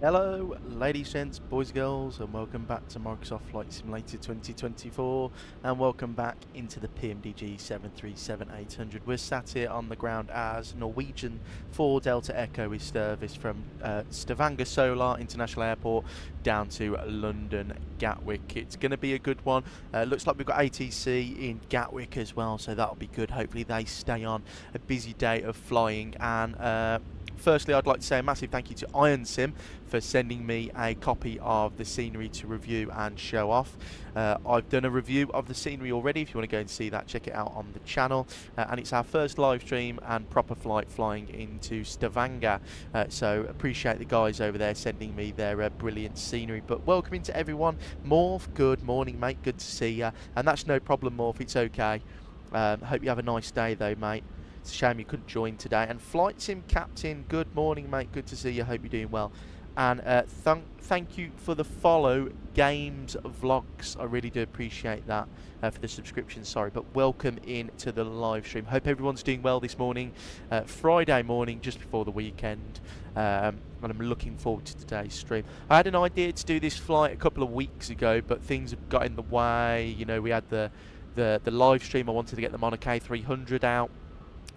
Hello ladies, gents, boys, girls, and welcome back to Microsoft Flight Simulator 2024, and welcome back into the PMDG 737-800. We're sat here on the ground as Norwegian 4 Delta Echo is serviced from Stavanger Solar International Airport down to London Gatwick. It's going to be a good one. Looks like we've got ATC in Gatwick as well, so that'll be good. Hopefully they stay on a busy day of flying. And firstly, I'd like to say a massive thank you to Aviation-SIM for sending me a copy of the scenery to review and show off. I've done a review of the scenery already. If you want to go and see that, check it out on the channel. And it's our first live stream and proper flight flying into Stavanger. So appreciate the guys over there sending me their brilliant scenery. But welcome into everyone. Morph, good morning, mate. Good to see you. And that's no problem, Morph. It's okay. Hope you have a nice day, though, mate. It's a shame you couldn't join today. And Flight Sim Captain, good morning, mate. Good to see you. Hope you're doing well. And thank you for the follow, Games Vlogs. I really do appreciate that for the subscription. Sorry, but welcome in to the live stream. Hope everyone's doing well this morning. Friday morning, just before the weekend. And I'm looking forward to today's stream. I had an idea to do this flight a couple of weeks ago, but things have got in the way. You know, we had the live stream. I wanted to get the Monaco 300 out.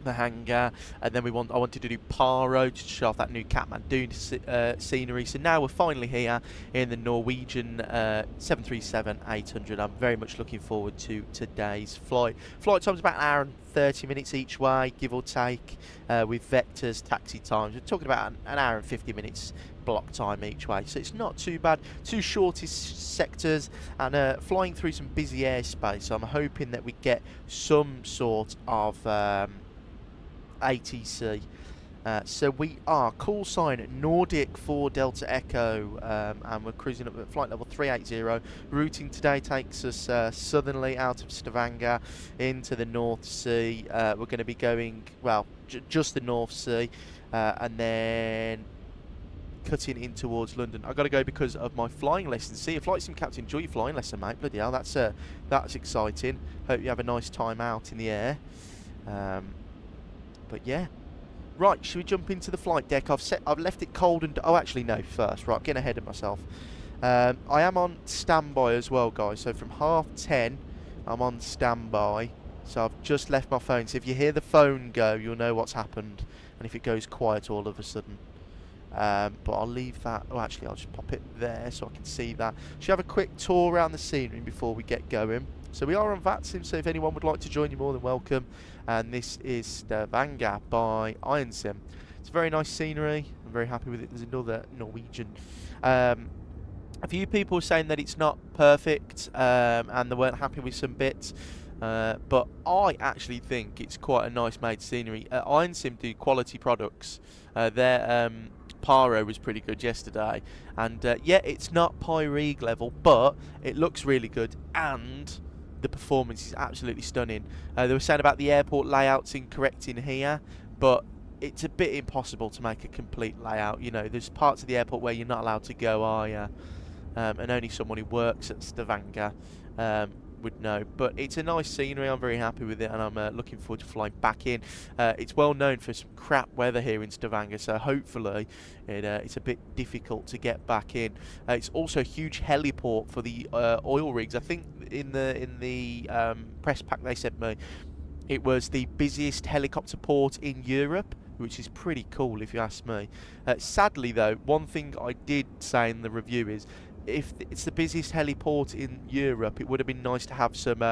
the hangar, and then I wanted to do Paro to show off that new Kathmandu scenery. So now we're finally here in the Norwegian 737-800. I'm very much looking forward to today's flight. Flight time's about an hour and 30 minutes each way, give or take, with vectors, taxi times. We're talking about an hour and 50 minutes block time each way, so it's not too bad. Two shortest sectors, and flying through some busy airspace, so I'm hoping that we get some sort of ATC. So we are call sign Nordic 4 Delta Echo, and we're cruising up at flight level 380. Routing today takes us southerly out of Stavanger into the North Sea. We're going to be going, well, just the North Sea, and then cutting in towards London. I've got to go because of my flying lesson. See, a flight sim captain, enjoy your flying lesson, mate. Bloody hell, that's exciting. Hope you have a nice time out in the air. But yeah, right. Should we jump into the flight deck? I've left it cold and actually no. First, right. I'm getting ahead of myself. I am on standby as well, guys. So from 10:30, I'm on standby. So I've just left my phone. So if you hear the phone go, you'll know what's happened. And if it goes quiet all of a sudden. But I'll leave that. Oh, actually, I'll just pop it there so I can see that. Should have a quick tour around the scenery before we get going. So we are on VATSIM, so if anyone would like to join, you're more than welcome. And this is Stavanger by ENZV. It's very nice scenery. I'm very happy with it. There's another Norwegian. A few people are saying that it's not perfect, and they weren't happy with some bits. But I actually think it's quite a nice made scenery. ENZV do quality products. Their Paro was pretty good yesterday, and yeah, it's not Pyreeg level, but it looks really good, and the performance is absolutely stunning. They were saying about the airport layouts incorrect in here, but it's a bit impossible to make a complete layout. You know, there's parts of the airport where you're not allowed to go, are you? And only someone who works at Stavanger would know. But it's a nice scenery. I'm very happy with it, and I'm looking forward to flying back in. It's well known for some crap weather here in Stavanger, so hopefully it's a bit difficult to get back in. It's also a huge heliport for the oil rigs. I think in the press pack they sent me, it was the busiest helicopter port in Europe, which is pretty cool if you ask me. Sadly though, one thing I did say in the review is, if it's the busiest heliport in Europe, it would have been nice to have some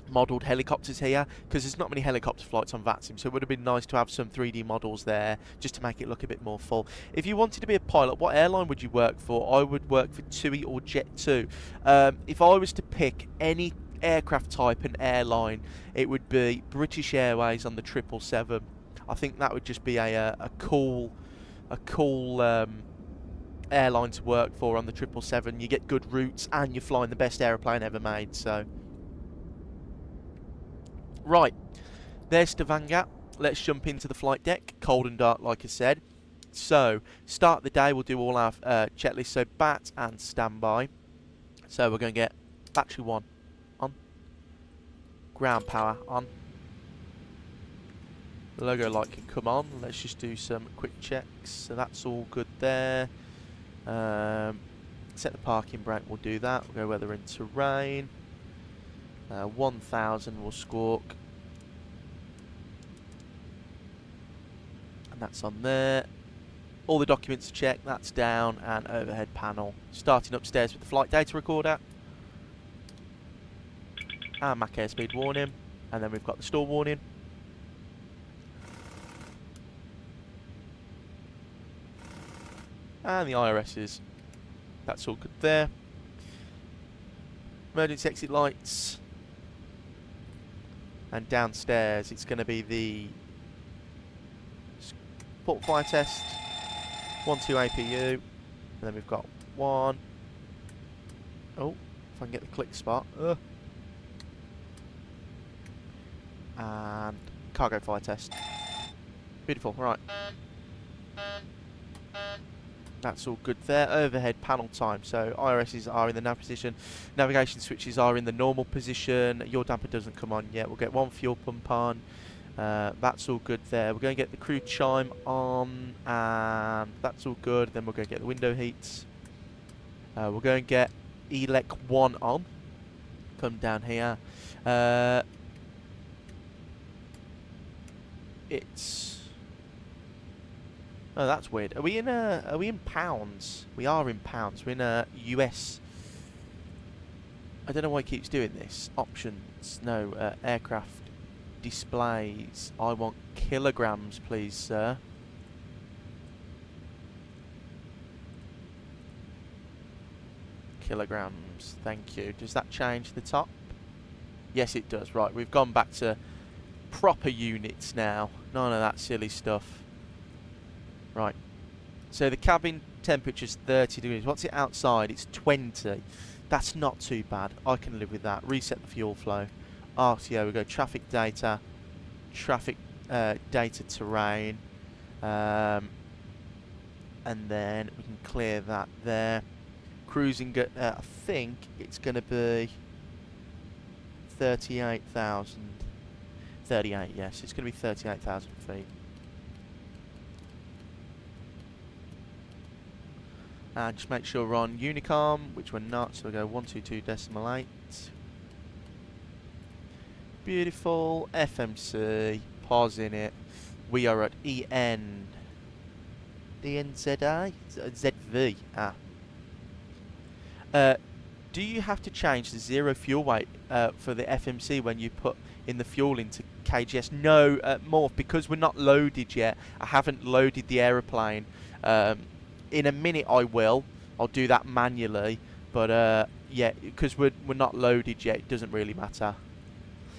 modelled helicopters here, because there's not many helicopter flights on VATSIM, so it would have been nice to have some 3D models there just to make it look a bit more full. If you wanted to be a pilot, what airline would you work for? I would work for TUI or Jet2. If I was to pick any aircraft type and airline, it would be British Airways on the 777. I think that would just be a cool airline to work for on the 777. You get good routes and you're flying the best aeroplane ever made. So right, there's Stavanger. Let's jump into the flight deck. Cold and dark, like I said. So start the day, we'll do all our checklists. So BAT and standby. So we're going to get battery 1 on, ground power on, the logo light can come on. Let's just do some quick checks. So that's all good there. Set the parking brake, we'll do that. We'll go weather and terrain. 1000 will squawk. And that's on there. All the documents are checked, that's down, and overhead panel. Starting upstairs with the flight data recorder. And Mach airspeed warning. And then we've got the stall warning. And the IRSs. That's all good there. Emergency exit lights. And downstairs it's going to be the port fire test. 1-2 APU. And then we've got 1. Oh, if I can get the click spot. And cargo fire test. Beautiful, right. That's all good there. Overhead panel time. So IRSs are in the nav position. Navigation switches are in the normal position. Your damper doesn't come on yet. We'll get 1 fuel pump on. That's all good there. We're going to get the crew chime on, and that's all good. Then we're going to get the window heats. We're going to get ELEC 1 on. come down here. It's... Oh, that's weird. Are we in pounds? We are in pounds. We're in US. I don't know why it keeps doing this. Options. No, aircraft displays. I want kilograms, please, sir. Kilograms. Thank you. Does that change the top? Yes, it does. Right, we've gone back to proper units now. None of that silly stuff. Right. So the cabin temperature's 30 degrees. What's it outside? It's 20. That's not too bad. I can live with that. Reset the fuel flow. RTO, we go traffic data, data terrain, and then we can clear that there. Cruising, I think it's going to be 38,000. 38, yes, it's going to be 38,000 feet. And just make sure we're on Unicom, which we're not, so we'll go 122.8. Beautiful. FMC, pause in it. We are at ENZA? ZV. Do you have to change the zero fuel weight for the FMC when you put in the fuel into KGS? No, Morph, because we're not loaded yet. I haven't loaded the aeroplane. In a minute I will. I'll do that manually. But yeah, because we're not loaded yet, it doesn't really matter.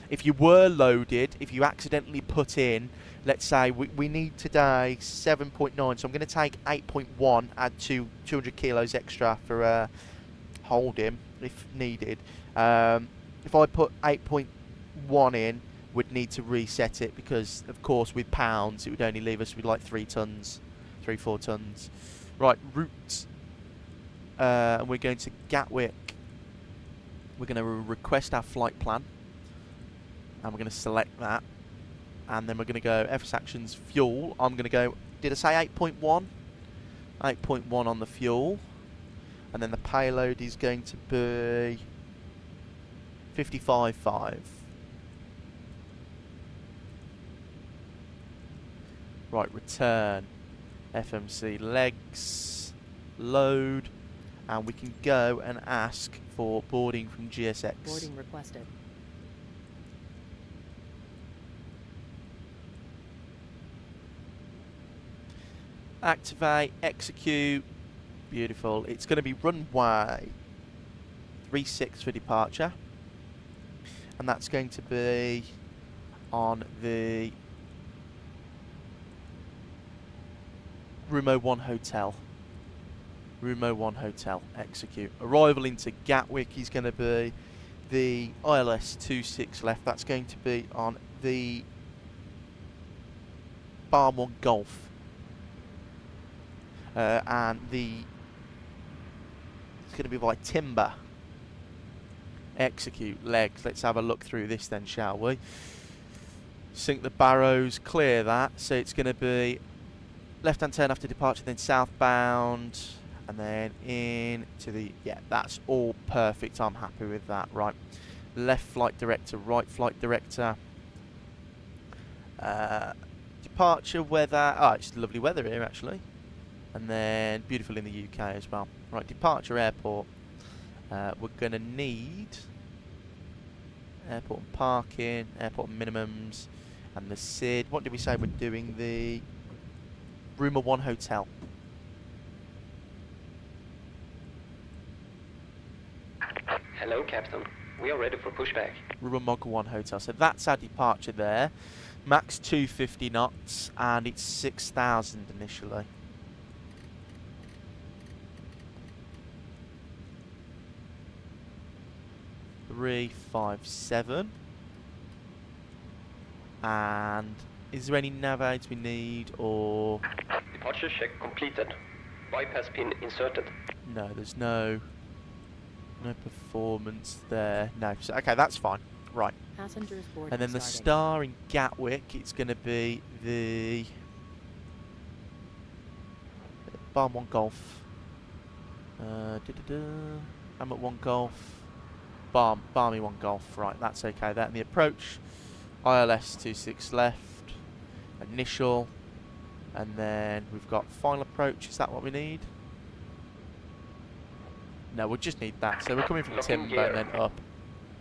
If you were loaded, if you accidentally put in, let's say we need today 7.9, so I'm going to take 8.1, add 200 kilos extra for hold him if needed. If I put 8.1 in, we'd need to reset it because, of course, with pounds, it would only leave us with like 4 tons. Right, route. And we're going to Gatwick. We're going to request our flight plan. And we're going to select that. And then we're going to go FS Actions Fuel. I'm going to go, did I say 8.1? 8.1 on the fuel. And then the payload is going to be 55.5. Right, return. FMC legs. Load. And we can go and ask for boarding from GSX. Boarding requested. Activate, execute. Beautiful. It's going to be runway 36 for departure. And that's going to be on the Rumo 1 Hotel. Rumo 1 Hotel. Execute. Arrival into Gatwick is going to be the ILS 26 left. That's going to be on the Bar 1 Golf. And it's going to be by Timber. Execute. Legs. Let's have a look through this then, shall we? Sink the barrows, clear that. So it's going to be left-hand turn after departure, then southbound, and then into the... Yeah, that's all perfect. I'm happy with that. Right. Left flight director, right flight director. Departure weather. Oh, it's lovely weather here, actually. And then beautiful in the UK as well. Right, departure airport. We're going to need airport and parking, airport minimums, and the SID. What did we say we're doing? The Rumo 1 Hotel. Hello, Captain. We are ready for pushback. Rumo 1 Hotel. So that's our departure there. Max 250 knots, and it's 6,000 initially. .357. And is there any nav aids we need, or departure check completed. Bypass pin inserted. No, there's no performance there. No. So, okay, that's fine. Right. Passengers boarding and then the started. star in Gatwick, it's going to be the Bar 1 Golf. I'm at 1 Golf. Barmy 1 Golf. Right, that's okay. That and the approach, ILS 26 left, initial, and then we've got final approach. Is that what we need? No, we'll just need that. So we're coming from Locking Timber gear. and then up,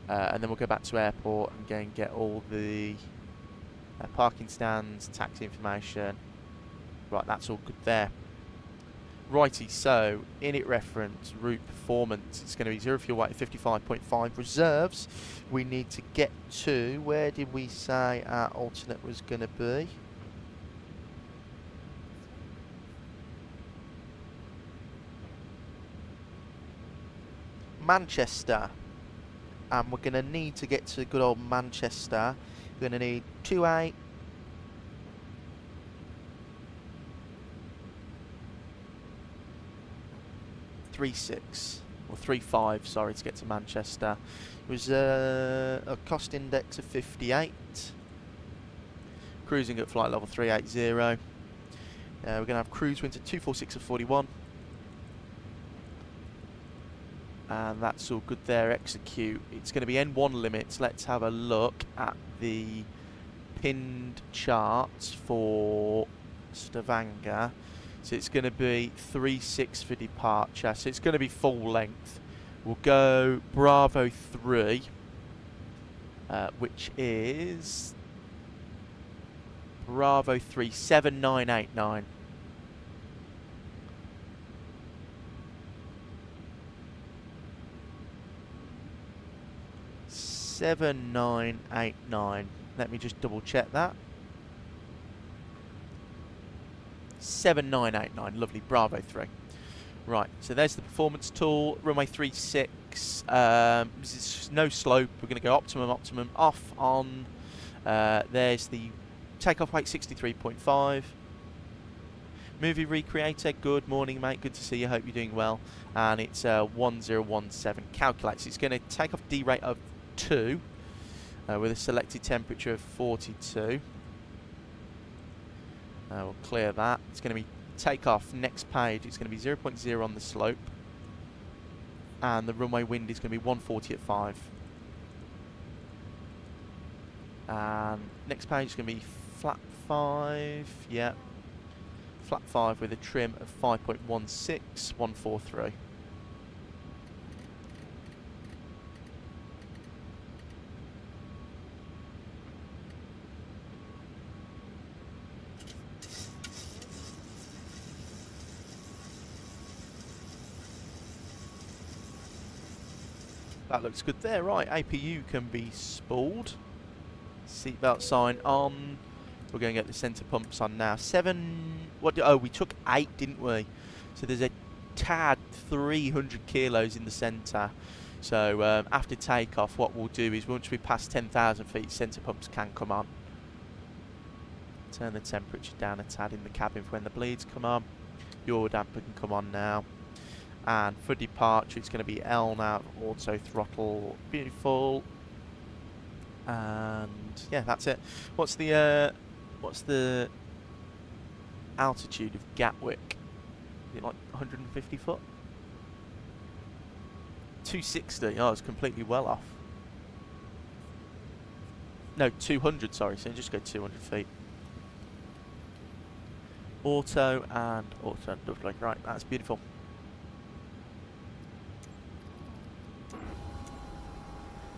and then we'll go back to airport and go and get all the parking stands, taxi information. Right, that's all good there. Righty, so init reference, route performance, it's going to be 0 fuel weight, 55.5 reserves. We need to get to, where did we say our alternate was going to be? Manchester. And we're going to need to get to good old Manchester. We're going to need 28. 36 or 35, sorry, to get to Manchester. It was a cost index of 58. Cruising at flight level 380. We're going to have cruise winds at 246 of 41. And that's all good there. Execute. It's going to be N1 limits. Let's have a look at the pinned charts for Stavanger. So it's going to be 36 for departure. So it's going to be full length. We'll go Bravo 3, which is Bravo 3 7989. Let me just double check that. 7989, lovely, Bravo 3. Right, so there's the performance tool, runway 36, no slope, we're going to go optimum, off on, there's the takeoff weight 63.5. Movie recreator, good morning mate, good to see you, hope you're doing well. And it's 1017, calculates, it's going to take off D rate of 2, with a selected temperature of 42. We'll clear that. It's going to be takeoff, next page, it's going to be 0.0 on the slope. And the runway wind is going to be 140 at 5. And next page is going to be flat 5, yeah. Flat 5 with a trim of 5.16, 143. That looks good there, right, APU can be spooled. Seatbelt sign on. We're going to get the centre pumps on now. 7, oh, we took 8, didn't we? So there's a tad 300 kilos in the centre. So after takeoff, what we'll do is once we pass 10,000 feet, centre pumps can come on. Turn the temperature down a tad in the cabin for when the bleeds come on. Yaw damper can come on now. And for departure, it's going to be LNAV, auto throttle, beautiful. And yeah, that's it. What's the altitude of Gatwick? Is it like 150 foot? 260. Oh, it's completely well off. No, 200. Sorry. So just go 200 feet. Auto and auto. Right, that's beautiful.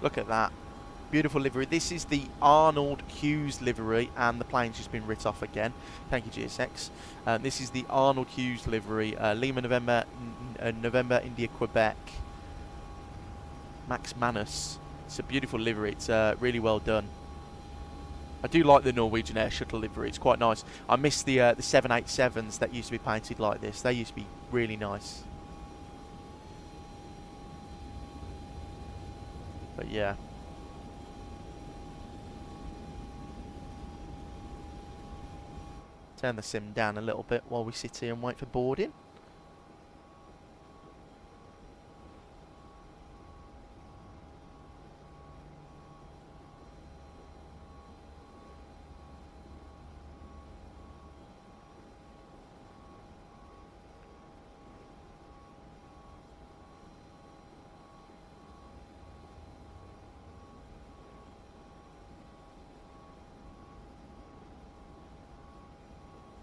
Look at that. Beautiful livery. This is the Arnold Hughes livery, and the plane's just been writ off again. Thank you, GSX. This is the Arnold Hughes livery. Lima, November, India, Quebec. Max Manus. It's a beautiful livery. It's really well done. I do like the Norwegian Air Shuttle livery. It's quite nice. I miss the 787s that used to be painted like this. They used to be really nice. But yeah. Turn the sim down a little bit while we sit here and wait for boarding.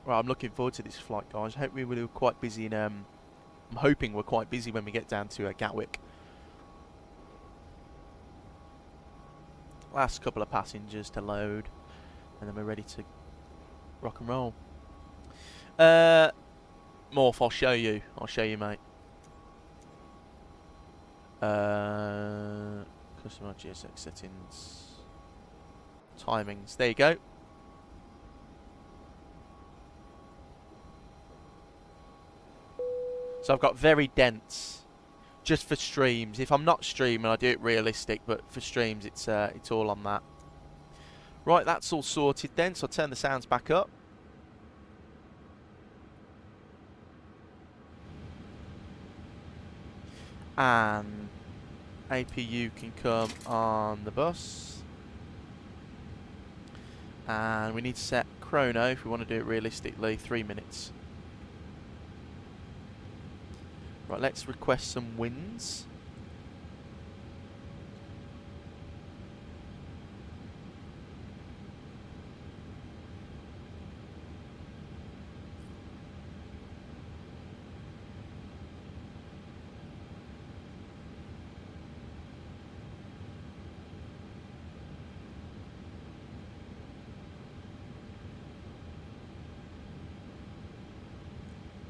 Well, I'm looking forward to this flight, guys. I hope we were quite busy in, I'm hoping we're quite busy when we get down to Gatwick. Last couple of passengers to load, and then we're ready to rock and roll. Morph, I'll show you. I'll show you, mate. Customer GSX settings. Timings. There you go. So I've got very dense, just for streams. If I'm not streaming, I do it realistic, but for streams, it's all on that. Right, that's all sorted then. So I'll turn the sounds back up. And APU can come on the bus. And we need to set chrono, if we want to do it realistically, 3 minutes. Right, let's request some wins.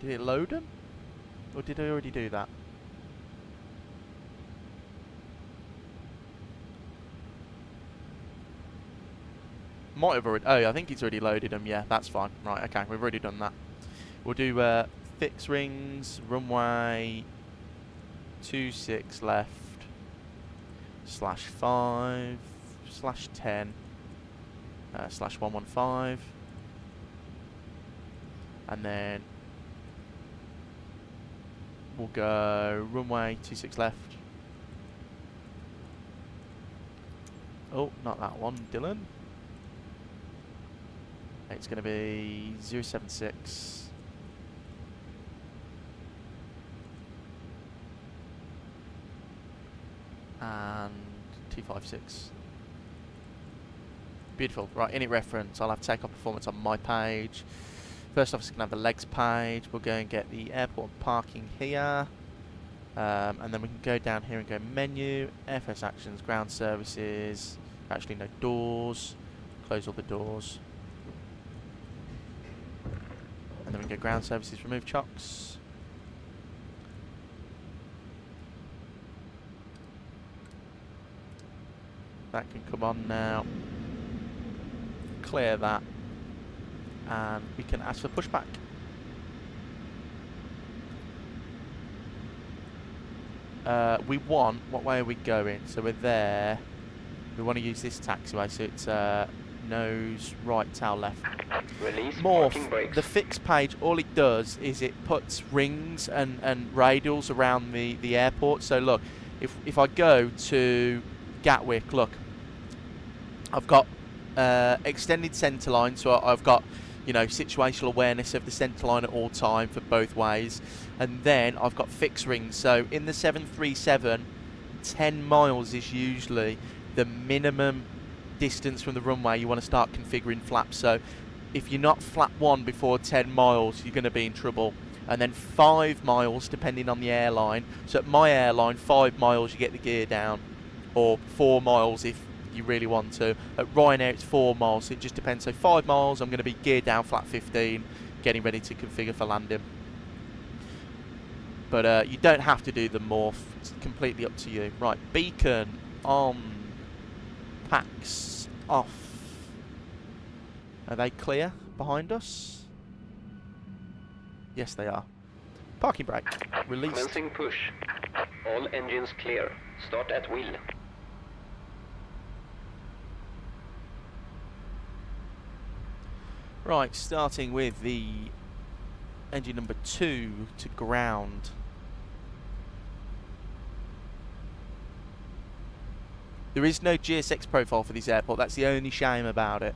Did it load them? Or did I already do that? Might have already... Oh, I think it's already loaded them. Yeah, that's fine. Right, okay, we've already done that. We'll do fix rings, runway 26 left, /5, /10, /115. And then we'll go runway 26 left. Oh, not that one, Dillon. It's going to be 076. And 256. Beautiful. Right, init reference. I'll have takeoff performance on my page. First off, it's going to have the legs page. We'll go and get the airport parking here. And then we can go down here and go menu, airfares actions, ground services. Actually, no, doors. Close all the doors. And then we can go ground services, remove chocks. That can come on now. Clear that. And we can ask for pushback. We want, what way are we going? So we're there. We want to use this taxiway, so it's nose right, tail left. Release Morph, the fix page, all it does is it puts rings and radials around the airport. So look, if I go to Gatwick, look, I've got extended centre line, so I've got, you know, situational awareness of the centre line at all time for both ways. And then I've got fixed rings. So in the 737, 10 miles is usually the minimum distance from the runway you want to start configuring flaps. So if you're not flap 1 before 10 miles, you're going to be in trouble. And then 5 miles, depending on the airline. So at my airline, 5 miles, you get the gear down. Or 4 miles if you really want to. At Ryanair, it's 4 miles. So it just depends. So 5 miles, I'm going to be geared down, flap 15, getting ready to configure for landing. But you don't have to do the morph. It's completely up to you. Right, beacon on, packs off. Are they clear behind us? Yes, they are. Parking brake released. Commencing push. All engines clear. Start at wheel. Right, starting with the engine number 2 to ground. There is no GSX profile for this airport. That's the only shame about it.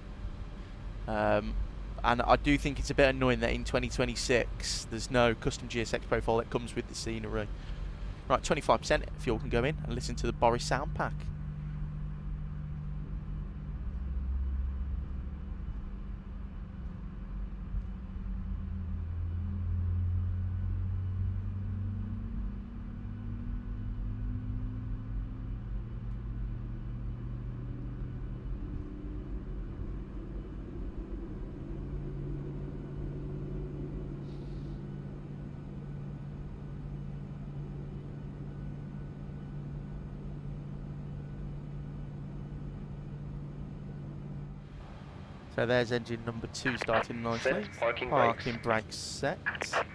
And I do think it's a bit annoying that in 2026 there's no custom GSX profile that comes with the scenery. Right, 25% fuel can go in and listen to the Boris sound pack. So there's engine number 2 starting nicely. Set parking Parking brakes. brakes set.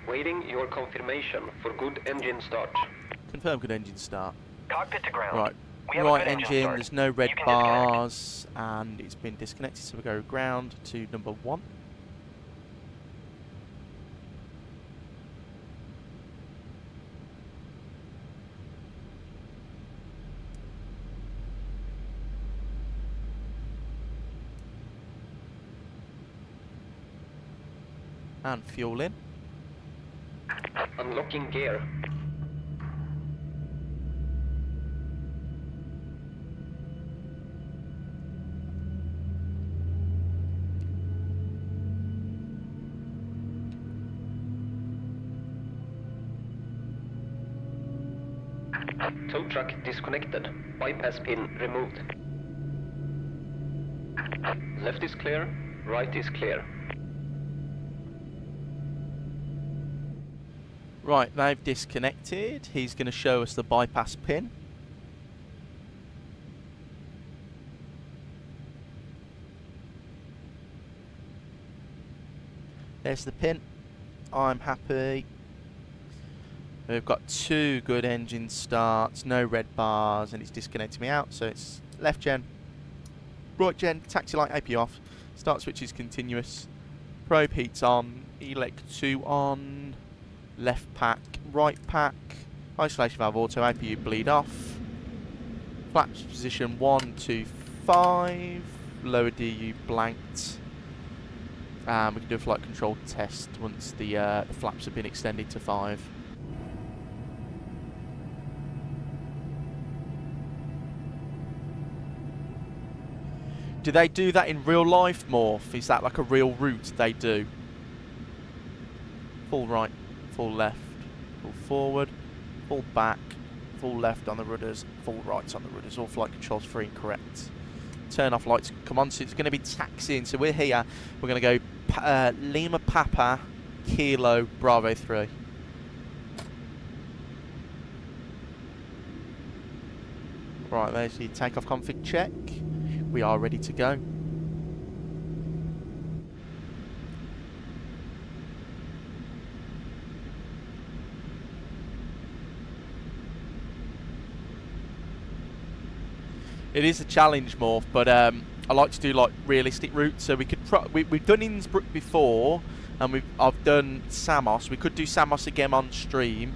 Waiting your confirmation for good engine start. Confirm good engine start. Cockpit to ground. Right. We have a Right good engine engine, start. there's no red You can bars, and it's been disconnected, so we go ground to number 1. And fuel in. Unlocking gear. Tow truck disconnected. Bypass pin removed. Left is clear, right is clear. Right, they've disconnected. He's going to show us the bypass pin. There's the pin. I'm happy. We've got 2 good engine starts, no red bars, and it's disconnected me out. So it's left gen, right gen, taxi light AP off, start switch is continuous, probe heats on, elec 2 on, left pack, right pack, isolation valve auto, APU bleed off, flaps position 1 to 5, lower DU blanked. We can do a flight control test once the flaps have been extended to 5. Do they do that in real life, Morph? Is that like a real route they do? Full right, full left, full forward, full back, full left on the rudders, full right on the rudders. All flight controls free and correct. Turn off lights, come on, so it's going to be taxiing. So we're here, we're going to go Lima Papa, Kilo, Bravo 3. Right, there's the takeoff config check. We are ready to go. It is a challenge, Morph, but I like to do like realistic routes. So we could we've done Innsbruck before, and I've done Samos. We could do Samos again on stream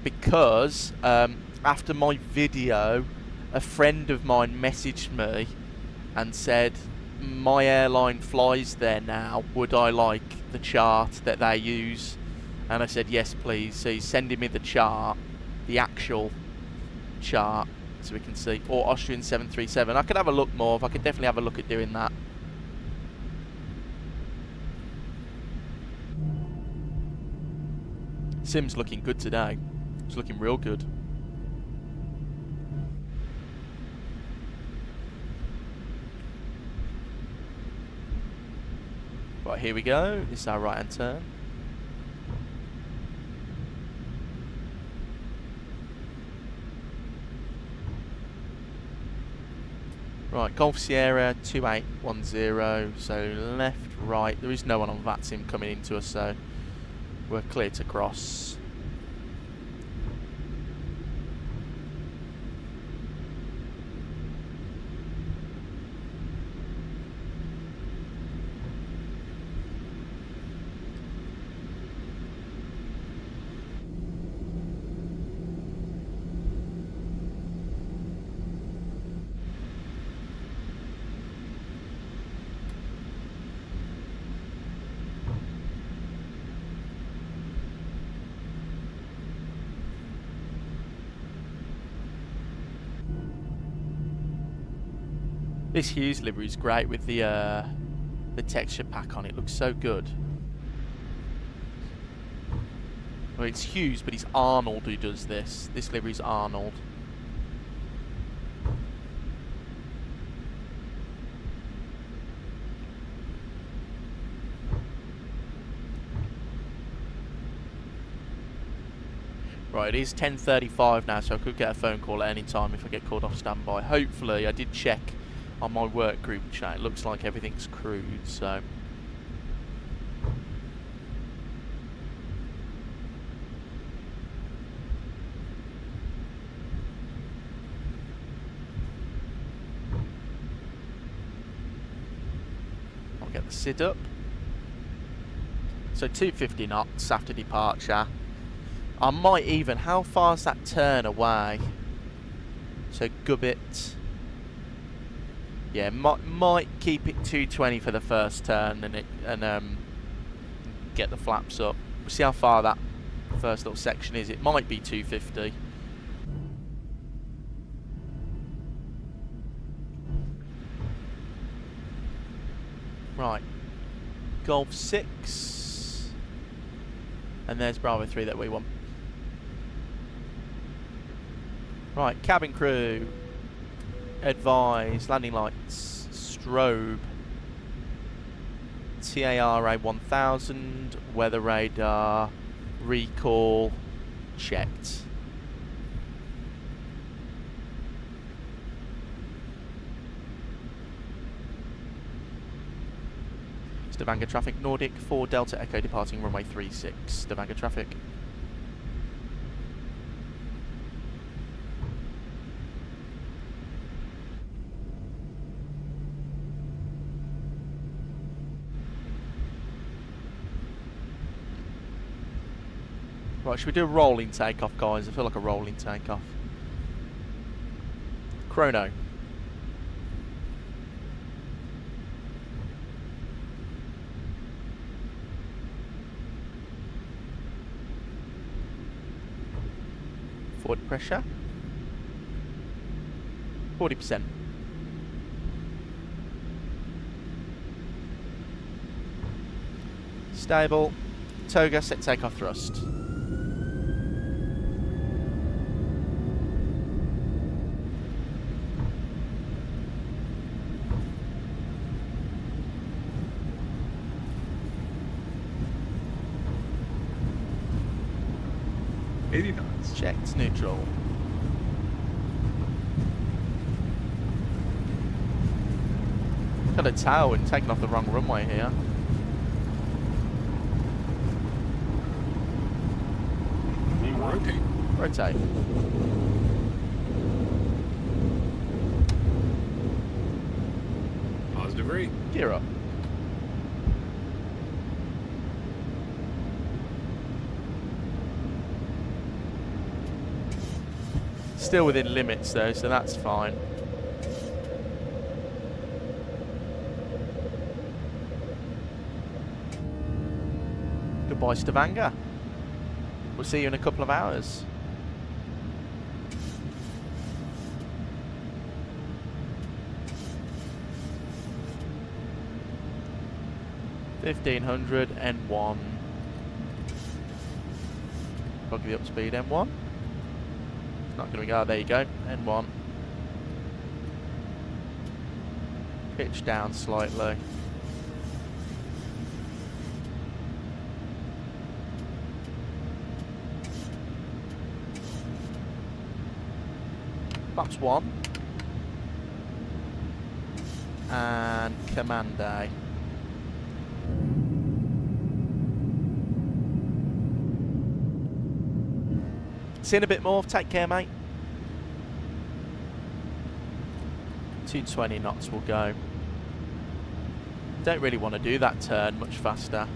because after my video, a friend of mine messaged me and said, my airline flies there now, would I like the chart that they use? And I said, yes please. So he's sending me the chart, the actual chart, so we can see. Or Austrian 737. I could have a look more. I could definitely have a look at doing that. Sim's looking good today. It's looking real good. Right, here we go. This is our right hand turn. Right, Golf Sierra 2810. So left, right. There is no one on VATSIM coming into us, so we're clear to cross. This Hughes livery is great with the texture pack on it. Looks so good. Well, it's Hughes, but it's Arnold who does this. This livery's Arnold. Right, it is 10:35 now, so I could get a phone call at any time if I get called off standby. Hopefully, I did check on my work group chat, it looks like everything's crewed, so. I'll get the SID up. So 250 knots after departure. I might even, how far's that turn away? So Gubbit. Yeah, might keep it 220 for the first turn and get the flaps up. We'll see how far that first little section is. It might be 250. Right. Golf 6. And there's Bravo 3 that we want. Right, cabin crew. Advise, landing lights, strobe, TARA 1000, weather radar, recall, checked. Stavanger traffic, Nordic 4 Delta Echo departing runway 36, Stavanger traffic. Right, should we do a rolling takeoff, guys? I feel like a rolling takeoff. Chrono. Forward pressure. 40%. Stable. Toga, set takeoff thrust. Checked, neutral. Got a tail and taking off the wrong runway here. Rotate. Rotate. Positive rate. Gear up. Still within limits though, so that's fine. Goodbye, Stavanger. We'll see you in a couple of hours. N1. Buggy the up speed N1. Not going to go. There you go. N1. Pitch down slightly. Flaps 1. And command A. See you in a bit more. Take care, mate. 220 knots will go. Don't really want to do that turn much faster.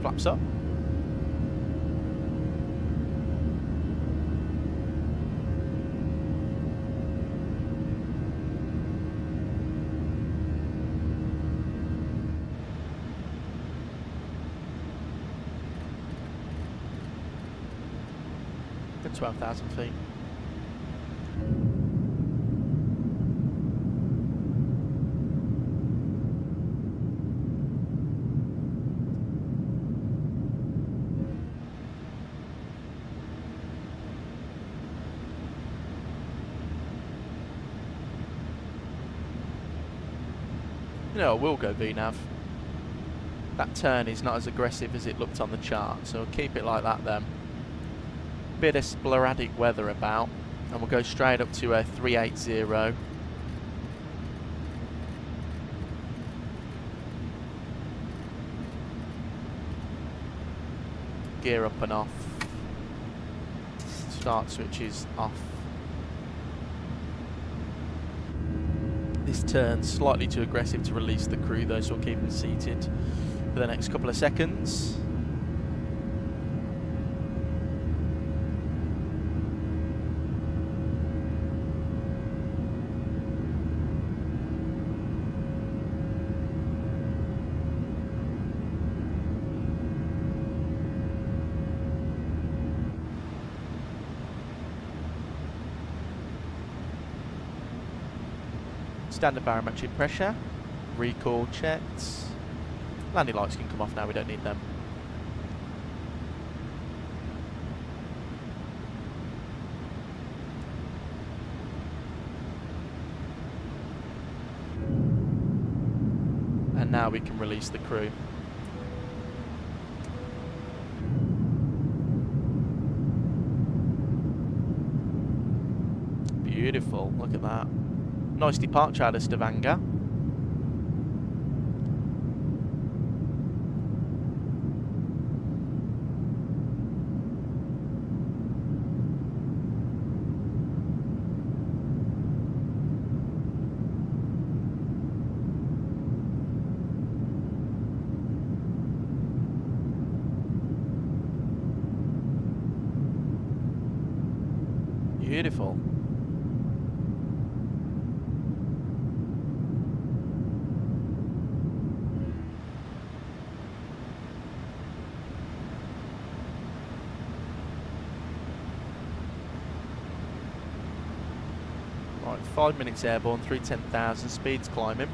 Flaps up. At 12,000 feet. You know, I will go VNAV. That turn is not as aggressive as it looked on the chart, so we'll keep it like that then. Bit of sporadic weather about. and we'll go straight up to 380. Gear up and off. Start switches off. This turn's slightly too aggressive to release the crew though, so we'll keep them seated for the next couple of seconds. Standard barometric pressure, recall checked. Landing lights can come off now, we don't need them. And now we can release the crew. Beautiful, look at that. Nice departure out of Stavanger. Beautiful. Right, 5 minutes airborne, 310,000, speeds climbing.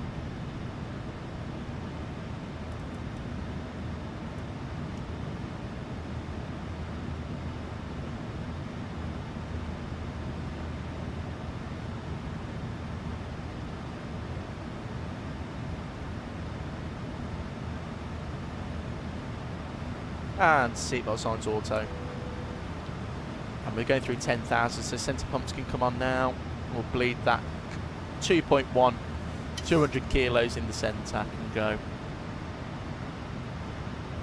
And seatbelt signs auto. And we're going through 10,000, so centre pumps can come on now. We'll bleed that 2.1, 200 kilos in the centre can go.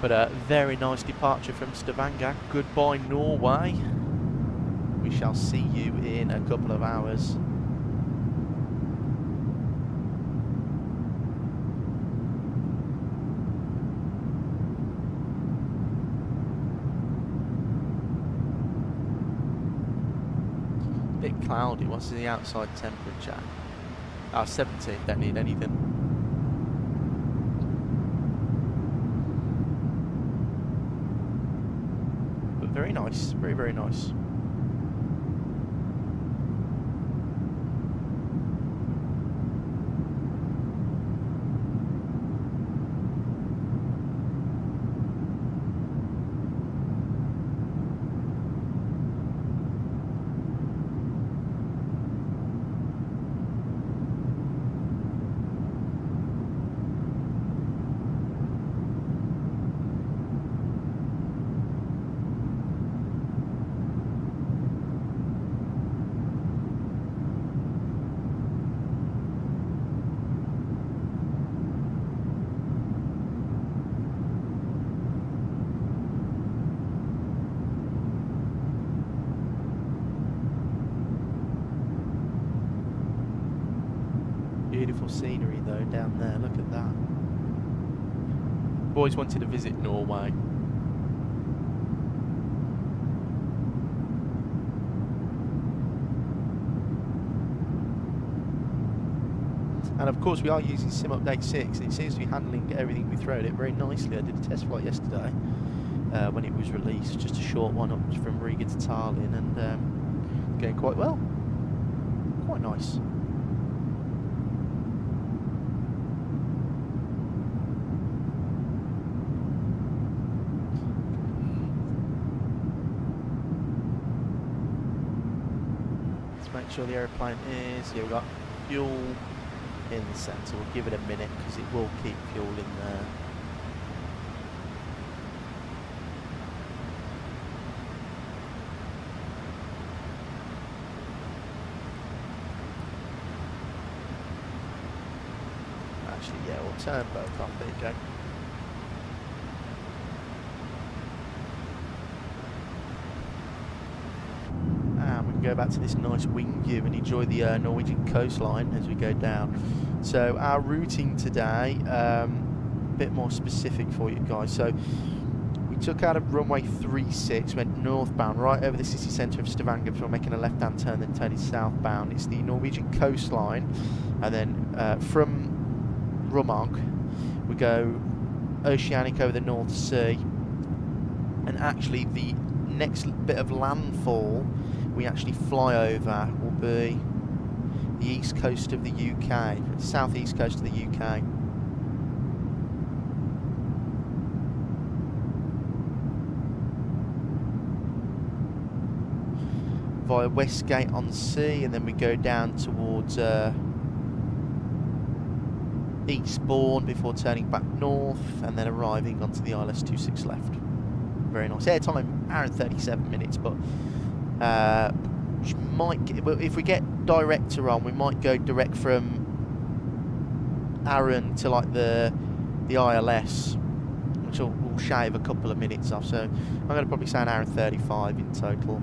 But a very nice departure from Stavanger. Goodbye, Norway. We shall see you in a couple of hours. Bit cloudy. What's the outside temperature? Oh, 17. Don't need anything. But very nice. Very, very nice. Beautiful scenery though down there, look at that. I've always wanted to visit Norway. And of course we are using Sim Update 6 and it seems to be handling everything we throw at it very nicely. I did a test flight yesterday when it was released, just a short one up from Riga to Tallinn, and going quite well. Quite nice. Make sure the aeroplane is, yeah, we've got fuel in the centre. We'll give it a minute because it will keep fuel in there. actually, yeah, we'll turn both off. There you go. And we can go back to this nice wing view and enjoy the Norwegian coastline as we go down. So our routing today, a bit more specific for you guys. So we took out of runway 36, went northbound right over the city centre of Stavanger before making a left-hand turn, then turning southbound. It's the Norwegian coastline, and then from Rumog we go oceanic over the North Sea, and actually the next bit of landfall we actually fly over will be the east coast of the UK, southeast coast of the UK. Via Westgate on Sea, and then we go down towards Eastbourne before turning back north, and then arriving onto the ILS-26 left. Very nice. Airtime, hour and 37 minutes, but if we get director on, we might go direct from Arran to like the ILS, which will shave a couple of minutes off. So I'm going to probably say an hour and 35 in total.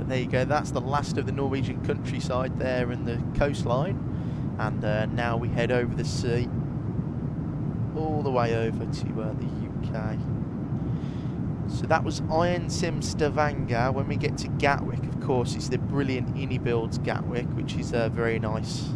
There you go, that's the last of the Norwegian countryside there and the coastline, and now we head over the sea all the way over to the UK. So that was IN-SIM Stavanger. When we get to Gatwick, of course, it's the brilliant Unibuilds Gatwick, which is very nice.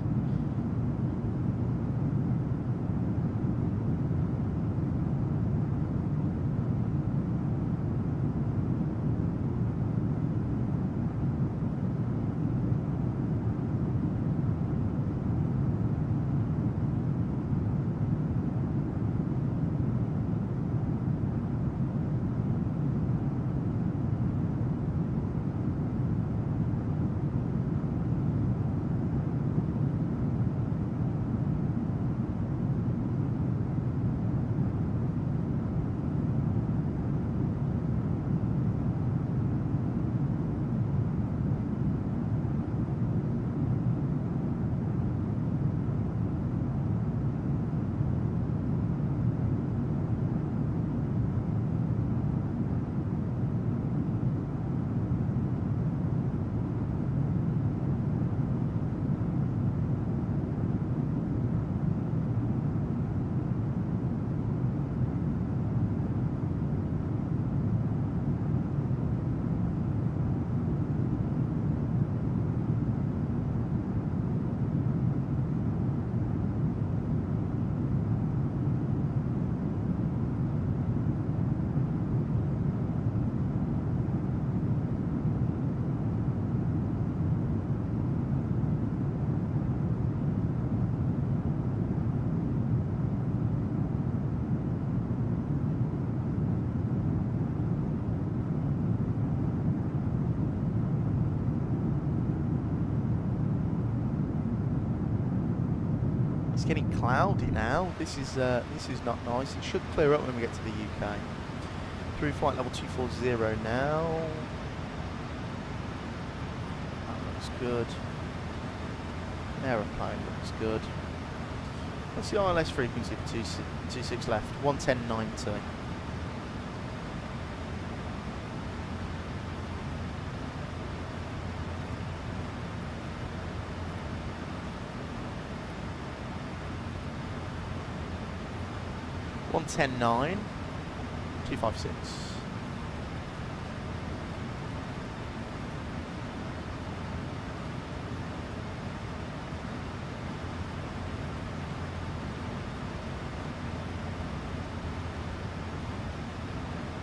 It's getting cloudy now. This is not nice. It should clear up when we get to the UK. Through flight level 240 now. That looks good. Aeroplane looks good. What's the ILS frequency for 26 left? 110.90. .9, 256.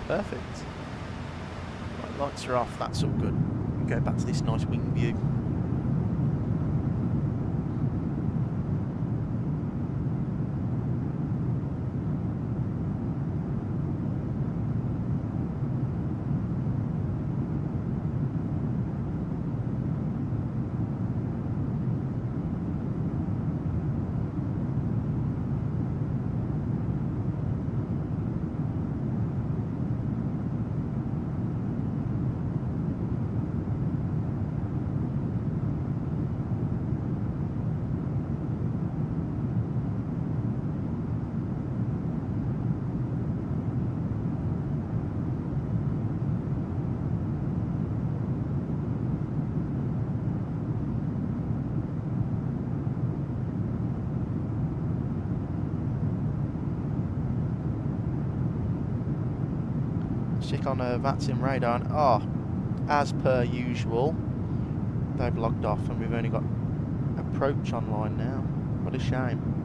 Perfect. Right, lights are off, that's all good. Go back to this nice wing view. Let's check on VATSIM radar, and as per usual, they've logged off and we've only got approach online now. What a shame.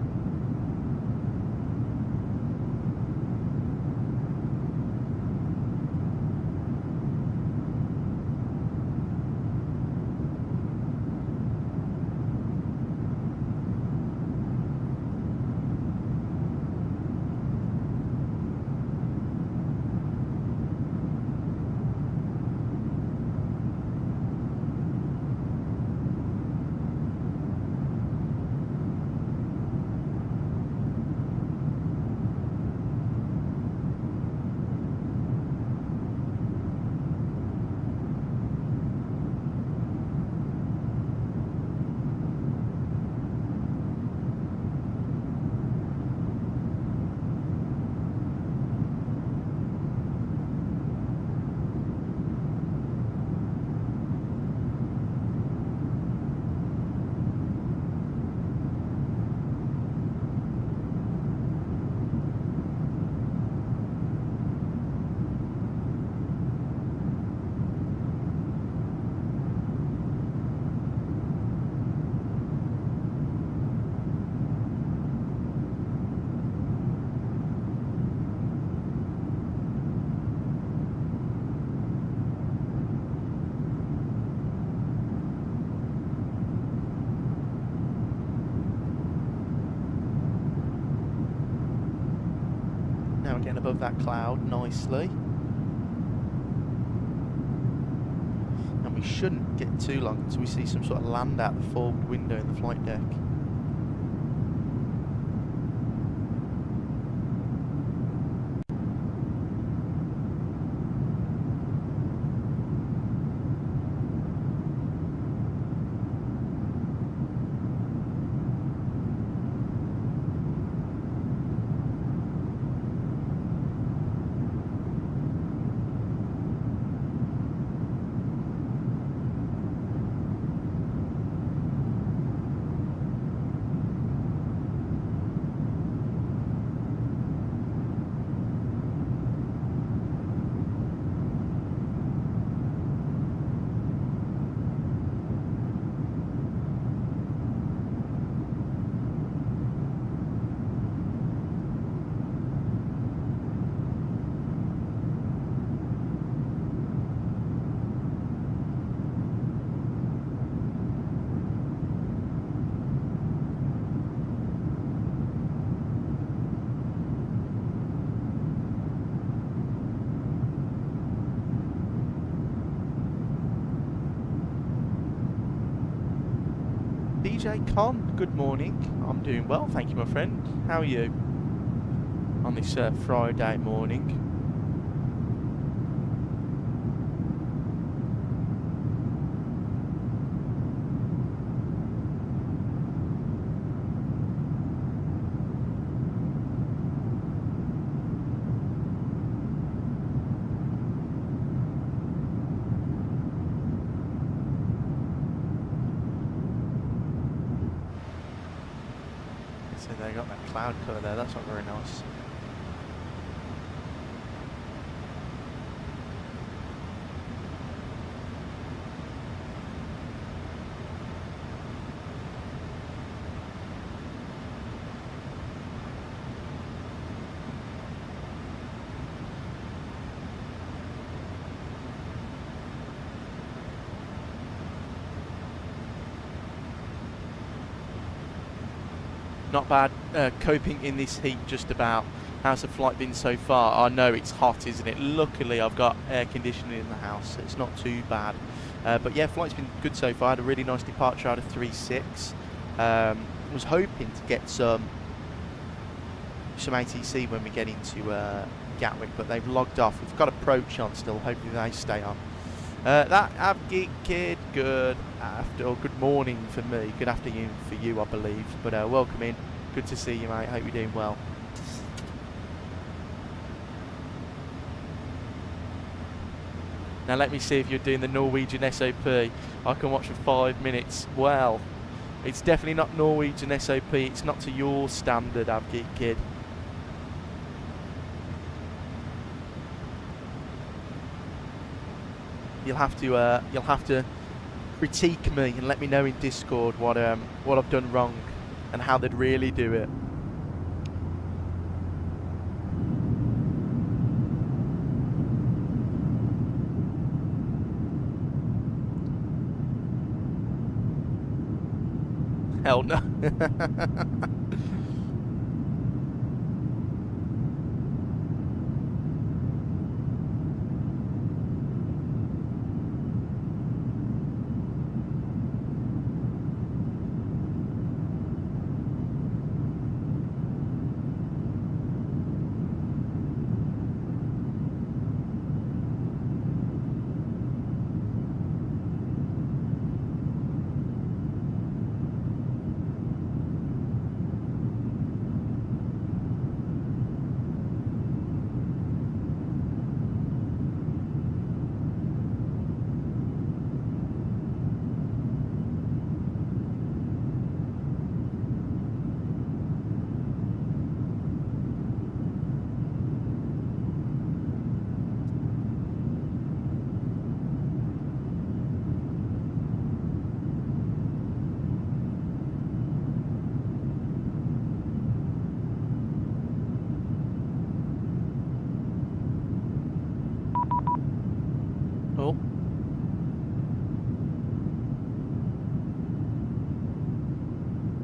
Now we're getting above that cloud nicely. And we shouldn't get too long until we see some sort of land out the forward window in the flight deck. DJ Con, good morning. I'm doing well, thank you, my friend. How are you on this Friday morning? So they got that cloud cover there, that's not very nice. Not bad, coping in this heat just about. How's the flight been so far? I know it's hot, isn't it? Luckily I've got air conditioning in the house, so it's not too bad. But yeah, flight's been good so far. I had a really nice departure out of 3.6. Was hoping to get some ATC when we get into Gatwick, but they've logged off. We've got approach on still, hopefully they stay on. That Avgeek Kid, good morning for me, good afternoon for you, I believe. But welcome in, good to see you, mate. Hope you're doing well. Now let me see if you're doing the Norwegian SOP. I can watch for 5 minutes. Well, it's definitely not Norwegian SOP. It's not to your standard, Avgeek Kid. you'll have to critique me and let me know in Discord what I've done wrong and how they'd really do it. Hell no. Oh.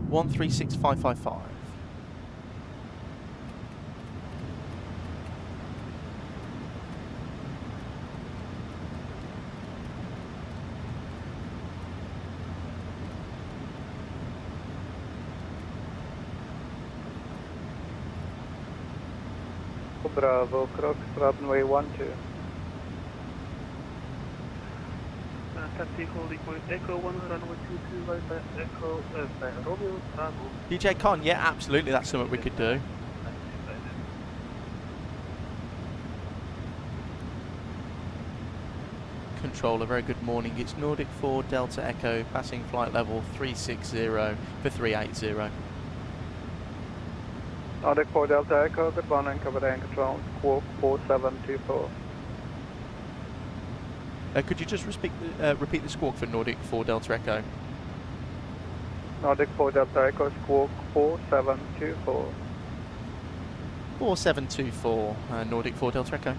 One 36555. Bravo, Crocs, runway 12. Taxi holding point Echo 1, runway 22, right by Echo, Romeo, Bravo. DJ Con, yeah, absolutely, that's something we could do. Controller, very good morning. It's Nordic 4 Delta Echo, passing flight level 360 for 380. Nordic 4 Delta Echo, good morning, cover and control, squawk 4724. Could you just repeat the squawk for Nordic 4 Delta Echo? Nordic 4 Delta Echo, squawk 4724. 4724, Nordic 4 Delta Echo.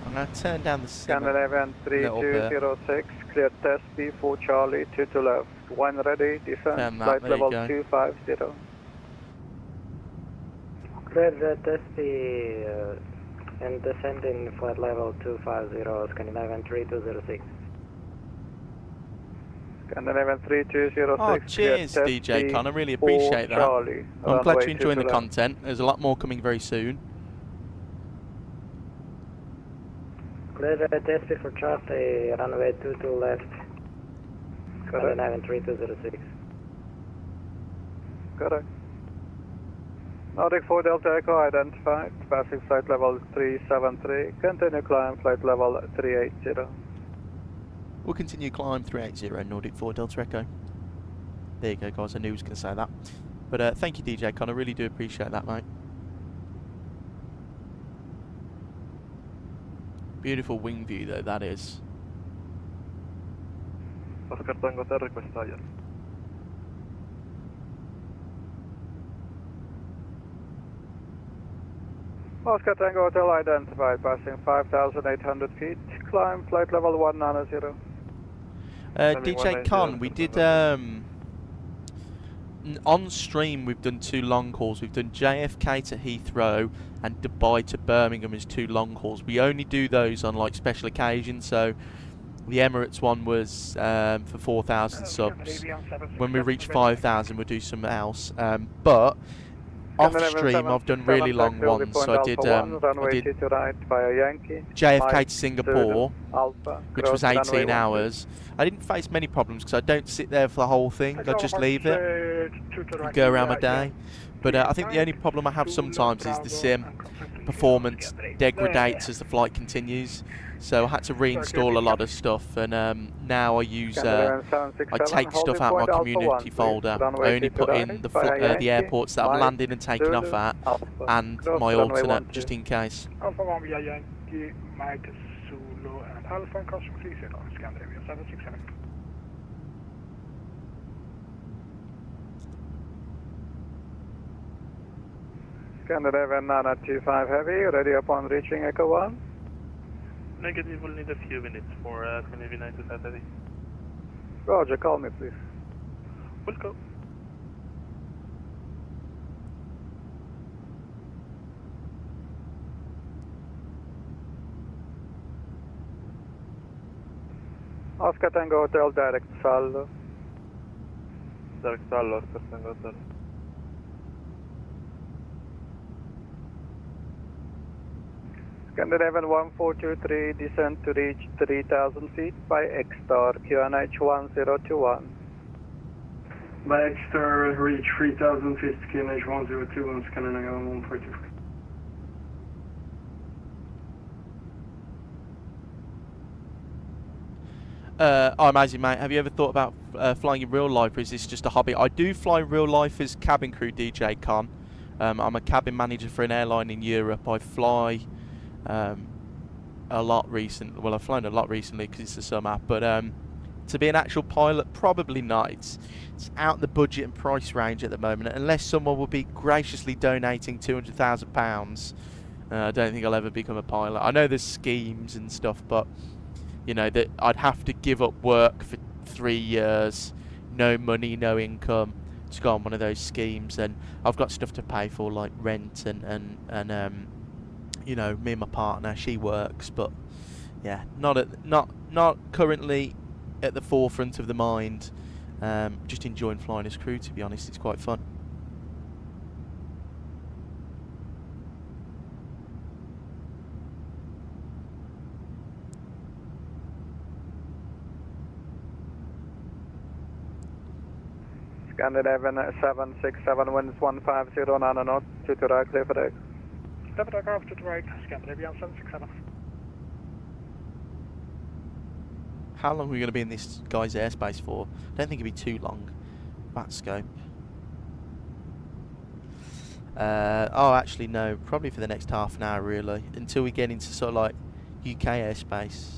I'm going to turn down the sim. Scandinavian 3206, clear test B4 Charlie, 2 to left. 1 ready, descent, flight level 250. Clear test B and descending flight level 250, Scandinavian 3206. Scandinavian 3206. Oh, cheers, DJ Con. I really appreciate that. Charlie, I'm glad you're enjoying the content. There's a lot more coming very soon. Clear test B for Charlie, runway 22 left. Scandinavian 3206. Correct. Nordic 4 Delta Echo identified, passing flight level 373, continue climb flight level 380. We'll continue climb 380, Nordic 4 Delta Echo. There you go, guys. I knew he was going to say that. But thank you, DJ Con. I really do appreciate that, mate. Beautiful wing view, though, that is. Oscar Tango 10, request higher. Oscar Tango Hotel identified, passing 5,800 feet, climb flight level 190. DJ Con, we did on stream. We've done 2 long hauls. We've done JFK to Heathrow and Dubai to Birmingham as 2 long hauls. We only do those on like special occasions. So the Emirates one was for 4,000 subs. When we reach 5,000, we'll do something else. But off stream, I've done really long ones. So I did JFK to Singapore, which was 18 hours. I didn't face many problems because I don't sit there for the whole thing. I just leave it and go around my day. But I think the only problem I have sometimes is the sim performance degrades as the flight continues. So I had to reinstall a lot of stuff, and now I use I take stuff out of my community folder. I only put in the airports that I'm landing and taking off at, and my alternate, just in case. Alpha 1 via Yankee, Mike, Zulu, and Alpha crossing 30, Scandinavia 767. Scandinavia 925 Heavy, ready upon reaching Echo 1. Negative, we'll need a few minutes for Scandinavia 925 Heavy. Roger, call me please. We'll go. Oscar Tango Hotel, direct Saldo. Direct Saldo, Oscar Tango Hotel. Scandinavian 1423, descent to reach 3000 feet by X-Star, QNH 1021. By X-Star, reach 3000 feet, QNH 1021, Scandinavian 143. Oh, amazing, mate. Have you ever thought about flying in real life, or is this just a hobby? I do fly in real life as cabin crew, DJ Con. I'm a cabin manager for an airline in Europe. I fly a lot recently. Well, I've flown a lot recently because it's the summer. But to be an actual pilot, probably not. It's out the budget and price range at the moment. Unless someone will be graciously donating £200,000, I don't think I'll ever become a pilot. I know there's schemes and stuff, but you know that I'd have to give up work for 3 years, no money, no income, to go on one of those schemes. And I've got stuff to pay for, like rent and you know, me and my partner, she works, but yeah, not currently at the forefront of the mind. Just enjoying flying as crew, to be honest. It's quite fun. Scandinavian 767 winds 150 9 knot, to right, clear for X. Left aircraft to the right, Scandinavia 767. How long are we going to be in this guy's airspace for? I don't think it'd be too long. VATScope. Oh, actually no. Probably for the next half an hour, really, until we get into sort of like UK airspace.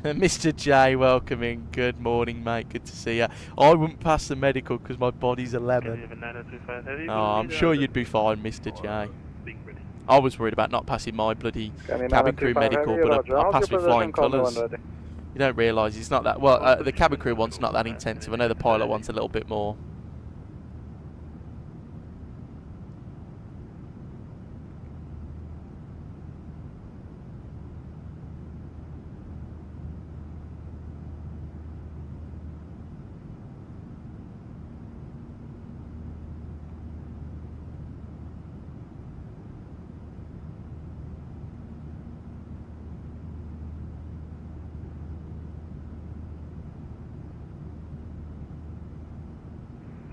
Mr. J, welcome in. Good morning, mate. Good to see you. I wouldn't pass the medical because my body's a lemon. Oh, I'm sure you'd be fine, Mr. J. I was worried about not passing my bloody cabin crew medical, but I passed with flying colours. You don't realise it's not that... Well, the cabin crew one's not that intensive. I know the pilot one's a little bit more.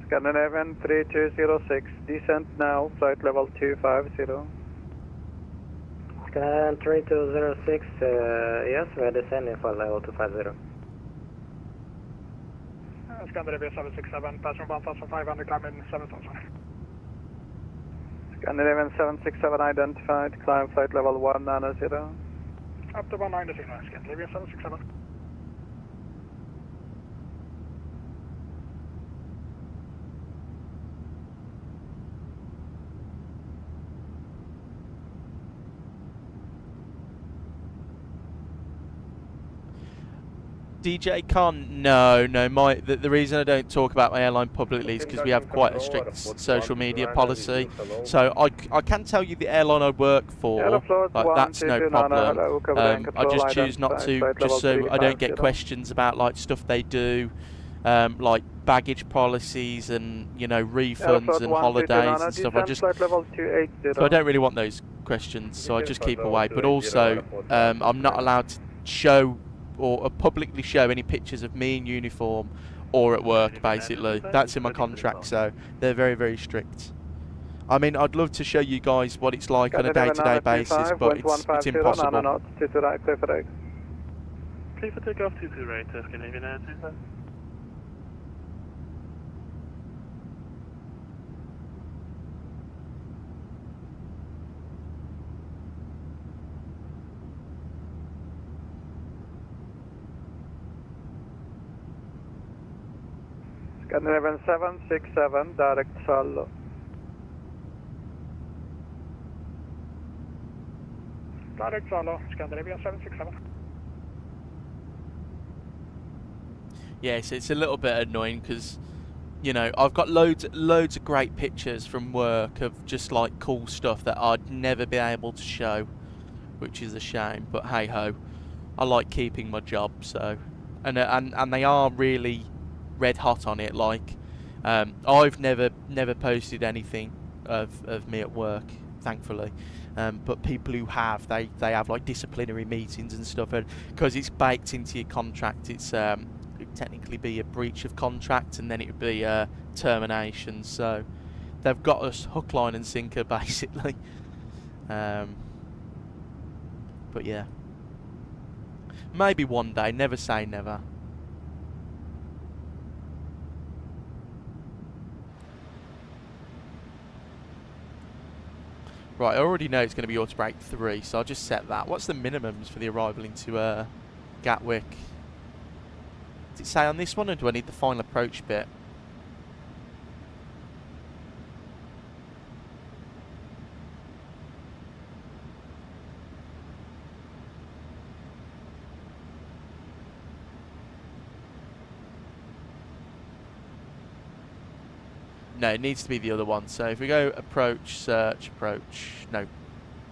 Scandinavian 3206, descent now, flight level 250. Scandinavian 3206, yes, we are descending for level 250. Scandinavia 767, passenger 1500, climbing 7000. Scandinavian 767 identified, climb flight level 190. Up to 190, Scandinavia 767. DJ Con, no. The reason I don't talk about my airline publicly is because we have quite a strict social media policy. So I can tell you the airline I work for, like, that's no problem. I just choose not to, just so I don't get questions about like stuff they do, like baggage policies and, you know, refunds and holidays and stuff. So I don't really want those questions, so I just keep away. But also, I'm not allowed to show or publicly show any pictures of me in uniform or at work, basically. That's in my contract, so they're very, very strict. I mean, I'd love to show you guys what it's like on a day-to-day basis, but it's impossible. Clear for takeoff 22 right, Scandinavian Air 25. Scandinavian 767, direct Salo. Direct Salo, Scandinavian 767. Yes, it's a little bit annoying because, you know, I've got loads of great pictures from work of just like cool stuff that I'd never be able to show, which is a shame. But hey ho, I like keeping my job, so and they are really red hot on it. Like I've never posted anything of me at work, thankfully, but people who have, they have like disciplinary meetings and stuff, and because it's baked into your contract, it's it would technically be a breach of contract, and then it would be termination. So they've got us hook, line and sinker basically. But yeah, maybe one day, never say never. Right, I already know it's going to be auto brake 3, so I'll just set that. What's the minimums for the arrival into Gatwick? Does it say on this one, or do I need the final approach bit? No, it needs to be the other one. So if we go approach, search, approach, no,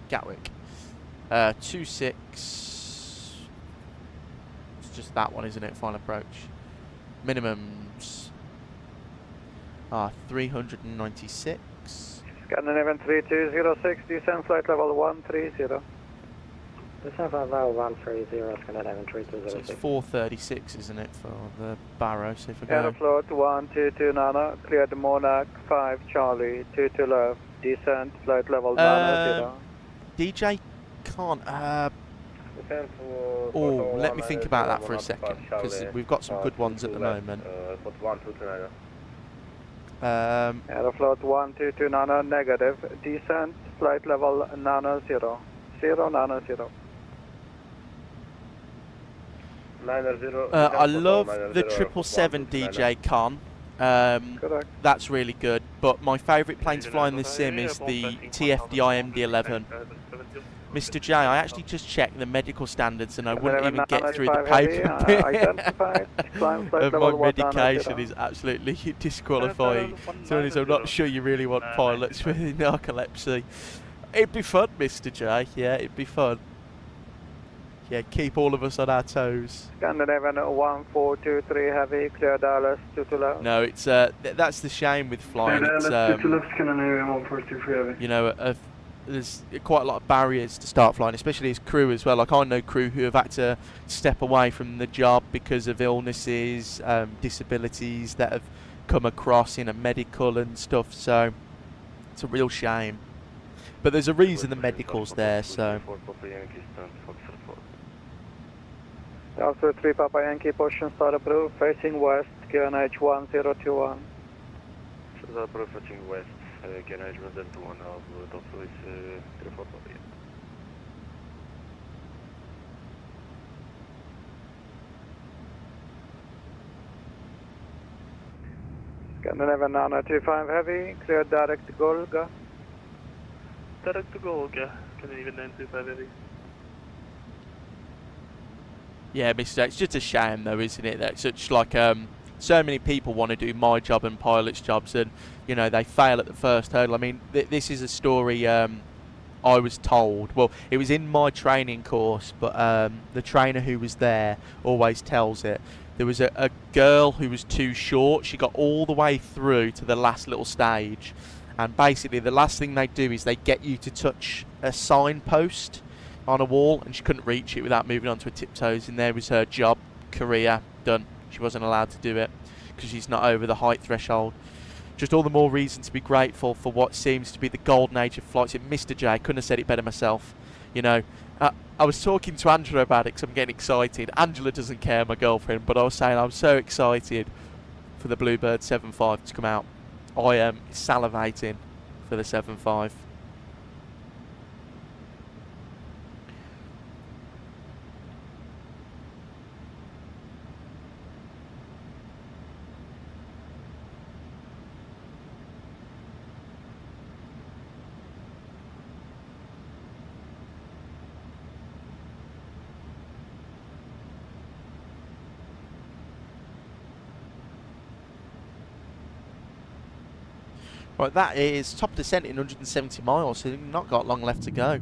Gatwick, 26. It's just that one, isn't it? Final approach. Minimums are 396. Scandinavian 3206, descent flight level 130. Descent flight level 130, Scandinavian So 3206. it's 436, isn't it, for the Barrow? So if we go Aeroflot 122 Nana, cleared Monarch 5 Charlie, 22 left, descent flight level 90. DJ can't. Oh, let me think about that for a second, because we've got some good ones at the moment. Aeroflot 122 Nana, negative, descent flight level 90, 090. I love the 777 DJ Con. Correct. That's really good. But my favourite plane to fly in this sim is the TFDI MD-11. Mr. J, I actually just checked the medical standards, and I wouldn't even get through the paper bit of my medication is absolutely disqualifying. So I'm not sure you really want pilots with narcolepsy. It'd be fun, Mr. J. Yeah, it'd be fun. Yeah, keep all of us on our toes. Scandinavian 1423 heavy, clear Dallas 22 left. No, it's that's the shame with flying. It's, you know, there's quite a lot of barriers to start flying, especially as crew as well. Like I know crew who have had to step away from the job because of illnesses, disabilities that have come across in a medical and stuff. So it's a real shame. But there's a reason the medical's there. So. After 3 Papa Yankee, position start approved, facing west, QNH 1021. Start approved, facing west, QNH 1021, also is 34 Papa. Scandinavian 925 heavy, clear direct to Golga. Direct to Golga, Scandinavian 925 heavy. Yeah, Mr. It's just a shame though, isn't it? That such like so many people want to do my job and pilots' jobs, and you know they fail at the first hurdle. I mean, this is a story I was told. Well, it was in my training course, but the trainer who was there always tells it. There was a girl who was too short. She got all the way through to the last little stage, and basically the last thing they do is they get you to touch a signpost. on a wall, and she couldn't reach it without moving onto her tiptoes, and there was her job, career, done. She wasn't allowed to do it because she's not over the height threshold. Just all the more reason to be grateful for what seems to be the golden age of flights. Mr. J, couldn't have said it better myself. You know, I was talking to Angela about it because I'm getting excited. Angela doesn't care, my girlfriend, but I was saying I'm so excited for the Bluebird 75 to come out. I am salivating for the 75. Right, that is top descent in 170 miles, so we've not got long left to go.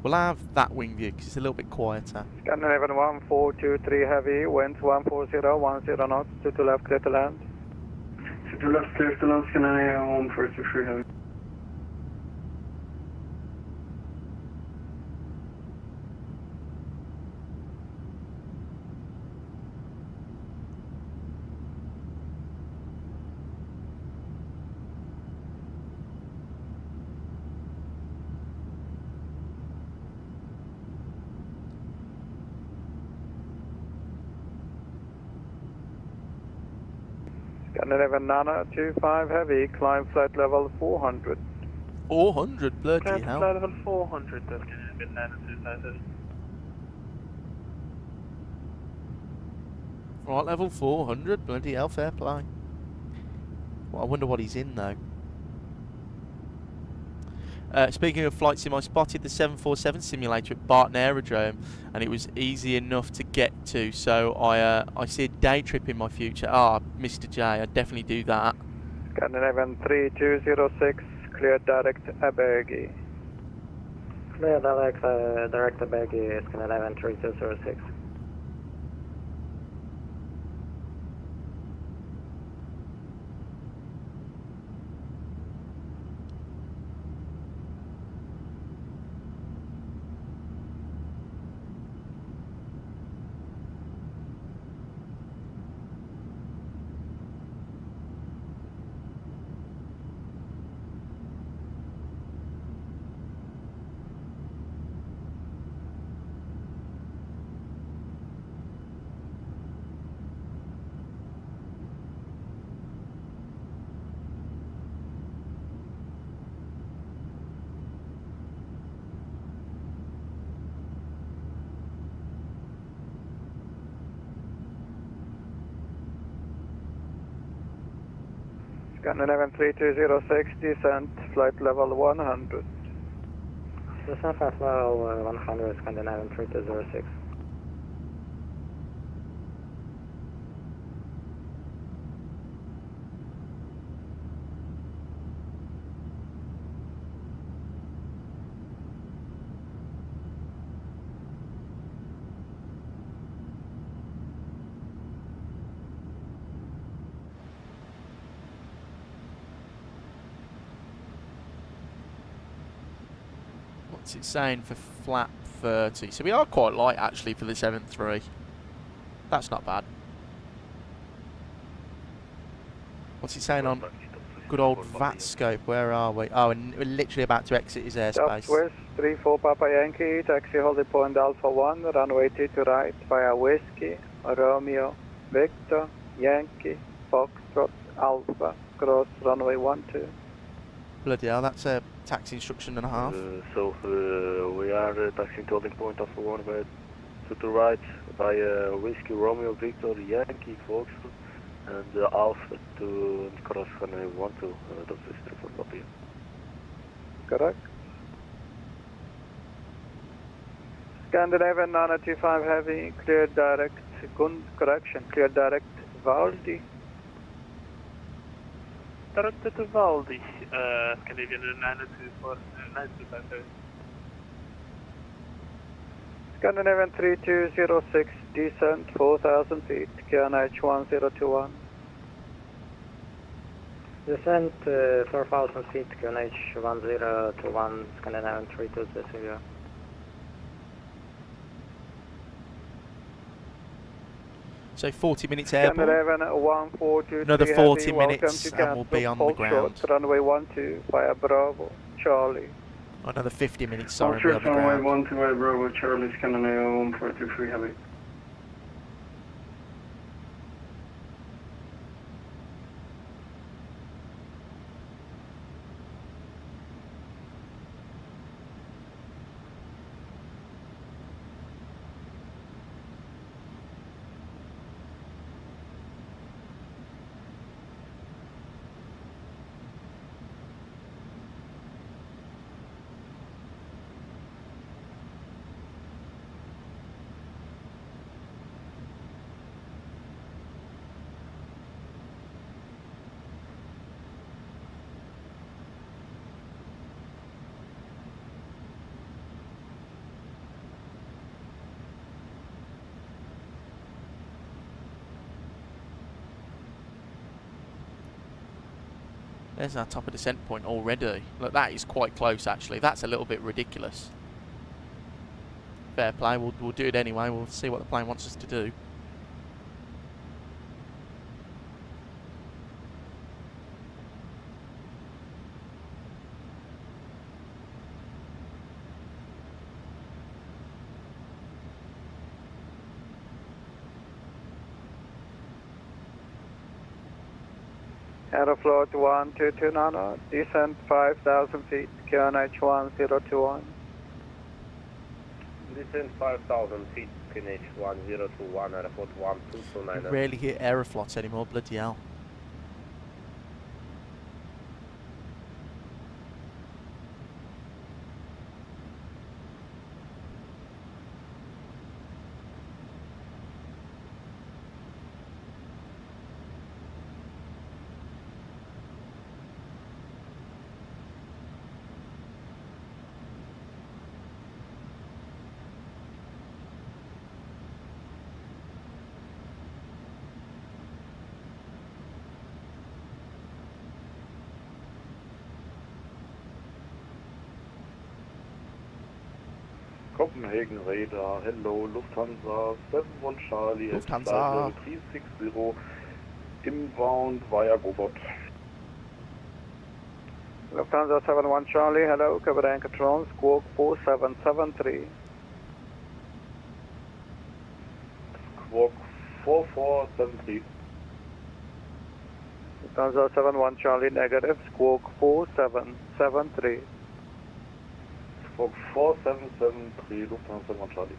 We'll have that wing view because it's a little bit quieter. Scandinavian 1423 heavy, winds 140, 10 knots, to left, clear to land. To left, clear to land, Scandinavian 143 heavy. Scandinavian Nana 25 heavy, climb flight level 400. 400, bloody Climb hell. flight level 400, Scandinavian Nana 25 heavy. Right, level 400, bloody hell, fair play. Well, I wonder what he's in though. Speaking of flight sim, I spotted the 747 simulator at Barton Aerodrome, and it was easy enough to get to, so I see a day trip in my future. Mr. J, I'd definitely do that. Scandinavian 3206, clear direct Abergi. Clear direct Abergi, Scandinavian 3206. Scandinavian 3206, descent, flight level 100. Descent flight level 100, Scandinavian 3206. What's it saying for flap 30? So we are quite light actually for the 7.3. That's not bad. What's it saying on good old VATScope? Where are we? Oh, and we're literally about to exit his airspace. Southwest 34 Papa Yankee, taxi holding point Alpha 1, runway 2 to right, via Whiskey, Romeo, Victor, Yankee, Foxtrot, Alpha, cross runway 12. Bloody hell, that's a taxi instruction and a half. We are taxiing to holding point Alpha 1 by to the right by Whiskey, Romeo, Victor, Yankee, Foxtrot, and Alpha to cross runway 12. That's the for copy. Correct. Scandinavian 925 heavy, clear direct, correction, clear direct Valdi. Direct to Valdi, Scandinavian 925 heavy. Scandinavian 3206, descent 4,000 feet, QNH 1021. Descent 4,000 feet, QNH 1021, Scandinavian 32 So 40 minutes airborne. Scandinavian 1423 Another 40 heavy, minutes welcome to and we'll be on the hold ground. short, runway 12 via Bravo, Charlie. Another 50 minutes, All sorry, we'll be on the runway ground. 12 Bravo Charlie Scandinavia 1423 heavy. There's our top of descent point already. Look, that is quite close actually. That's a little bit ridiculous. Fair play, we'll do it anyway. We'll see what the plane wants us to do. Aeroflot 1229, descent 5,000 feet, QNH 1021. Descent 5,000 feet, QNH 1021, Airport You 1229. rarely hear Aeroflots anymore, bloody hell. Copenhagen radar, hello, Lufthansa 71 Charlie, Lufthansa. 360, inbound via Gobot. Lufthansa 71 Charlie, hello, cover anchor control, squawk 4773. Squawk 4473. Lufthansa 71 Charlie, negative, squawk 4773. Squawk 4773, Lufthansa 71 Charlie.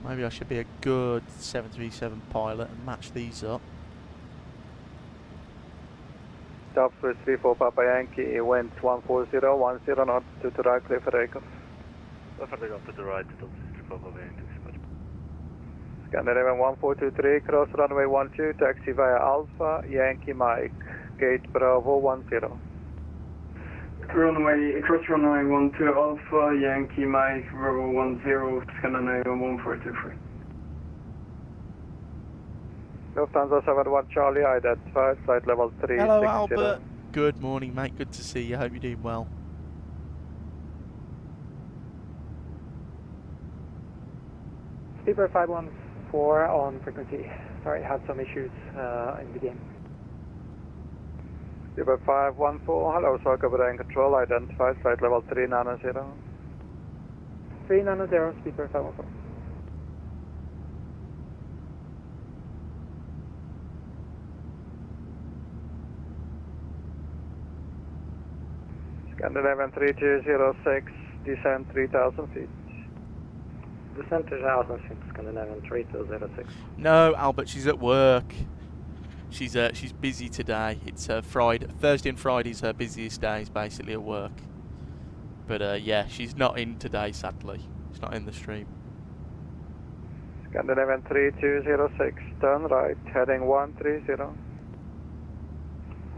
Maybe I should be a good 737 pilot and match these up. Top 34 Papa Yankee, wind 140, 10 knots to right, clear for takeoff. Left to the right, top 34 Papa Yankee. Scandinavian 1423, cross runway 12, taxi via Alpha, Yankee Mike, gate Bravo 10. Cross runway 12 Alpha, Yankee Mike, Bravo 10, Scandinavia 1423. Lufthansa 71 Charlie, identified, flight level 360. Hello Albert. Good morning mate, good to see you. Hope you're doing well. Sleeper 514 on frequency. Sorry, had some issues in the game. Sleeper 514, hello, so cover and control, identified, flight level 390. 390, Sleeper 514. Scandinavian 3206, descent 3,000 feet. Descent 3,000 feet, Scandinavian 3206. No, Albert, she's at work. She's busy today. It's Friday, Thursday and Friday's her busiest days, basically at work. But yeah, she's not in today, sadly. She's not in the stream. Scandinavian 3206, turn right, heading 130.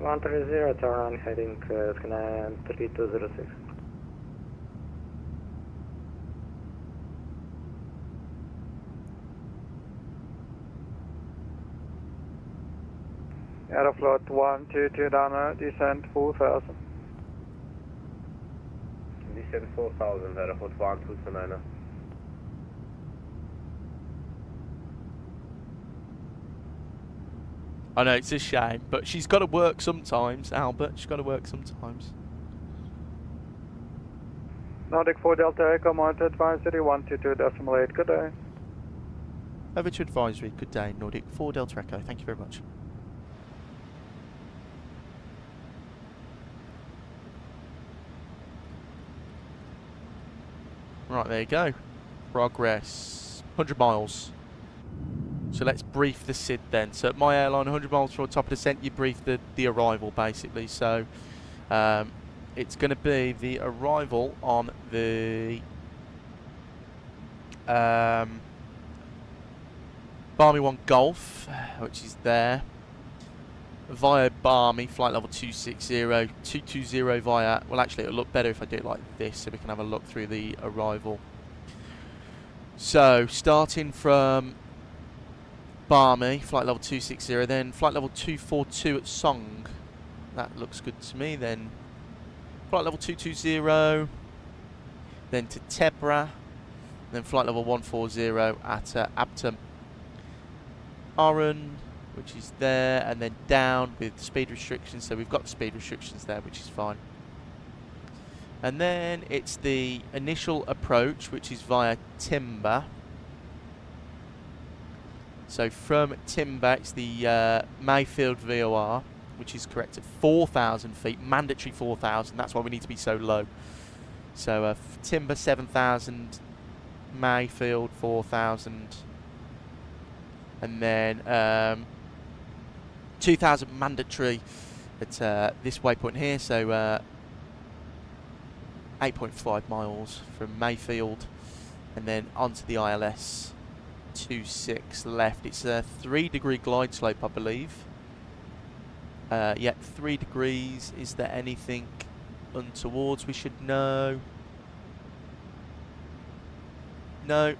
130, turn on heading scan 3206. Aeroflot 122 runner, descent 4000. Descent 4000, Aeroflot 1229. I know, it's a shame, but she's got to work sometimes, Albert. She's got to work sometimes. Nordic 4 Delta Echo, monitor advisory 122.8, good day. Over to advisory, good day, Nordic 4 Delta Echo. Thank you very much. Right, there you go. Progress. 100 miles. So let's brief the SID then. So at my airline, 100 miles from the top of descent, you brief the arrival basically. So it's going to be the arrival on the Barmy 1 Golf, which is there, via Barmy, flight level 260, 220 via, well actually it'll look better if I do it like this so we can have a look through the arrival. So starting from Barmy, flight level 260, then flight level 242 at Song. That looks good to me. Then flight level 220, then to Tebra, then flight level 140 at Abtom. Arun, which is there, and then down with speed restrictions. So we've got the speed restrictions there, which is fine. And then it's the initial approach, which is via Timber. So from Timber, it's the Mayfield VOR, which is correct at 4,000 feet, mandatory 4,000. That's why we need to be so low. So Timber 7,000, Mayfield 4,000, and then 2,000 mandatory at this waypoint here. So 8.5 miles from Mayfield, and then onto the ILS 26 left. It's a 3-degree glide slope, I believe. Yeah, 3 degrees. Is there anything untowards we should know? No.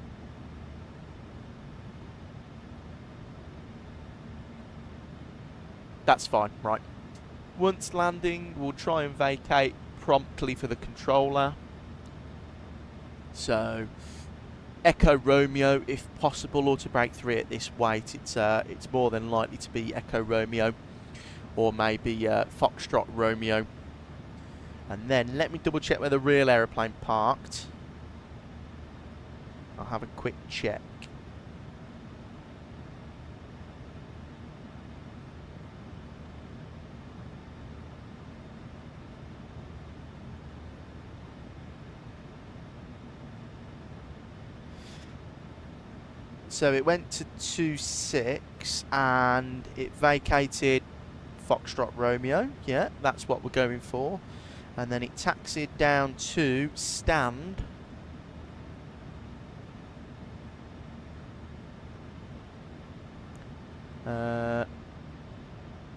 That's fine, right. Once landing, we'll try and vacate promptly for the controller. So Echo Romeo, if possible, auto brake 3 at this weight. It's more than likely to be Echo Romeo, or maybe Foxtrot Romeo. And then let me double check where the real aeroplane parked. I'll have a quick check. So it went to 26 and it vacated Foxtrot Romeo. Yeah, that's what we're going for. And then it taxied down to stand.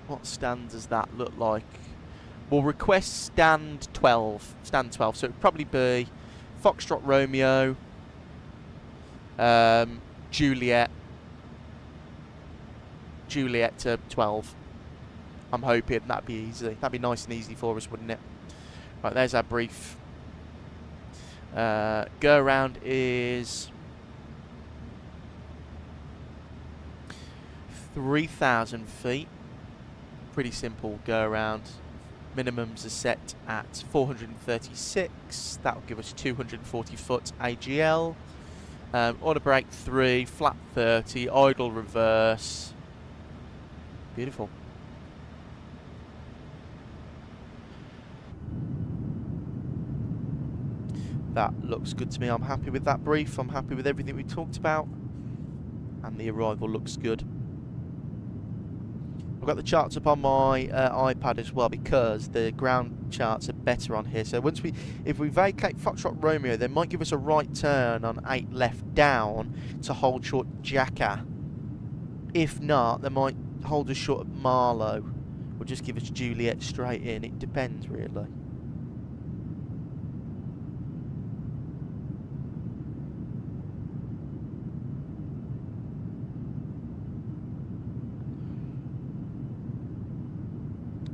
What stand does that look like? We'll request stand 12. Stand 12. So it would probably be Foxtrot Romeo, Juliet to 12. I'm hoping that'd be easy. That'd be nice and easy for us, wouldn't it? Right, there's our brief. Go around is 3,000 feet. Pretty simple go around. Minimums are set at 436. That will give us 240 foot AGL. Auto brake 3, flat 30, idle reverse. Beautiful. That looks good to me. I'm happy with that brief. I'm happy with everything we talked about. And the arrival looks good. I've got the charts up on my iPad as well because the ground charts are better on here. So if we vacate Foxtrot Romeo, they might give us a right turn on 8 left down to hold short Jacker. If not, they might hold us short at Marlow, or just give us Juliet straight in. It depends, really.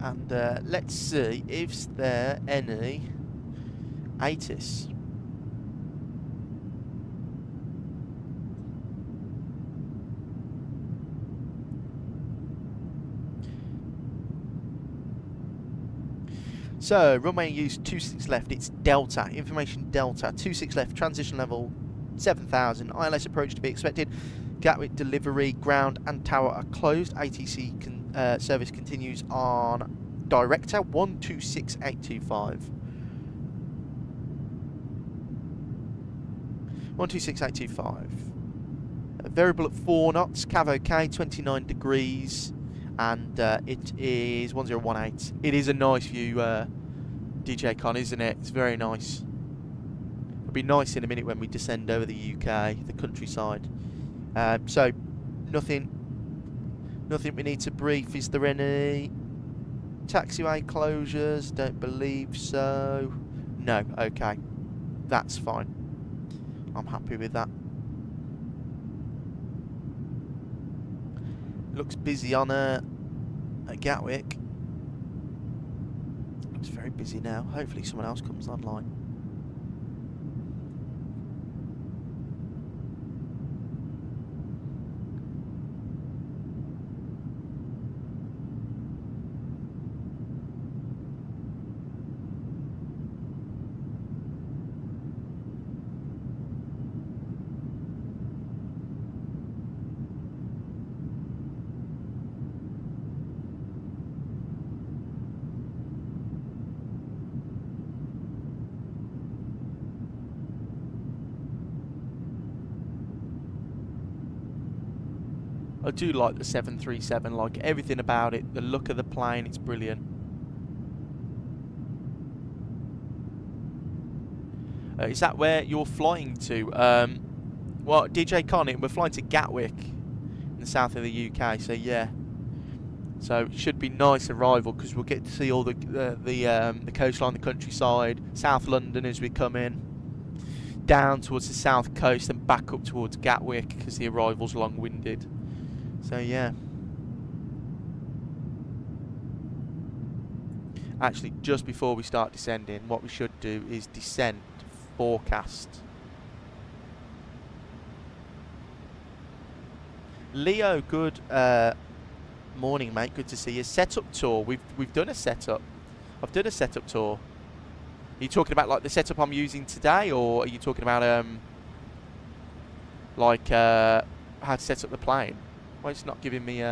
And let's see if there any ATIS. So, runway use 26 left, it's Delta, information Delta, 26 left, transition level 7,000, ILS approach to be expected, Gatwick delivery, ground and tower are closed, ATC service continues on Director 126825. 126825. Variable at 4 knots, Cav OK, 29 degrees. And it is 1018. It is a nice view, DJ Con, isn't it? It's very nice. It'll be nice in a minute when we descend over the UK, the countryside. So, nothing we need to brief. Is there any taxiway closures? Don't believe so. No, okay. That's fine. I'm happy with that. Looks busy on at Gatwick. Looks very busy now. Hopefully someone else comes online. I do like the 737, like everything about it, the look of the plane, it's brilliant. Is that where you're flying to? Well, DJ Con, we're flying to Gatwick in the south of the UK, so yeah. So it should be nice arrival because we'll get to see all the coastline, the countryside, South London as we come in, down towards the south coast and back up towards Gatwick because the arrival's long-winded. So yeah. Actually, just before we start descending, what we should do is descent forecast. Leo, good morning, mate. Good to see you. Setup tour. We've done a setup. I've done a setup tour. Are you talking about like the setup I'm using today, or are you talking about how to set up the plane? Well, it's not giving me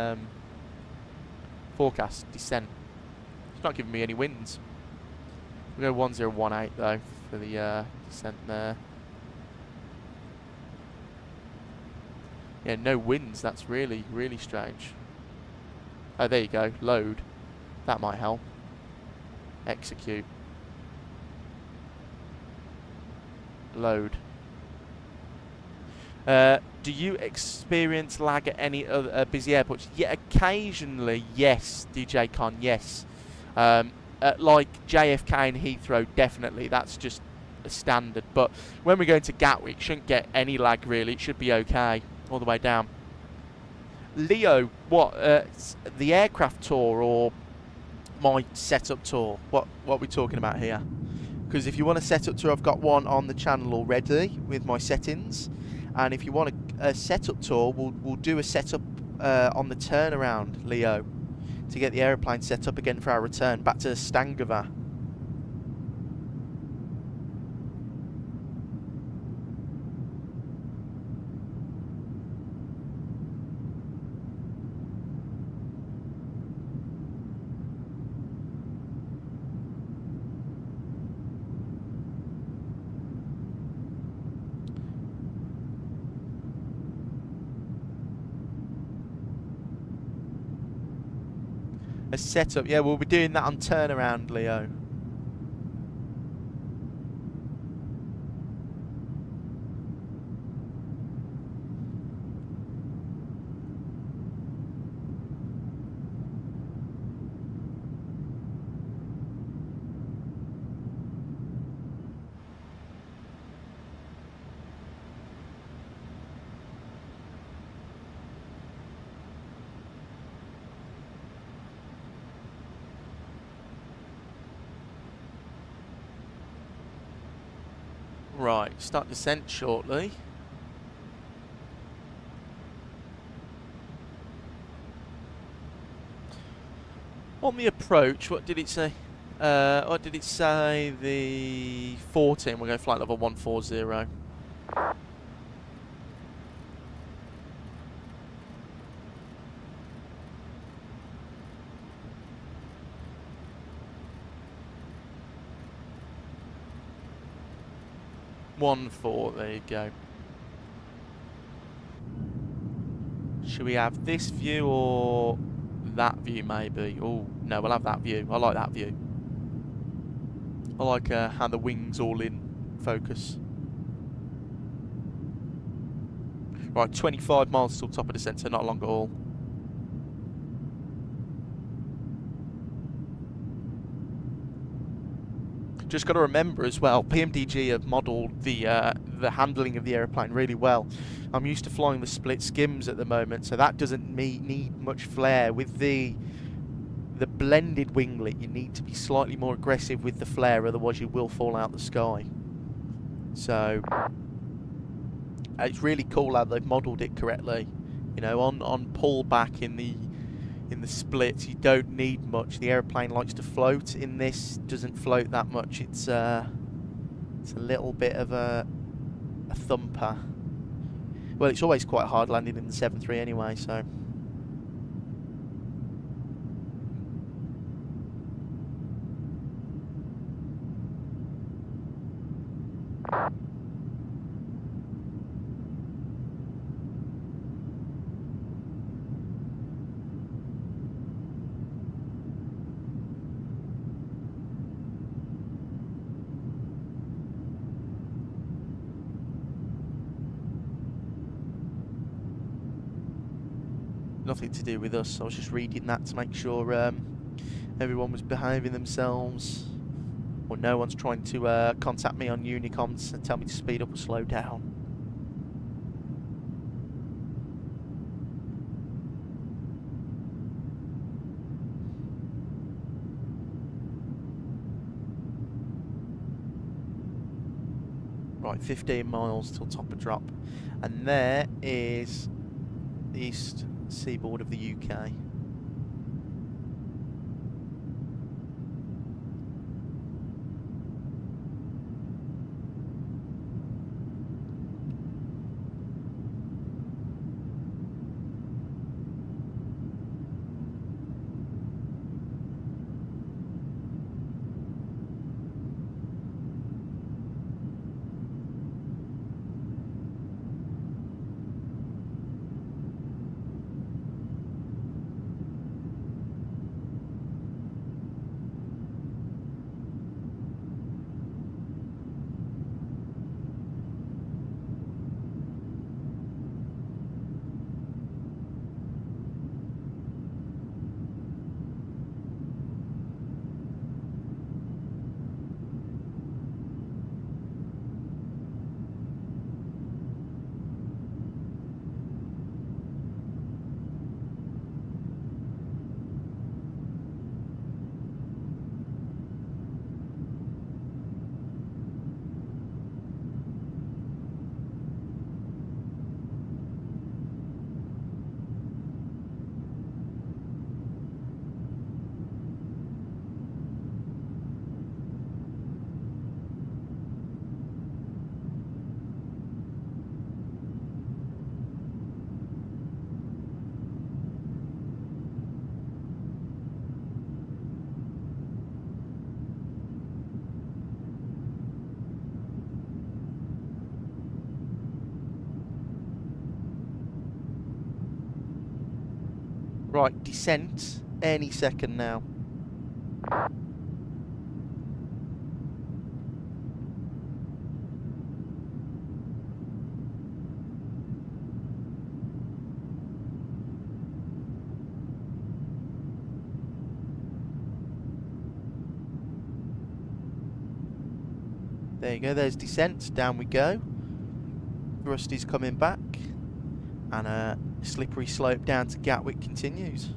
forecast descent. It's not giving me any winds. We'll go 1018 though for the descent there. Yeah, no winds. That's really, really strange. Oh, there you go. Load. That might help. Execute. Load. Do you experience lag at any other busy airports? Yeah, occasionally, yes, DJ Con, yes. At like JFK and Heathrow, definitely. That's just a standard. But when we're going to Gatwick, shouldn't get any lag, really. It should be okay all the way down. Leo, what? The aircraft tour or my setup tour? What are we talking about here? Because if you want a setup tour, I've got one on the channel already with my settings. And if you want a setup tour, we'll do a setup on the turnaround, Leo, to get the aeroplane set up again for our return back to Stangover. A setup, yeah, we'll be doing that on turnaround, Leo. Right, start descent shortly. On the approach, what did it say? What did it say? The 14, we're going flight level 140. There you go. Should we have this view or that view maybe? Oh, no, we'll have that view. I like that view. I like how the wings all in focus. Right, 25 miles till top of descent, so not long at all. Just got to remember as well, PMDG have modelled the handling of the aeroplane really well. I'm used to flying the split skims at the moment, so that doesn't need much flare. With the blended winglet, you need to be slightly more aggressive with the flare, otherwise you will fall out the sky. So it's really cool how they've modelled it correctly. You know, on pullback in the splits, you don't need much. The airplane likes to float. In this, doesn't float that much. It's a little bit of a thumper. Well, it's always quite hard landing in the 7.3 anyway, so. Nothing to do with us. I was just reading that to make sure everyone was behaving themselves, or no one's trying to contact me on Unicoms and tell me to speed up or slow down. Right, 15 miles till top of drop, and there is the east seaboard of the UK. Right, descent any second now. There you go, there's descent, down we go. Rusty's coming back, and a slippery slope down to Gatwick continues.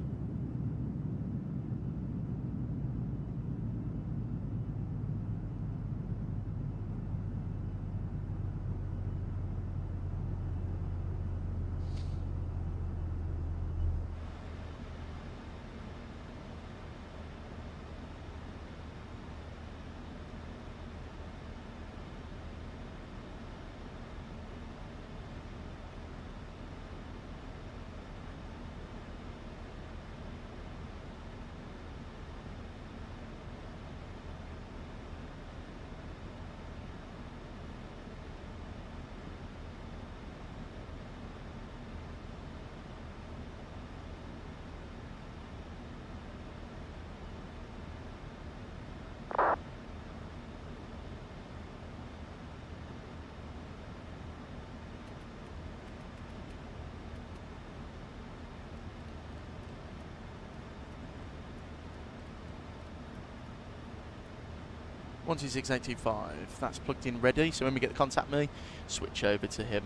126825. That's plugged in ready, so when we get the contact me, switch over to him.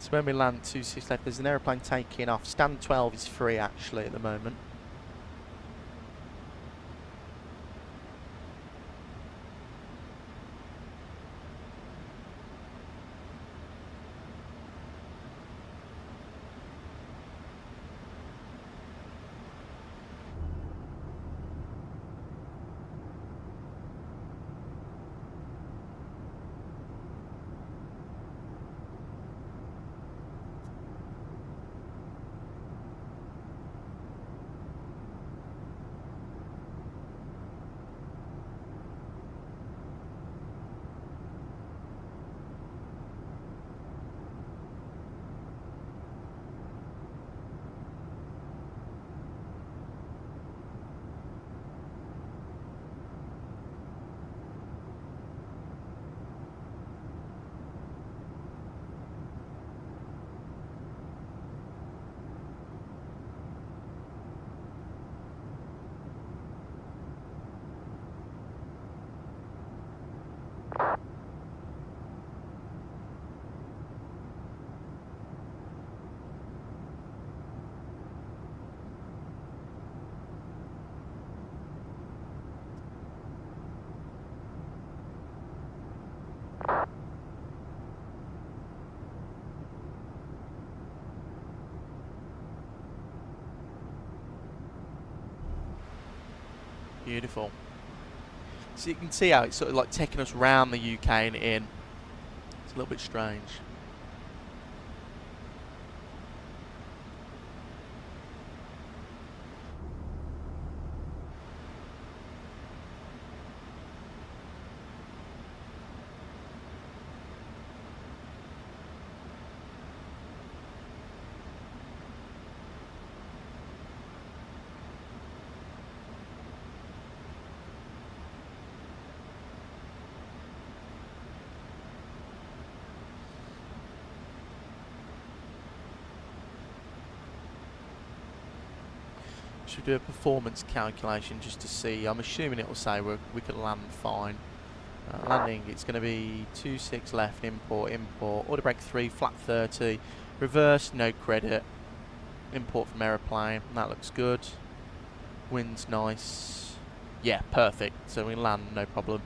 So when we land 26 left, there's an aeroplane taking off. Stand 12 is free actually at the moment. Beautiful. So you can see how it's sort of like taking us round the UK and in. It's a little bit strange. Should do a performance calculation just to see. I'm assuming it will say we can land fine. Landing, it's going to be 26 left, import, order brake 3, flat 30, reverse, no credit, import from aeroplane, that looks good. Wind's nice. Yeah, perfect. So we land, no problem.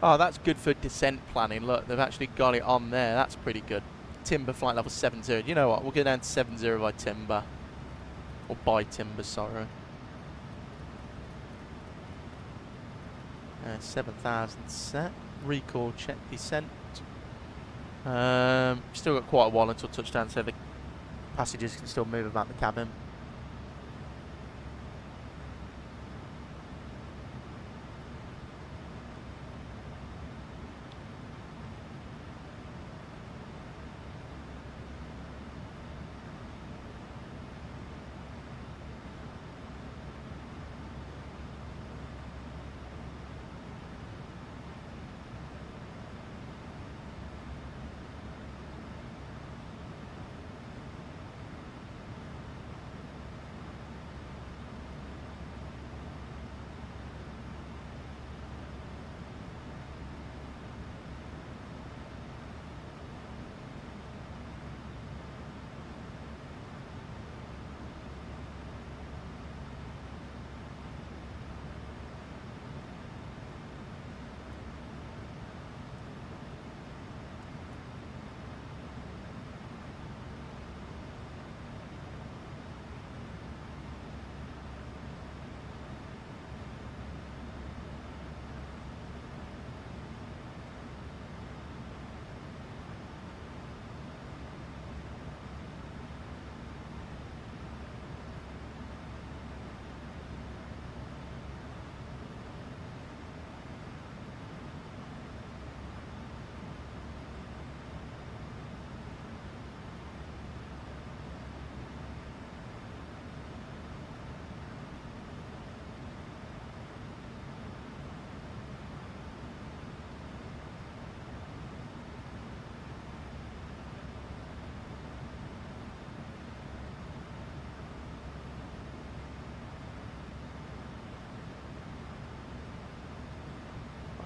Oh, that's good for descent planning. Look, they've actually got it on there. That's pretty good. Timber flight level 70. You know what? We'll go down to 70 by timber. Or by timber, sorry. 7,000 set. Recall check descent. Still got quite a while until touchdown, so the passengers can still move about the cabin.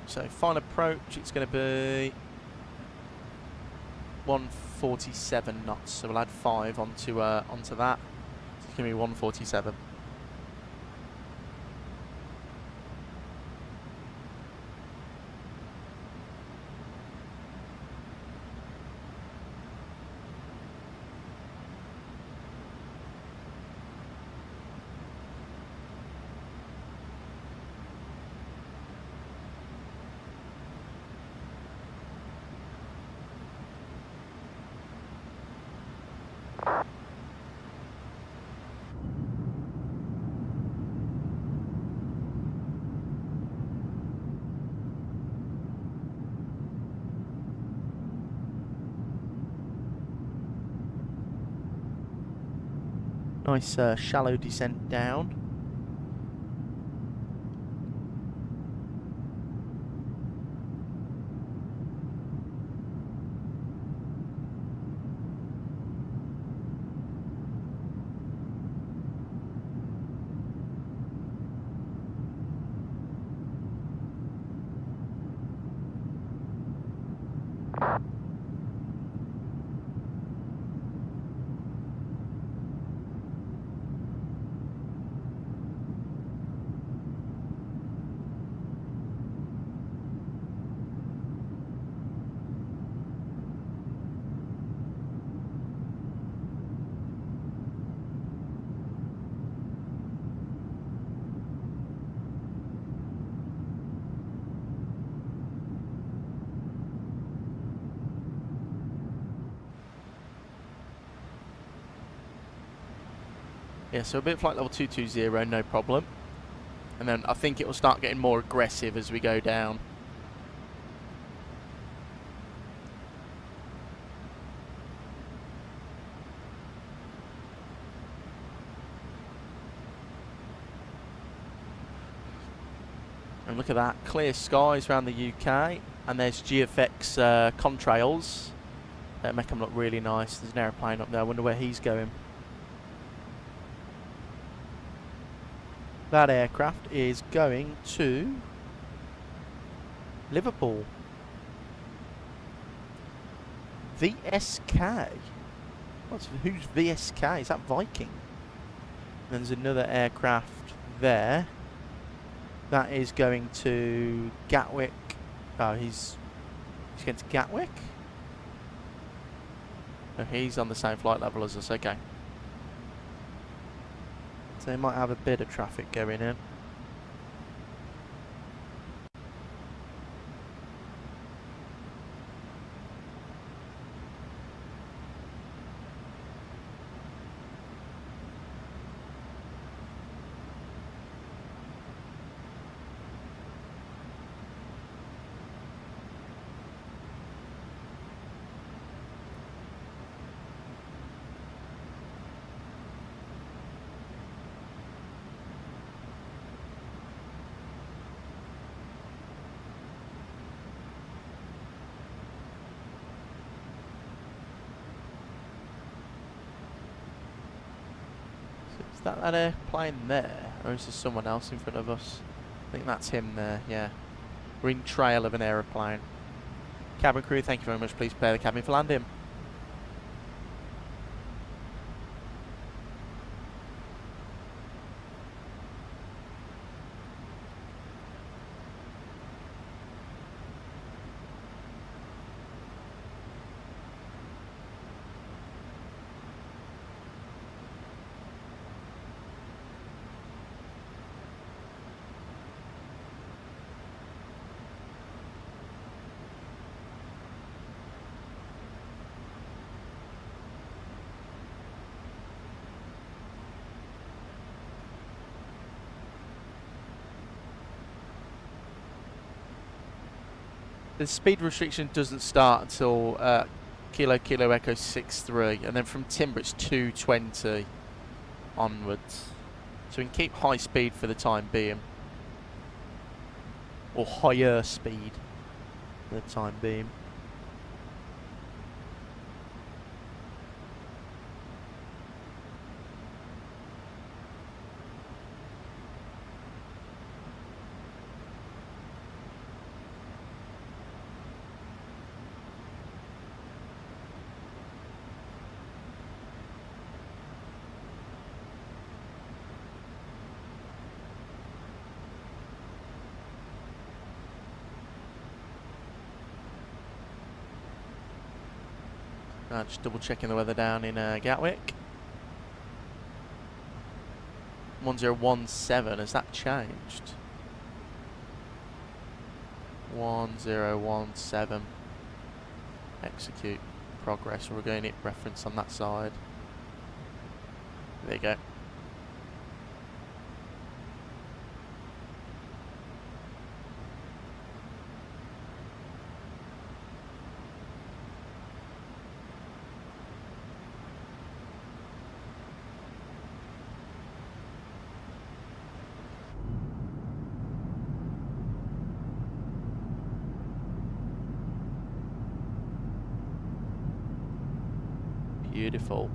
So final approach, it's going to be 147 knots. So we'll add 5 onto that. So it's going to be 147. Nice shallow descent down. Yeah, so a bit flight level 220, no problem. And then I think it will start getting more aggressive as we go down. And look at that, clear skies around the UK. And there's GFX contrails that make them look really nice. There's an aeroplane up there, I wonder where he's going. That aircraft is going to Liverpool. VSK. Who's VSK? Is that Viking? And there's another aircraft there. That is going to Gatwick Oh, he's getting to Gatwick? Oh, he's on the same flight level as us, okay. So he might have a bit of traffic going in. Is that airplane there, or is there someone else in front of us? I think that's him there, yeah. We're in trail of an aeroplane. Cabin crew, thank you very much. Please prepare the cabin for landing. The speed restriction doesn't start until Kilo Echo 63, and then from Timber it's 220 onwards. So we can keep high speed for the time being, or higher speed for the time being. Just double checking the weather down in Gatwick. 1017, has that changed? 1017. Execute progress. We're going to hit reference on that side. There you go. Beautiful.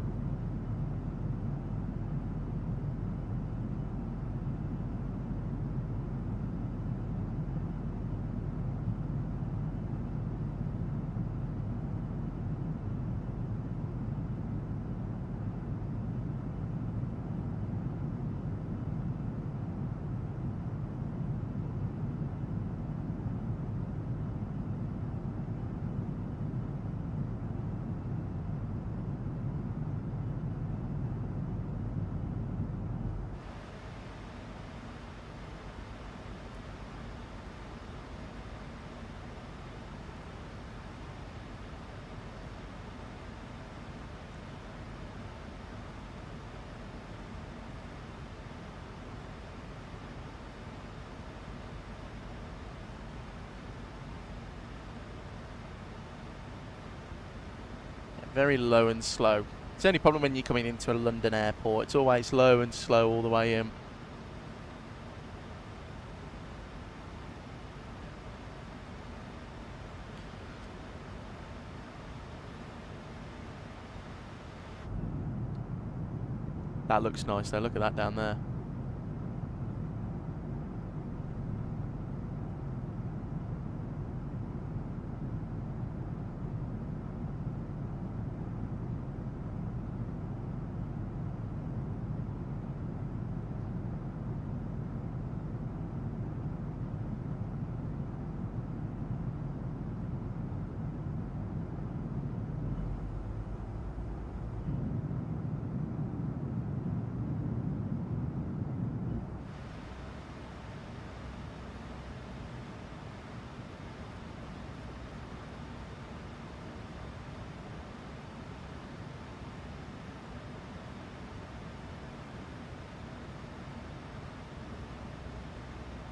Very low and slow. It's the only problem when you're coming into a London airport. It's always low and slow all the way in. That looks nice though. Look at that down there.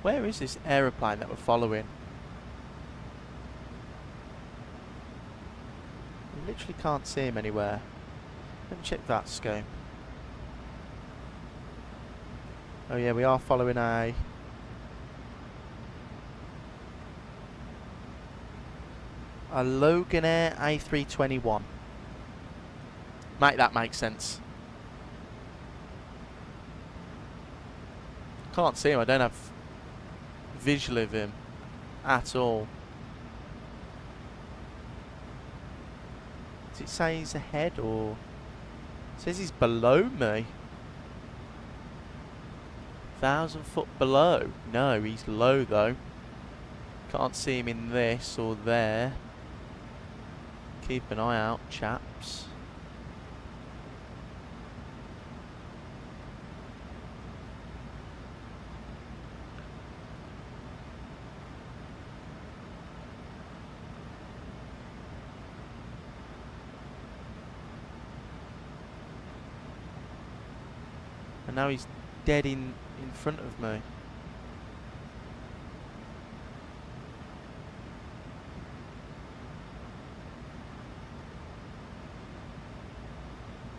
Where is this aeroplane that we're following? We literally can't see him anywhere. Let me check that scope. Oh yeah, we are following a Loganair A321. Mate, that makes sense. Can't see him, I don't have visual of him at all. Does it say he's ahead or it says he's below me? 1,000 foot below. No, he's low though. Can't see him in this or there. Keep an eye out, chaps. And now he's dead in front of me.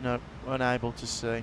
No, unable to see.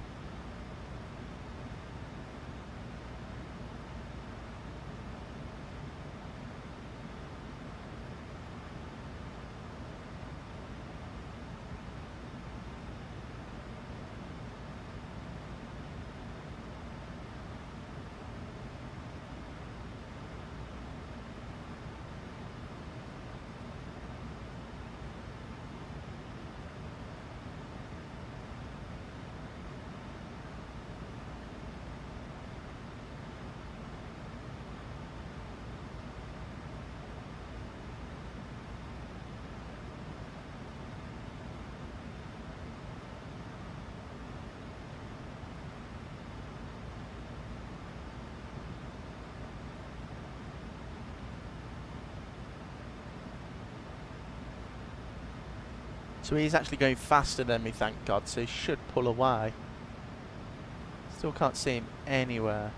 So he's actually going faster than me, thank God, so he should pull away. Still can't see him anywhere.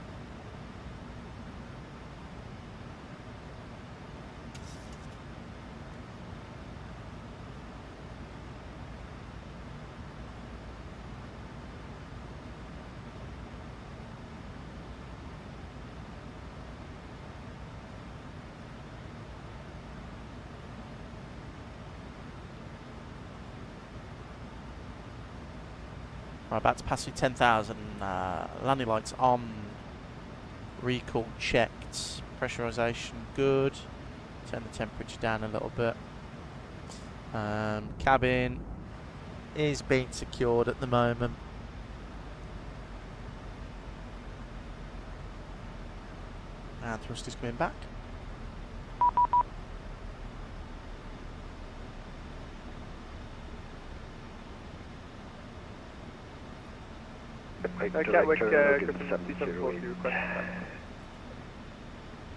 Right, about to pass through 10,000. Landing lights on. Recall checked. Pressurization good. Turn the temperature down a little bit. Cabin is being secured at the moment. And thrust is coming back. Gatwick,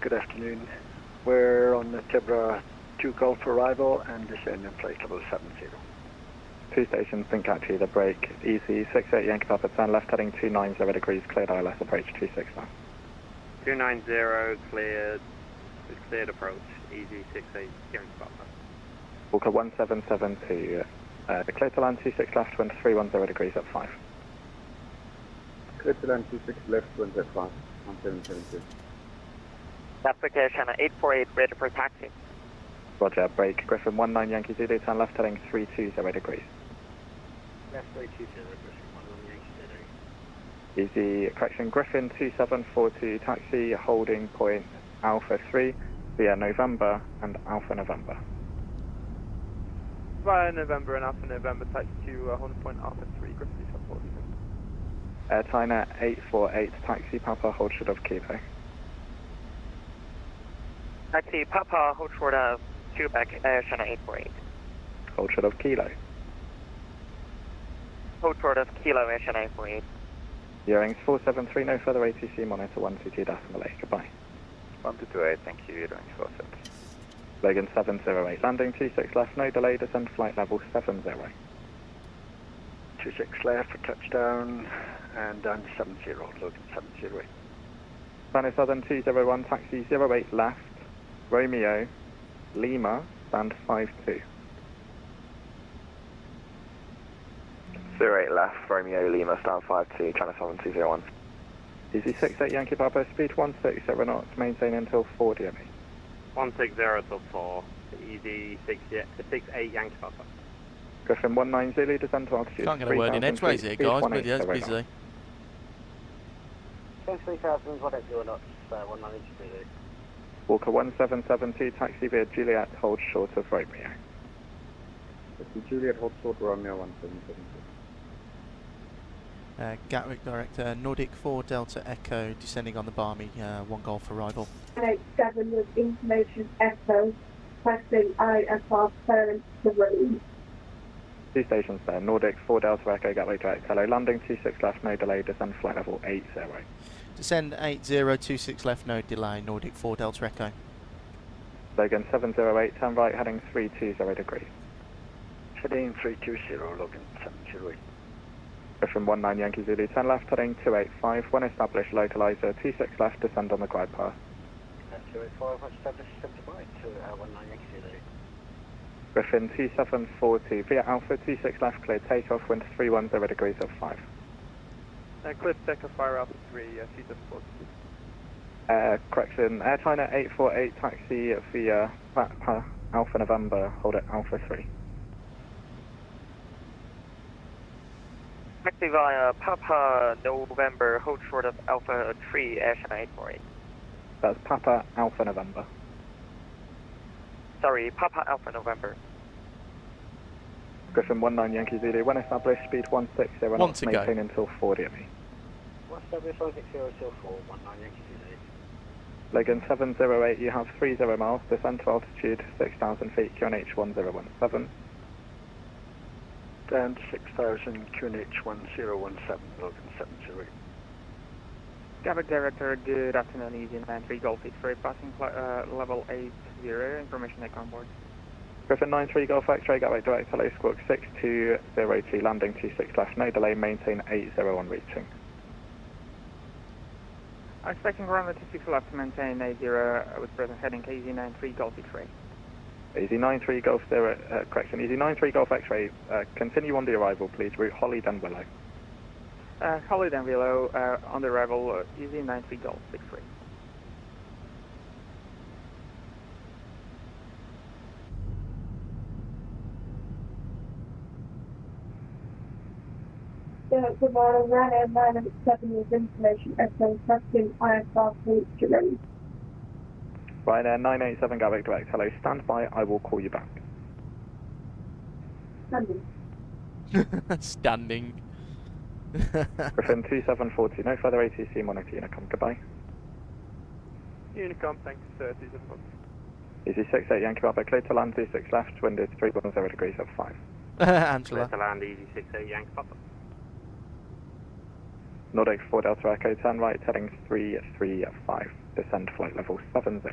Good afternoon. We're on the Tibra 2 Golf arrival and descending flight level 70. 2 stations, think actually the break. Easy 68 Yankee Papa, turn left heading 290 degrees, cleared ILS approach 26 now. 290 cleared, it's cleared approach, easy 68 Yankee Papa. Walker 1772, clear to land 26 left, wind 310 degrees at 5. Clear to land 26 left, wind at 5, 1772. Application 848, ready for taxi. Roger, break. Griffin 19 Yankee Zulu, turn left heading 320 degrees. Left 320, Griffin 19 Yankee Zulu. Easy, correction, Griffin 2742, taxi, holding point Alpha 3, via November and Alpha November. Via November and Alpha November, taxi to holding point Alpha 3, Griffin 2742. Air China 848, taxi, Papa, hold short of Kilo. Taxi Papa, hold short of Quebec, Air China 848. Hold short of Kilo. Hold short of Kilo, Air China 848. Bearings 473, no further ATC, monitor 122.8, goodbye. 1228, thank you, bearings 473. Logan 708, landing 26 left, no delay, descend flight level 70. 26 left for touchdown and down to 70, Logan 708. Spanish Southern 201, taxi 08 left, Romeo, Lima, stand 52. 08 left, Romeo, Lima, stand 52, China Southern 201. Easy 68 Yankee Papa, speed 160 knots, maintain until 4 DME. 160 till 4, easy 68 Yankee Papa. Griffin 19 Zulu, descend to altitude. Can't get a word in edgeways here, guys, but yeah, it's busy. 3000, what up, knots, 190 Zulu. Walker 1772, taxi via Juliet, hold short of Romeo. Juliet, hold short, Romeo 1772. Gatwick Director, Nordic 4 Delta Echo, descending on the Barmy, 1 Golf arrival. 187 with information Echo, passing IFR clearance to room. 2 stations there, Nordic 4 Delta Echo, Gatwick Direct, hello, landing 26 left, no delay, descend flight level 80. Descend 8026 left, no delay, Nordic 4 Delta Echo. Logan 708, turn right, heading 320 degrees. Heading 320, Logan 708. Griffin 19 Yankee Zulu, turn left, heading 285, when established, localizer 26 left, descend on the glide path. 285, established, descend to right to 19 Yankee Zulu. Griffin 2740, via Alpha 26 left, clear takeoff, wind 310 degrees at 5. Clear takeoff, fire Alpha 3, 2740. Correction, Air China 848, taxi via Papa Alpha November, hold at Alpha 3. Taxi via Papa November, hold short of Alpha 3, Air China 848. That's Papa Alpha November. Sorry, Papa Alpha November. Griffin 19 Yankee Zulu, when established, speed 160 knots, maintain until 4 DME. 160 till 4, 19 Yankee Zulu. Logan 708, you have 30 miles, descend to altitude 6,000 feet, QNH 1017. Down to 6,000, QNH 1017, Logan 708. Gatwick Director, good afternoon, Easy 93 Golf X-ray, passing level 80, information deck on board. Griffin 93 Golf X-ray, Gatwick Direct, hello, squawk 6202, landing 26 left, no delay, maintain 80 on reaching. Expecting runway 26 left to maintain 80 with present heading Easy 93 Golf X-ray. Easy 93 Golf 0, correction, Easy 93 Golf X-ray, continue on the arrival, please, route Holly then Willow. Holly then Willow, on the arrival, Easy 93 Golf X-ray. Good morning, Ryanair 987 with information Echo, passing IFR 3 to room. Ryanair 987 Gatwick Direct, hello, stand by, I will call you back. Standing. Standing. Griffin 2740, no further ATC monitor Unicom, goodbye. Unicom, thanks, 2740. Easy 68 Yankee Papa, clear to land 26 left, wind is 310 degrees at 5. Angela. Clear to land, easy 68 Yankee Papa. Nordic 4 Delta Echo, turn right, heading 335, descend flight level 70.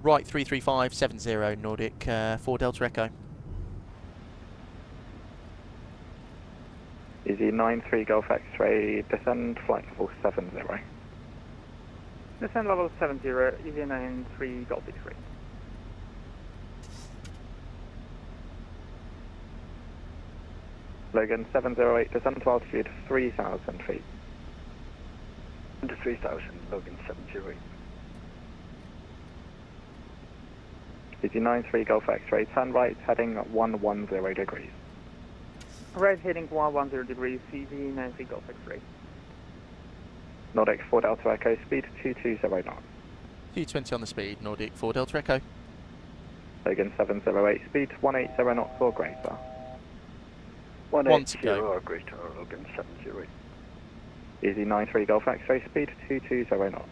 Right 33570, Nordic 4 Delta Echo. Easy 93 Golf X-ray, descend flight level 70. Descend level 70, Easy 93 Golf X-ray. Logan 708, descend to altitude 3,000 feet. Into 3,000, Logan 708. Easy 93 Golf X-ray, turn right, heading 110 degrees. Right heading 110 degrees, Easy 93 Golf X-ray. Nordic 4 Delta Echo, speed 220 knots. 220 on the speed, Nordic 4 Delta Echo. Logan 708, speed 180 knots or greater. 180 or greater, Logan 708. Easy 93 Golf X-ray, speed 220 knots.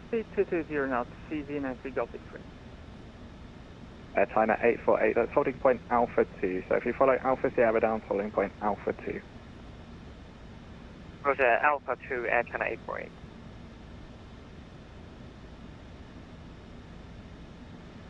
Speed 220 knots, Easy 93 Golf X-ray. Air China 848, that's holding point Alpha 2, so if you follow Alpha Sierra down to holding point Alpha 2. Roger, Alpha 2, Air China 848.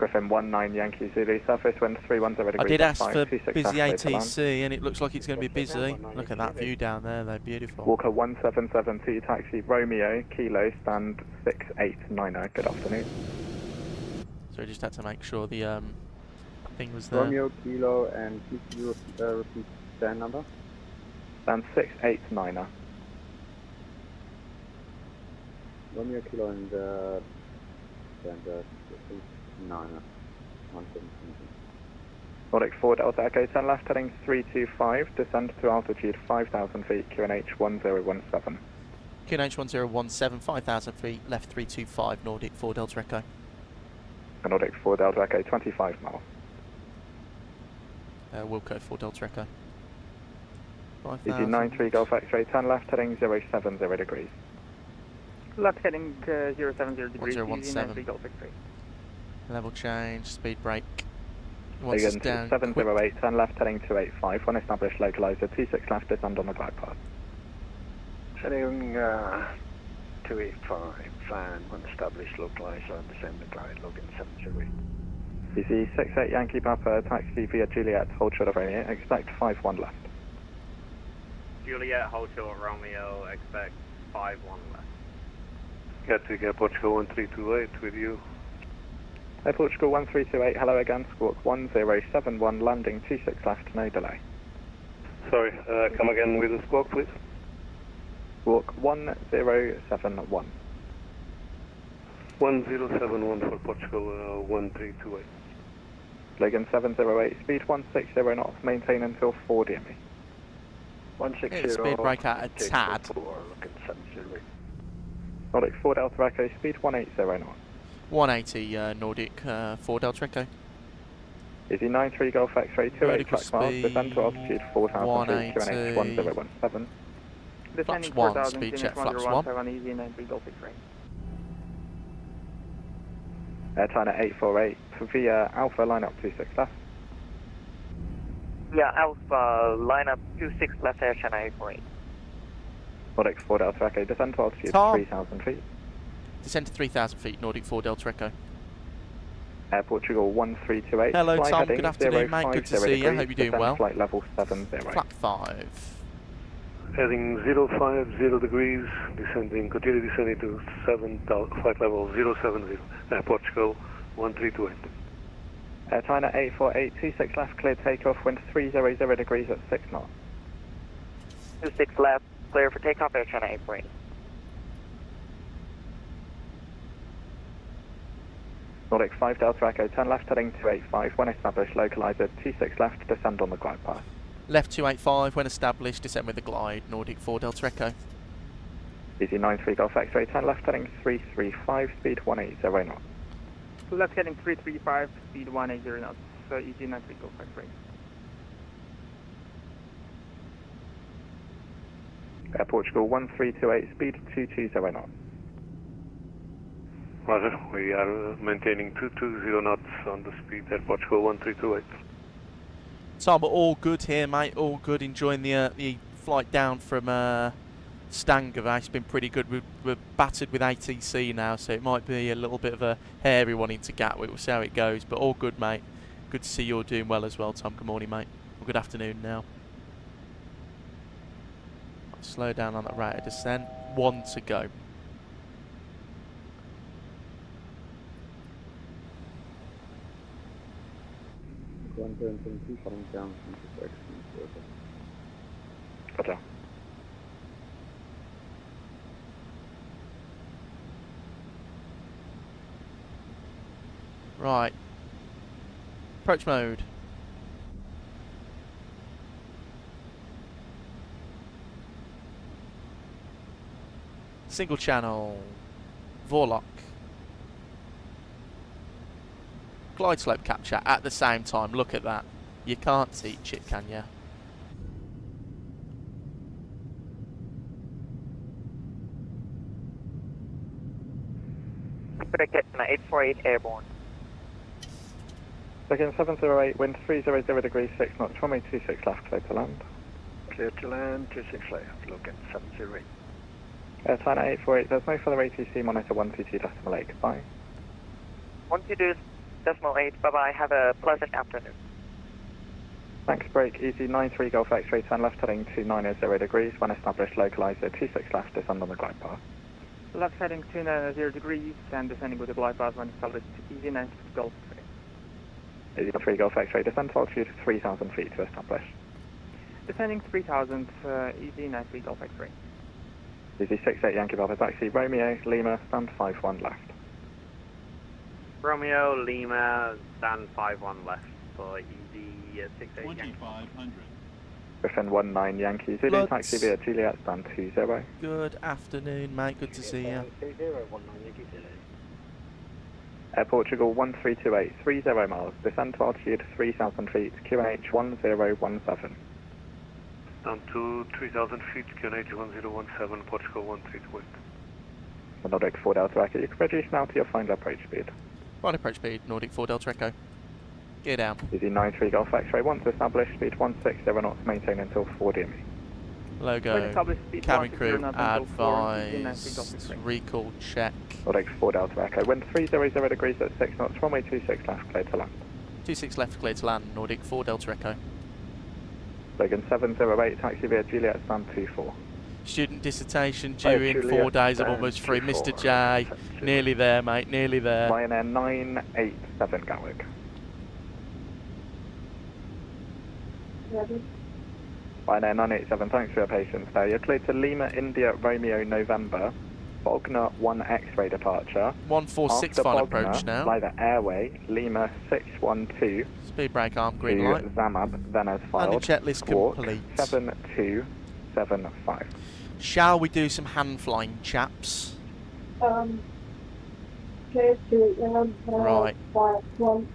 Griffin 19 Yankee Zulu, surface wind 310 degrees. I did ask for 26 busy left, clear to land. ATC, and it looks like it's going to be busy. Look at that view down there, they're beautiful. Walker 1772, taxi Romeo, Kilo, stand 6890. Good afternoon. So I just had to make sure the thing was there. Romeo, Kilo, and please you repeat stand number? Stand 6890. Romeo, Kilo, and stand 69. Nordic 4 Delta Echo, turn left heading 325, descend to altitude 5,000 feet, QNH 1017. QNH 1017, 5,000 feet, left 325, Nordic 4 Delta Echo. Nordic 4 Delta Echo, 25 miles. Wilco 4 Delta Echo. EG 93 Golf X-ray, turn left heading 070 degrees. Left heading 070 degrees, 1017. Golf X-ray. Level change, speed brake. Again, 708, turn left heading 285, when established localizer, 26 left, descend on the glide path. Heading 285, fan, when established localizer, descend the glide, login 708. EC 68 Yankee Papa, taxi via Juliet, hold short of Romeo, expect 51 left. Juliet, hold short Romeo, expect 51 left. Gatwick Air Portugal 1328 with you. Air Portugal 1328, hello again, squawk 1071, landing 26 left, no delay. Sorry, come again with the squawk, please. Squawk 1071. 1071 for Portugal 1328. Logan 708, speed 160 knots, maintain until 4 DME. 160. Speed brake out a tad. Looking 708. Nordic 4 Delta Echo, speed 180 knots. 180 Nordic 4 Delta Echo. Easy 93 Golf X-ray, 28 track miles, descend to altitude 4,000 feet, QNH 1017. Flaps 1, speed check, flaps 1. Easy 93 Golf X-ray. Air China 848, via Alpha, line up 26 left. Yeah, Alpha, line up 26 left, Air China 848. Nordic 4 Delta Echo, descend to altitude Tom. 3,000 feet. Descend to 3,000 feet, Nordic 4 Delta Echo. Air Portugal 1328. Hello fly Tom, heading good afternoon mate, good to 050 see you, degrees, hope you're doing descend well. Flight level 70. Flap 5. Heading 050 degrees, continue descending to flight level 070, Air Portugal 1328. Air China 848, 26 left, clear takeoff, wind 300 degrees at 6 knots. 26 left, clear for takeoff, Air China 848. Nordic 5 Delta Echo, turn left heading 285, when established localizer, 26 left, descend on the glide path. Left 285, when established, descend with the glide, Nordic 4 Delta Echo. Easy 93 Golf X-ray, turn left heading 335, speed 180 knots. Left heading 335, speed 180 knots, Easy 93 Golf X-ray. Air Portugal 1328, speed 220 knots. Roger, we are maintaining 220 knots on the speed, Air Portugal 1328. Tom, all good here mate, all good, enjoying the flight down from Stangerville. It's been pretty good. We're battered with ATC now, so it might be a little bit of a hairy one into Gatwick. We'll see how it goes, but all good mate. Good to see you're doing well as well, Tom. Good morning mate, or good afternoon now. Slow down on that rate of descent, 1 to go. Coming down into section. Roger. Right. Approach mode. Single channel. Vorlock. Glide slope capture at the same time. Look at that. You can't teach it, can you? Cricket 848 airborne. Again 708, wind 300 degrees, 6 knots, runway 26 left, clear to land. Clear to land, 26 left, looking 708. Air China 848, there's no further ATC, monitor 122.8, goodbye. 122 8. Bye-bye. Have a pleasant afternoon. Thanks, break, easy 93 Golf X-ray, turn left heading 290 degrees, when established localizer 26 left, descend on the glide path. Left heading 290 degrees and descending with the glide path when established. Easy 96 Golf X-ray. Easy 3 Golf X-ray, descend to altitude 3,000 feet to establish. Descending 3000, easy 93 Golf X-ray. Easy 68 Yankee Papa Taxi, Romeo, Lima, stand 5-1 left. Romeo, Lima, stand 5-1 left for easy 68 Yankee. 2500. Griffin 19 Yankee, Zulu Bloods. Taxi via Juliet, stand 20. Good afternoon, mate. Good to see you. Air Portugal 1328, 30 miles, descend to altitude 3,000 feet, QNH 1017. Down to 3,000 feet, QNH 1017, Portugal 1328. Nordic 4 Delta Echo, you can reduce now to your final approach speed. Final approach speed, Nordic 4 Delta Echo. Get down. Easy 93 Golf X-ray, once established, speed 160 knots, maintain until 4 DME. Logo, cabin crew, 160 advised, recall check. Nordic 4 Delta Echo, wind 300 degrees at 6 knots, runway 26 left, clear to land. 26 left, clear to land, Nordic 4 Delta Echo. Logan 708, taxi via Juliet, stand 24. Student dissertation due in 4 days, I'm almost free. Mr. J, nearly there, mate, nearly there. Lion Air 987 Gatwick. Ready? Lion Air 987, thanks for your patience there. You're cleared to Lima, India, Romeo, November, Bogner 1 X-ray departure. 146 After final Bogner, approach now. fly the airway, Lima 612. Speed brake arm, green to light. Zamab, then as filed. And the checklist Squawk complete. 7275. Shall we do some hand flying, chaps? Clear to Right. 1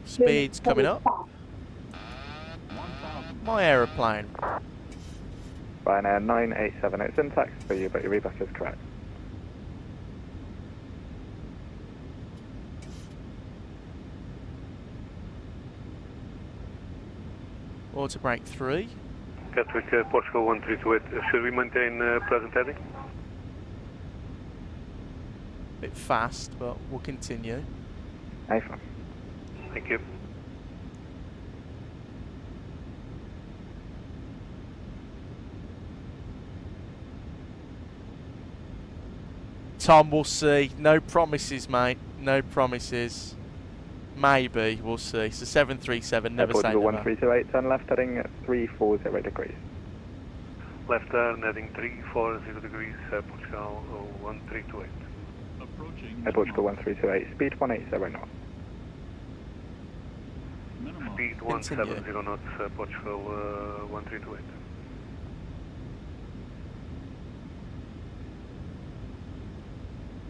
Speed's coming up. My aeroplane. Ryanair 987, it's in tax for you, but your rebuff is correct. Auto brake 3. Gatwick, Portugal 1328. Should we maintain present heading? Bit fast, but we'll continue. A-fine. Thank you. Tom, we'll see. No promises, mate. No promises. Maybe, we'll see. So 737, never say Portugal never. 1328, turn left heading 340 degrees. Left turn heading 340 degrees, Portugal 1328. Approaching. Air Portugal 1328, speed 180 knots. Speed 170 knots, Portugal 1328.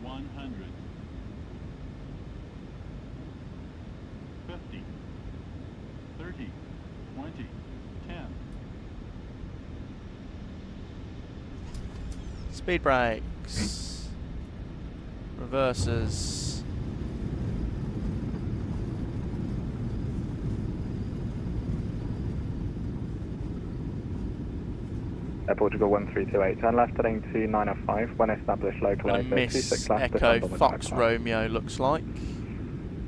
$100. 50. 30. 20. 10. Speed brakes. Reverses. Air Portugal 1328, turn left heading 2905, when established localizer 26 left. Echo Fox Romeo looks like.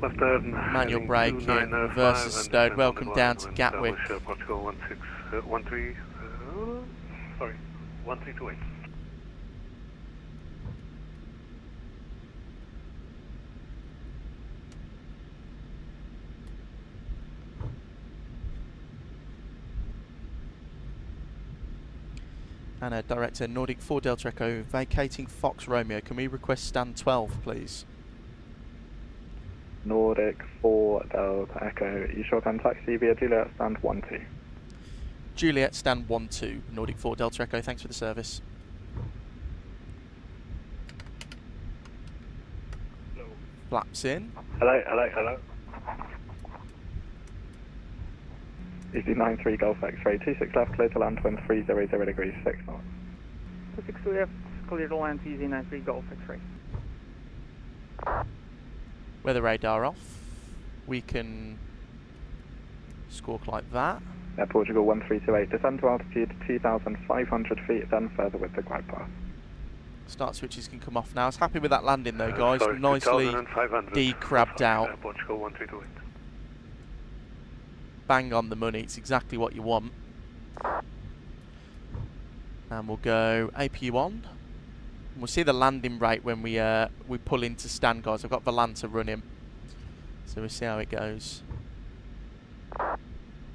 Left turn. Manual braking, reverses stowed. Welcome down to Gatwick. Portugal 1328. And Director Nordic 4 Delta Echo vacating Fox Romeo. Can we request stand 12, please? Nordic 4 Delta Echo, you sure can taxi via Juliet, stand 12. Juliet, stand 12. Nordic 4 Delta Echo, thanks for the service. Hello. Flaps in. Hello. Easy 93 Golf X-ray, 26 left, clear to land, wind 300 degrees, 6 knots. 26 left, clear to land, easy 93 Golf X-ray. Weather radar off. We can squawk like that. Air Portugal 1328, descend to altitude 2,500 feet, then further with the glide path. Start switches can come off now. I was happy with that landing though, guys. Sorry, Nicely 2500. decrabbed out. Portugal 1328. Bang on the money. It's exactly what you want. And we'll go APU on. We'll see the landing rate when we pull into stand, guys. I've got Volanta running, so we'll see how it goes.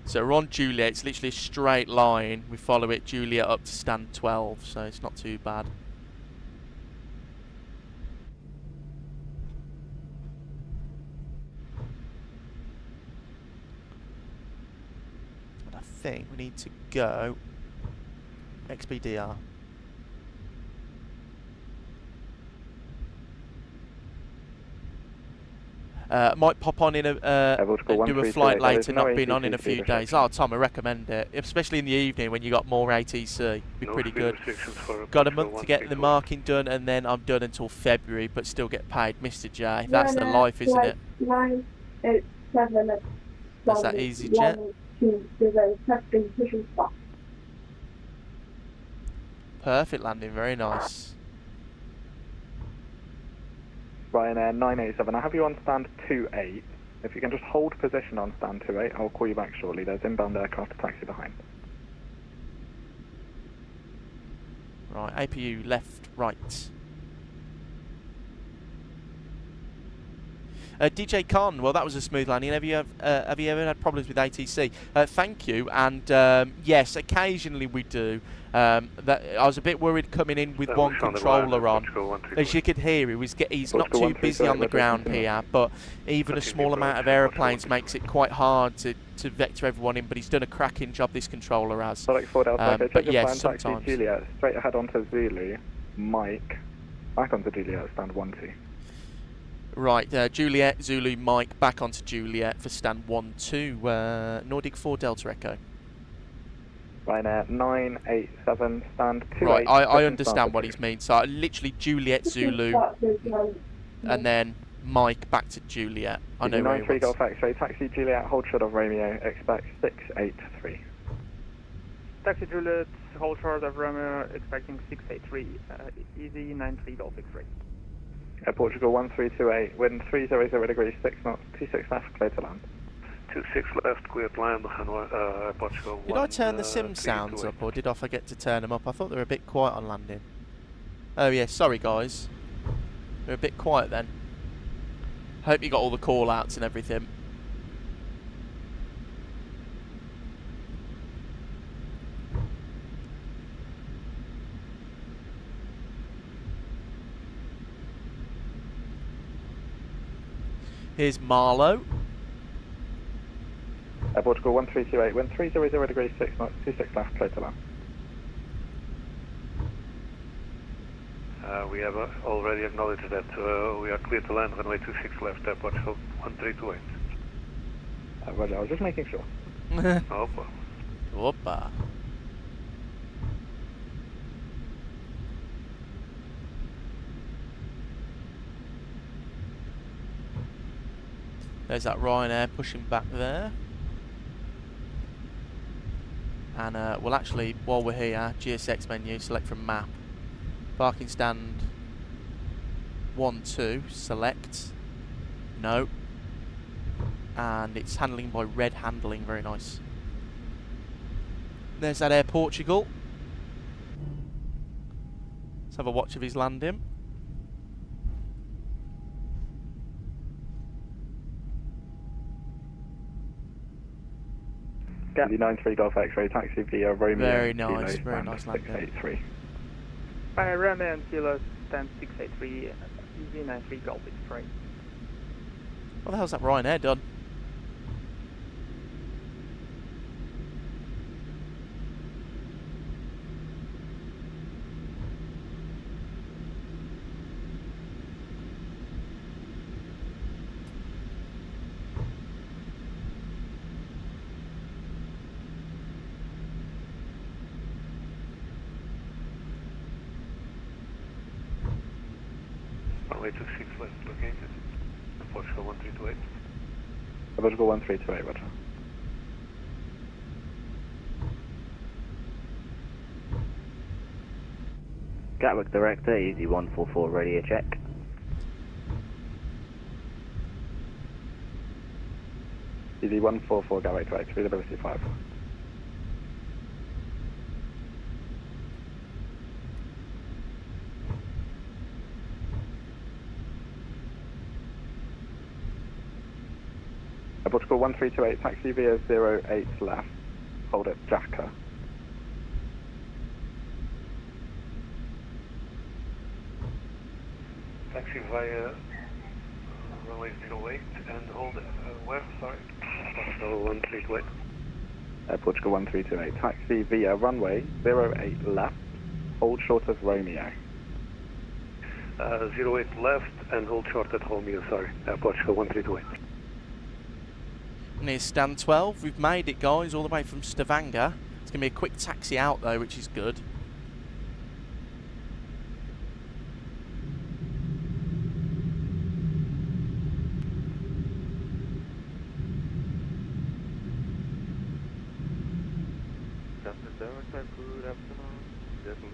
So we're on Juliet. It's literally a straight line. We follow it, Juliet up to stand 12, so it's not too bad. And I think we need to go XBDR. Might pop on in and do a flight later, not been on in a few days. Oh, Tom, I recommend it, especially in the evening when you got more ATC. Be pretty good. Got a month to get the marking done, and then I'm done until February, but still get paid, Mr. J. That's the life, isn't it? 987 at That's that easy jet. 120, testing pushing stop. Perfect landing, very nice. Ryanair 987, I have you on stand 28. If you can just hold position on stand 28, I'll call you back shortly. There's inbound aircraft to taxi behind. Right, APU left, right. DJ Khan, well, that was a smooth landing. Have you ever had problems with ATC? Thank you. And yes, occasionally we do. That I was a bit worried coming in with one controller on. As you could hear, he's not too busy on the ground here, but even a small amount of aeroplanes makes it quite hard to vector everyone in. But he's done a cracking job, this controller has. But yes, sometimes. Juliet, straight ahead onto Zulu, Mike, back onto Juliet, stand 12. Right, Juliet, Zulu, Mike, back onto Juliet for stand 12. Nordic 4 Delta Echo. Ryanair 987, stand 28. Right, I understand what he's mean. So literally Juliet, Zulu, and then Mike back to Juliet. I know where he 93 wants. Golf X-ray, taxi Juliet, hold short of Romeo, expect 683. Taxi Juliet, hold short of Romeo, expecting 683, easy 93 Golf X-ray. Portugal 1328, wind 300 degrees, 6 knots, 26 left, clear to land. 26 left, clear to land, and Portugal. Did I turn the sim sounds up, or did I forget to turn them up? I thought they were a bit quiet on landing. Oh yeah, sorry guys. They're a bit quiet then. Hope you got all the call outs and everything. Here's Marlow. Portugal 1328, wind 300 degrees, 6 knots, 26 left, clear to land. We have already acknowledged that we are clear to land, runway 26 left, Portugal 1328. Roger, I was just making sure. Opa. Opa. There's that Ryanair pushing back there. And we'll actually, while we're here, GSX menu, select from map. Parking stand 12, select. No. And it's handling by red handling, very nice. There's that Air Portugal. Let's have a watch of his landing. Yeah. 93 Golf X-ray, taxi via Romeo. Very nice, Kilo, very nice landing. 683. Romeo and Kilo, stand 683, easy 93 Golf X-ray. What the hell's that Ryanair done? Runway 26 left, located. Portugal 1328. Portugal 1328, roger. Gatwick Director, EZ-144, radio check. EZ-144, Gatwick Director, visibility 5. Portugal 1328, taxi via 08 left, hold at Jacker. Taxi via runway 08 and hold where, sorry? Portugal 1328. Portugal 1328, taxi via runway 08 left, hold short of Romeo. 08 left and hold short at Romeo, sorry. Portugal 1328. Near stand 12, we've made it, guys, all the way from Stavanger. It's going to be a quick taxi out though, which is good. Good afternoon, Dillon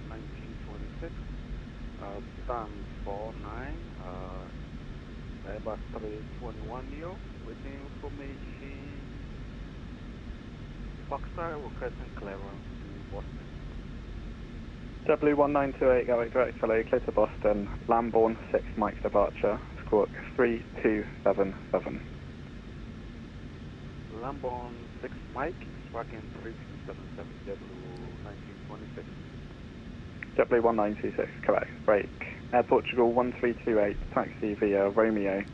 1926, stand 49, Airbus A321neo, waiting information, Foxtrot requesting clearance to Boston. W1928, Gatwick Direct, hello, clear to Boston, Lambourne 6 Mike departure, squawk 3277. Lambourne 6 Mike, tracking 3277, W1926. W1926, correct, break. Air Portugal 1328, taxi via Romeo,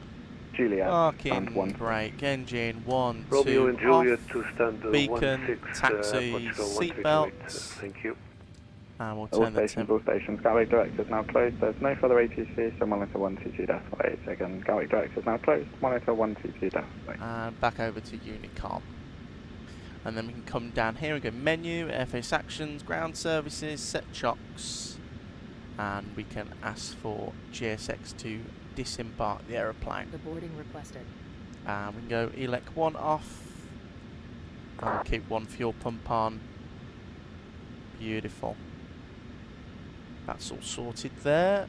Juliet, Parking, stand 1. brake, engine, 1, 2, Romeo and Juliet off, to stand beacon, 16, taxi, Portugal 1328. seatbelts. Thank you. And we'll All turn the stations, all stations. Gatwick Direct is now closed. There's no further ATC, so monitor 122.8. Again, Gatwick Direct is now closed. Monitor 122.8. And back over to Unicom. And then we can come down here and go menu, airface actions, ground services, set chocks. And we can ask for GSX to disembark the aeroplane. The boarding requested. And we can go elec 1 off. And we'll keep 1 fuel pump on. Beautiful. That's all sorted there.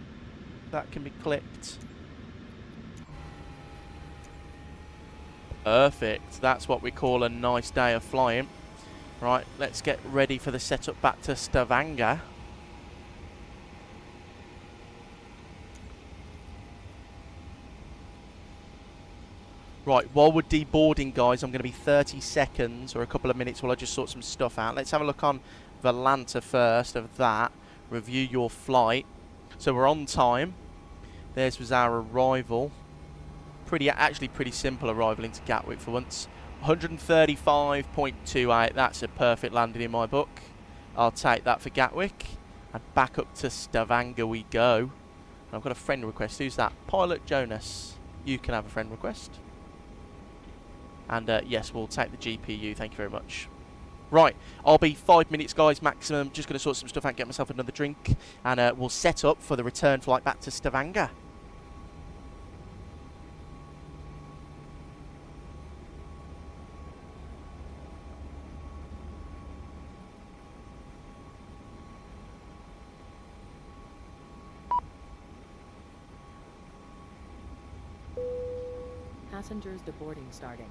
That can be clicked. Perfect. That's what we call a nice day of flying. Right, let's get ready for the setup back to Stavanger. Right, while we're deboarding, guys, I'm going to be 30 seconds or a couple of minutes while I just sort some stuff out. Let's have a look on Valanta first of that. Review your flight. So we're on time. Theirs was our arrival. Actually pretty simple arrival into Gatwick for once. 135.28, that's a perfect landing in my book. I'll take that for Gatwick. And back up to Stavanger we go. And I've got a friend request. Who's that? Pilot Jonas. You can have a friend request. And yes, we'll take the GPU, thank you very much. Right, I'll be 5 minutes, guys, maximum. Just going to sort some stuff out, get myself another drink. And we'll set up for the return flight back to Stavanger. Passengers deboarding starting.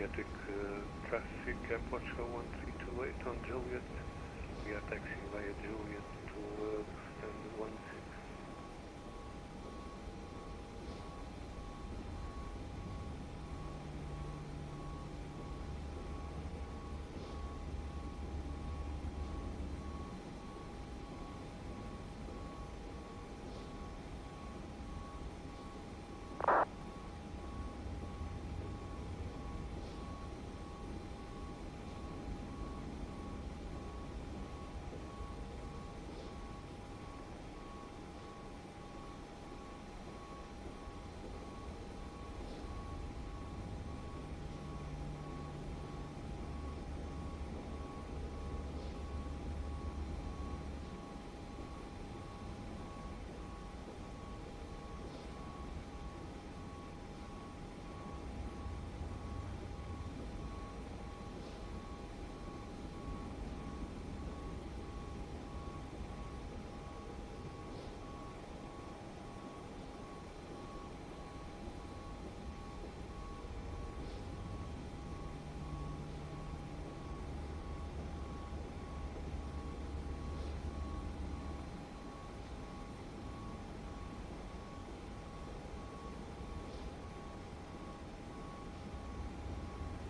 Gatwick traffic, Portugal 1328 on Juliet. We are taxiing via Juliet to stand 16.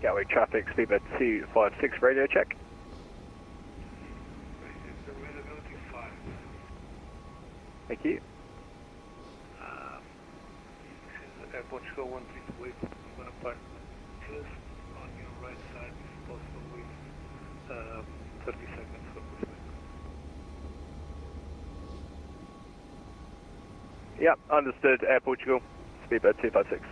Gatwick traffic, speedbird 256, radio check. Availability 5. Thank you. This is Air Portugal 1328. I'm going to park just on your right side, if possible, with 30 seconds for pushback. Yep, understood. Air Portugal, speedbird 256.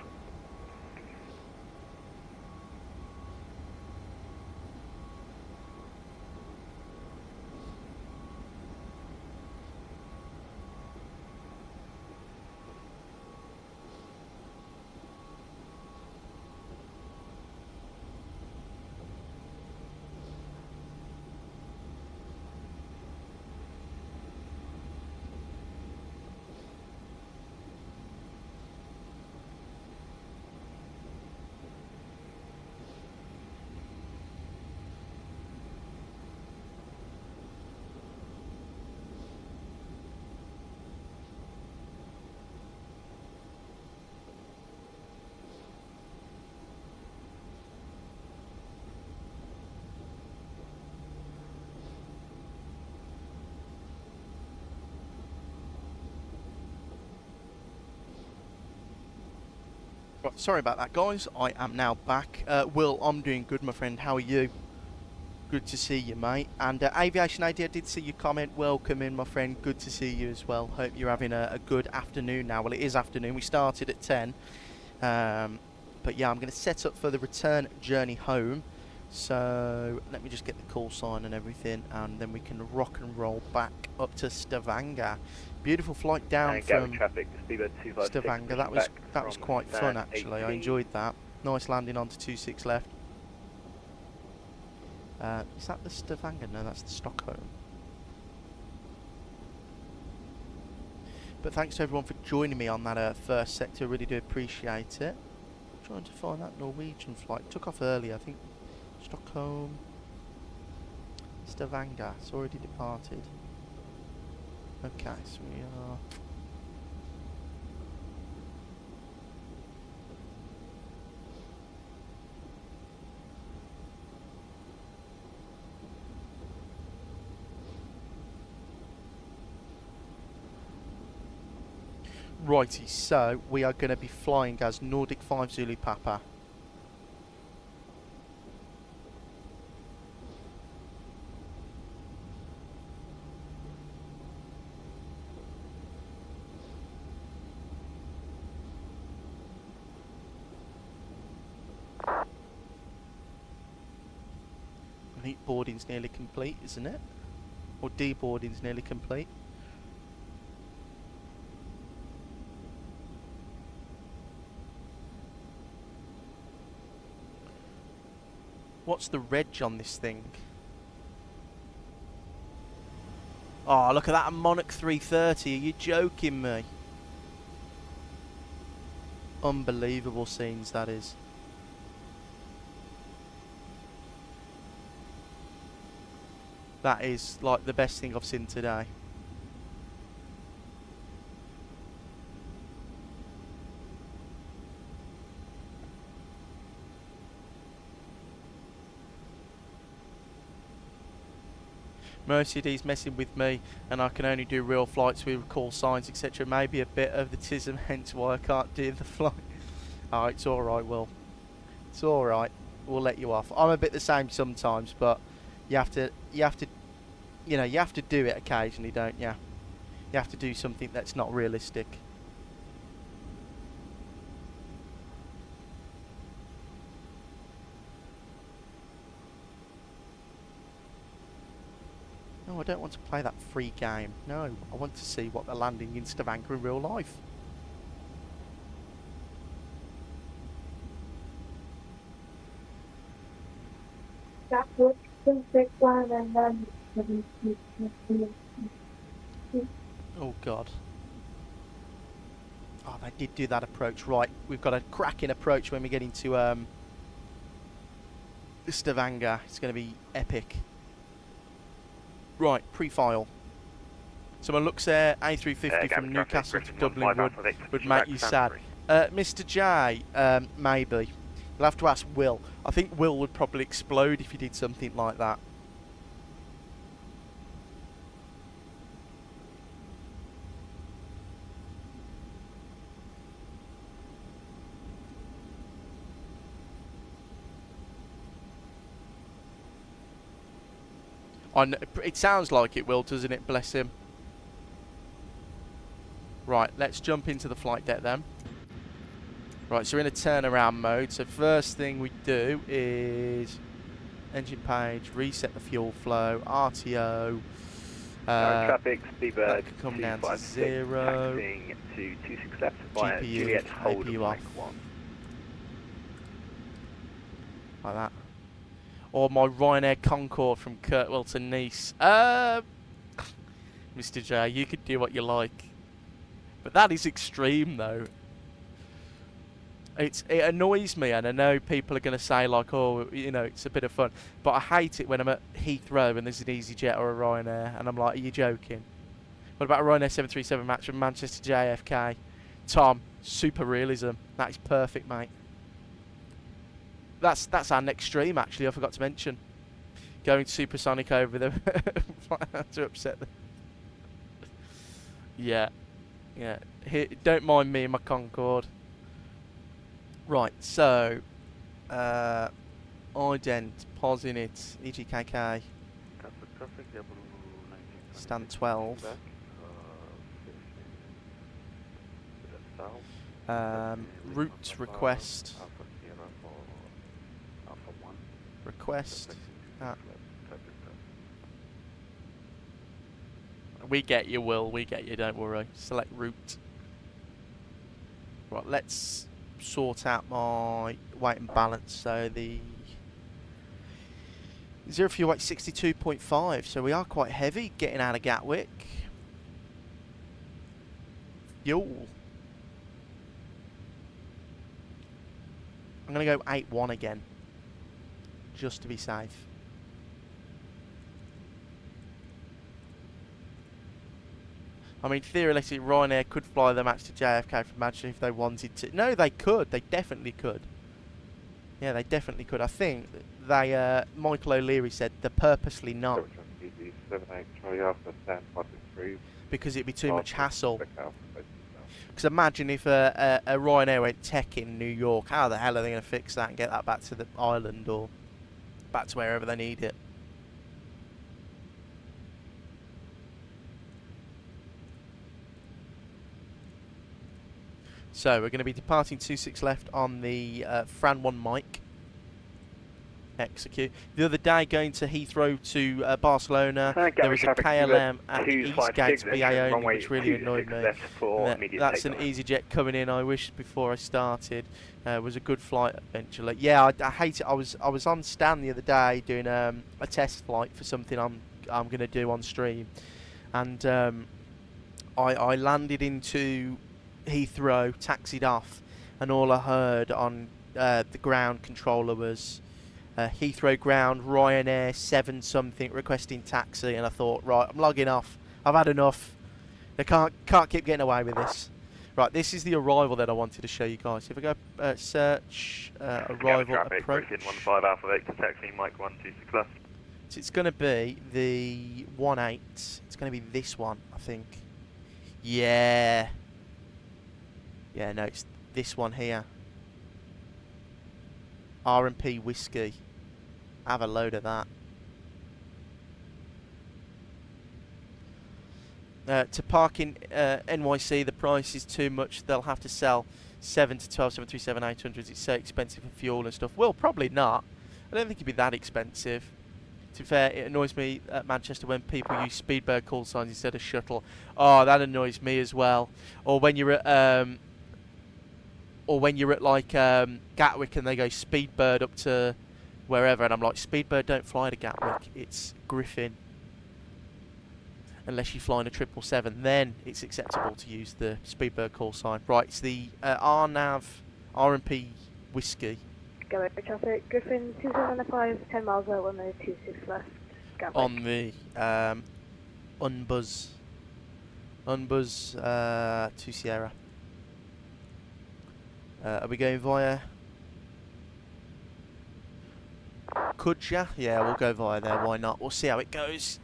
Right, sorry about that, guys. I am now back. Will, I'm doing good, my friend. How are you? Good to see you, mate. And Aviation AD, I did see your comment. Welcome in, my friend. Good to see you as well. Hope you're having a good afternoon now. Well, it is afternoon. We started at 10. But yeah, I'm going to set up for the return journey home. So let me just get the call sign and everything, and then we can rock and roll back up to Stavanger. Beautiful flight down from traffic, Stavanger. That was quite fun, actually. I enjoyed that. Nice landing onto 26 left. Is that the Stavanger? No, that's the Stockholm. But thanks to everyone for joining me on that first sector. Really do appreciate it. I'm trying to find that Norwegian flight. Took off earlier, I think. Stockholm, Stavanger. It's already departed. Okay, so we are. Righty, so we are going to be flying as Nordic 5 Zulu Papa. I think boarding's nearly complete, isn't it? Or deboarding's nearly complete. What's the reg on this thing? Oh, look at that, a Monarch 330. Are you joking me? Unbelievable scenes, that is. That is like the best thing I've seen today. Mercedes messing with me, and I can only do real flights with call signs, etc. Maybe a bit of the tism, hence why I can't do the flight. Oh, it's all right, Will. It's all right. We'll let you off. I'm a bit the same sometimes, but you have to, you know, you have to do it occasionally, don't you? You have to do something that's not realistic. No, I don't want to play that free game. No, I want to see what they're landing in Stavanger in real life. Backwards, 261 and then Oh God. Oh, they did do that approach. Right, we've got a cracking approach when we get into Stavanger. It's going to be epic. Right, pre-file. Someone looks there, A350 from Newcastle to Dublin would make you sad. Mr. J, maybe. You'll have to ask Will. I think Will would probably explode if he did something like that. It sounds like it will, doesn't it? Bless him. Right, let's jump into the flight deck then. Right, so we're in a turnaround mode. So first thing we do is engine page, reset the fuel flow, RTO. Traffic, Seabird, come down to 0. Taxiing to 26 left via GPU, Juliet, hold APU Mike off. 1. Like that. Or my Ryanair Concorde from Kirkwell to Nice. Mr. J, you could do what you like. But that is extreme, though. It annoys me, and I know people are going to say, like, oh, you know, it's a bit of fun. But I hate it when I'm at Heathrow and there's an EasyJet or a Ryanair, and I'm like, are you joking? What about a Ryanair 737 MAX from Manchester to JFK? Tom, super realism. That is perfect, mate. That's our next stream, actually. I forgot to mention. Going supersonic over them to upset them. Yeah. Yeah. Here, don't mind me and my Concorde. Right, so ident, posing it, EGKK. Stand 12. Route request. Request. We get you, Will. We get you, don't worry. Select route. Right, let's sort out my weight and balance. So the 0 fuel weight 62.5. So we are quite heavy getting out of Gatwick. Yo. I'm going to go 8-1 again, just to be safe. I mean, theoretically, Ryanair could fly the MAX to JFK from Manchester if they wanted to. No, they could. They definitely could. Yeah, they definitely could. I think they, Michael O'Leary said they're purposely not. Because it'd be too much hassle. Because imagine if a Ryanair went tech in New York. How the hell are they going to fix that and get that back to the island or back to wherever they need it? So we're going to be departing 26 left on the Fran 1 Mike. Execute. The other day going to Heathrow to Barcelona, there was a KLM at Eastgate's BA only, which really annoyed me. That's an EasyJet coming in. I wish before I started. It was a good flight eventually. Yeah, I hate it. I was on Stan the other day doing a test flight for something I'm going to do on stream, and I landed into Heathrow, taxied off, and all I heard on the ground controller was Heathrow ground, Ryanair 7 something requesting taxi, and I thought, right, I'm logging off. I've had enough. They can't keep getting away with this. Right, this is the arrival that I wanted to show you guys. If I go search arrival traffic, approach, 15 Alpha Victor, taxi, Mike 126 left. so it's going to be the 18. It's going to be this one, I think. Yeah. Yeah, no, it's this one here. R&P whiskey. Have a load of that. To park in NYC, the price is too much. They'll have to sell 7 to 12 737-800s. It's so expensive for fuel and stuff. Well, probably not. I don't think it'd be that expensive. To be fair, it annoys me at Manchester when people use Speedbird call signs instead of shuttle. Oh, that annoys me as well. Or when you're at like Gatwick and they go Speedbird up to wherever, and I'm like, Speedbird don't fly to Gatwick. It's Griffin. Unless you fly in a 777, then it's acceptable to use the Speedbird call sign. Right, it's the RNAV R&P whiskey. Go over traffic. Griffin 275, 10 miles out, 1026 left. Gatwick. On the Unbuzz 2 Sierra. Are we going via Kudja? Yeah, we'll go via there. Why not? We'll see how it goes.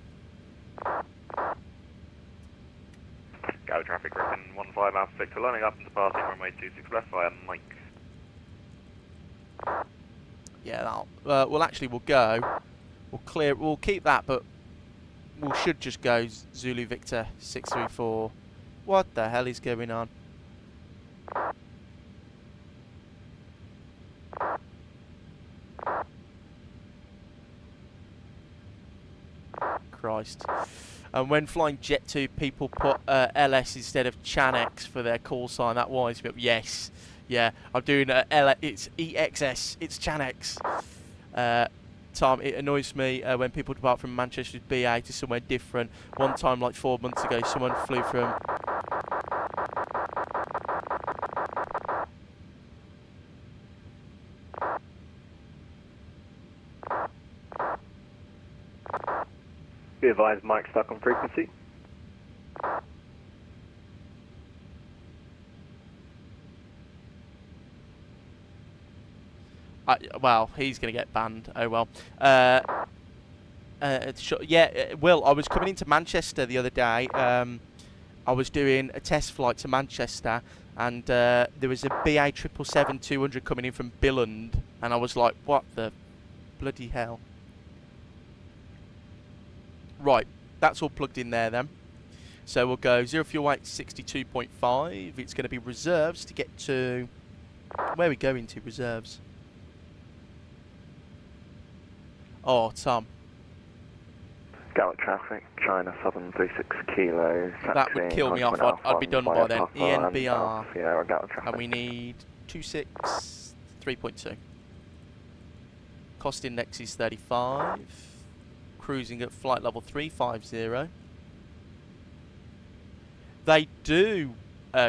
Go traffic, Griffin 15 Alpha Victor, lining up and departing runway 26 left via Mike. Yeah, that'll. We'll go. We'll clear. We'll keep that, but we should just go Zulu Victor 634. What the hell is going on? Christ. And when flying Jet 2, people put LS instead of Chanex for their call sign. That winds me up. Yes. Yeah, I'm doing it's EXS. It's Chanex. Tom, it annoys me when people depart from Manchester's BA to somewhere different. One time, like 4 months ago, someone flew from... Be advised, Mike stuck on frequency. Well, he's going to get banned. Oh well. Yeah, Will, I was coming into Manchester the other day. I was doing a test flight to Manchester, and there was a BA 777-200 coming in from Dillon, and I was like, what the bloody hell? Right, that's all plugged in there then. So we'll go 0 fuel weight 62.5. It's going to be reserves to get to... Where are we going to, reserves? Oh, Tom. Gatwick traffic, China 736 kilo. That would kill me off. I'd be done by then. ENBR. Yeah, Gatwick traffic. And we need 26, 3.2. Cost index is 35. Cruising at flight level 350. They do,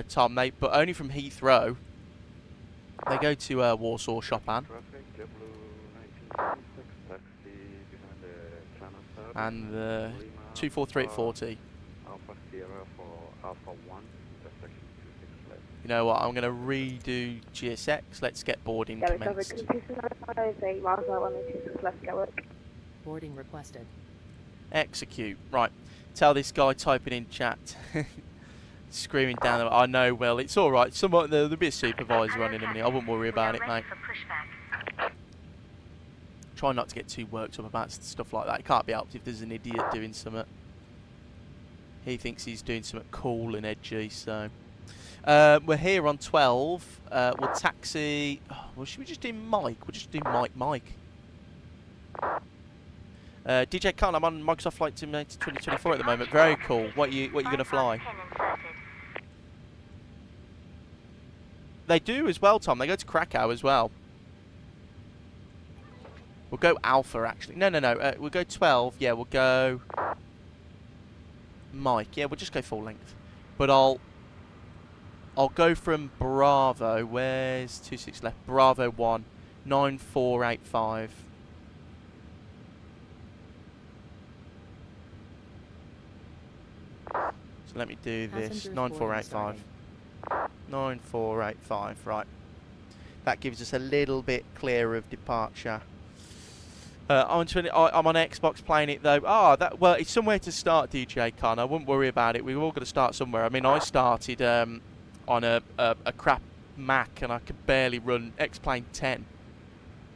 Tom, but only from Heathrow. They go to Warsaw, Chopin. And the 243 at 40. You know what, I'm going to redo GSX. Let's get boarding commenced. Boarding requested. Execute. Right. Tell this guy typing in chat. Screaming down there. I know, well, it's alright. There'll be a supervisor on in a minute. I wouldn't worry about it, mate. Try not to get too worked up about stuff like that. It can't be helped if there's an idiot doing something. He thinks he's doing something cool and edgy, so... we're here on 12. We'll taxi... Oh, well, should we just do Mike? We'll just do Mike. DJ Khan, I'm on Microsoft Flight Simulator 2024 at the moment. Very cool. What are you going to fly? They do as well, Tom. They go to Krakow as well. We'll go Alpha, actually. No. We'll go 12. Yeah, we'll go... Mike. Yeah, we'll just go full length. But I'll go from Bravo. Where's 26 left? Bravo 1. 9485. So let me do this. Passengers 9485. 9485, right. That gives us a little bit clearer of departure. I'm on Xbox playing it though. Well, it's somewhere to start, DJ Khan. I wouldn't worry about it. We've all got to start somewhere. I mean, I started on a crap Mac and I could barely run X-Plane 10.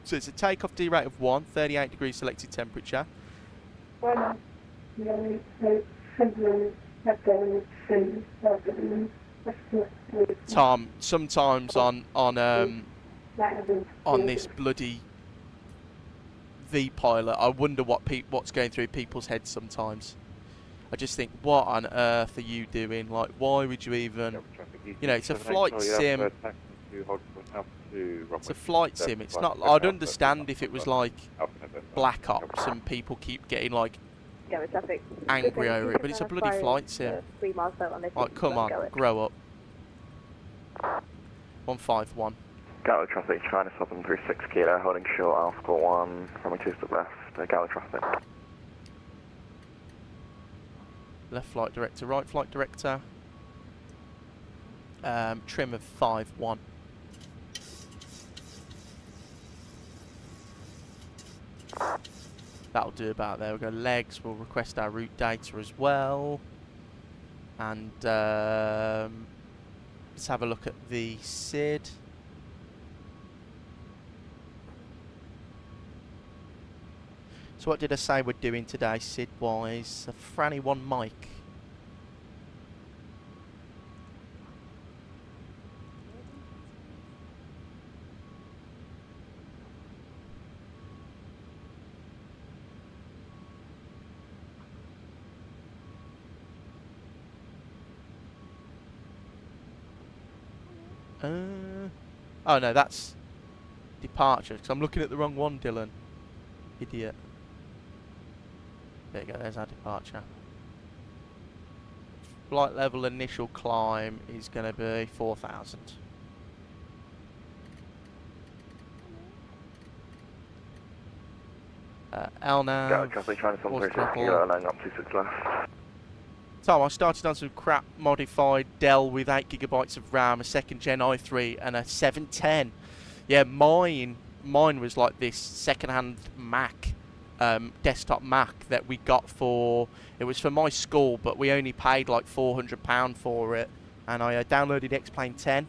So it's a takeoff D rate of 1, 38 degrees selected temperature. Tom, sometimes on this bloody V-pilot, I wonder what's going through people's heads sometimes. I just think, what on earth are you doing? Like, why would you even... You know, it's a flight sim. It's a flight sim. It's not... I'd understand if it was like Black Ops and people keep getting like angry over it, but it's a bloody flight sim. Like, come on, grow up. 151. Gatwick traffic, China Southern 36 kilo, holding short, Alpha 1, runway 2 to the left, Gatwick traffic. Left flight director, right flight director. Trim of 5-1. That'll do about there. We'll go legs, we'll request our route data as well. And let's have a look at the SID. So what did I say we're doing today, SID-wise? A Franny 1 mic. Oh no, that's departure, because I'm looking at the wrong one, Dillon. Idiot. There you go, there's our departure. Flight level initial climb is going to be 4,000. LNAV. Gatwick traffic, China Southern 36 kilo, landing up 26 left. Tom, I started on some crap modified Dell with 8GB of RAM, a 2nd Gen i3 and a 710. Yeah, mine was like this second-hand Mac, desktop Mac that we got for, it was for my school, but we only paid like £400 for it, and I downloaded X-Plane 10.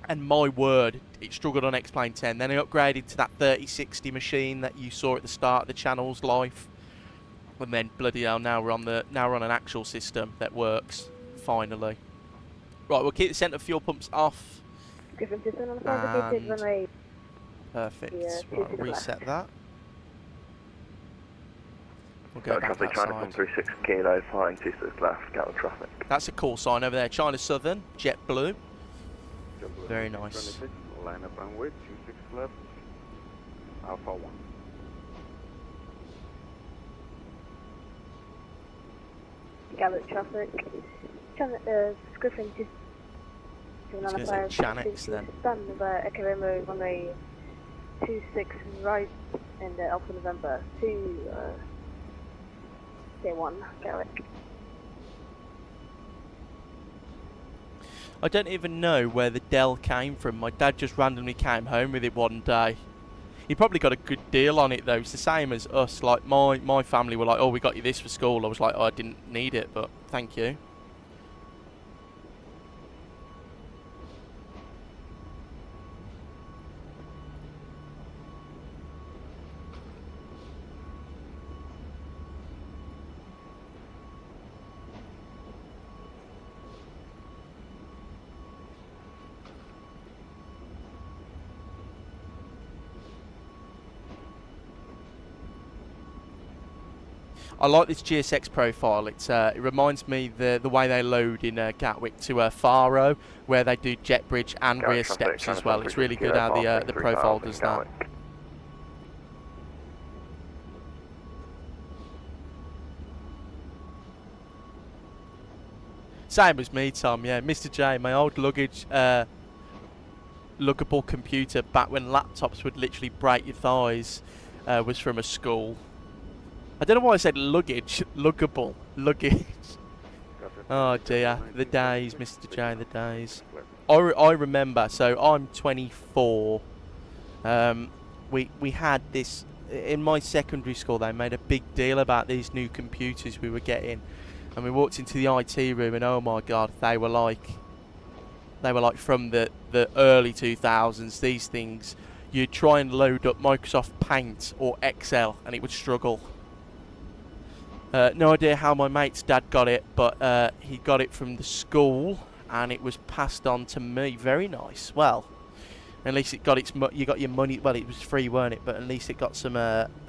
And my word, it struggled on X-Plane 10. Then I upgraded to that 3060 machine that you saw at the start of the channel's life. And then bloody hell, now we're on an actual system that works finally. Right, we'll keep the centre fuel pumps off. And perfect. Right, reset that. We'll go back traffic, China outside. 36 kilo, flying 26 left, Gatwick traffic. That's a call sign over there. China Southern, JetBlue. Very nice. Line up runway 26 left, Alpha 1. Gatwick traffic. Griffin just I was going to say Chanix then. Stand by Echo Romeo runway 26 right and Alpha November 2 day 1 Gatwick. I don't even know where the Dell came from. My dad just randomly came home with it one day. He probably got a good deal on it though. It's the same as us. Like my family were like, oh, we got you this for school. I was like, oh, I didn't need it, but thank you. I like this GSX profile. It reminds me the way they load in Gatwick to Faro, where they do jet bridge and rear steps as well. It's really good how the profile does that. Same as me, Tom. Yeah, Mr. J, my old luggage, luggable computer back when laptops would literally break your thighs, was from a school. I don't know why I said luggage. Luggable. Luggage. Oh dear. The days, Mr. J, the days. I remember, so I'm 24. We had this in my secondary school. They made a big deal about these new computers we were getting, and we walked into the IT room, and oh my god, they were like from the early 2000s. These things, you'd try and load up Microsoft Paint or Excel, and it would struggle. No idea how my mate's dad got it, but he got it from the school, and it was passed on to me. Very nice. Well, at least it got you got your money. Well, it was free, weren't it? But at least it got some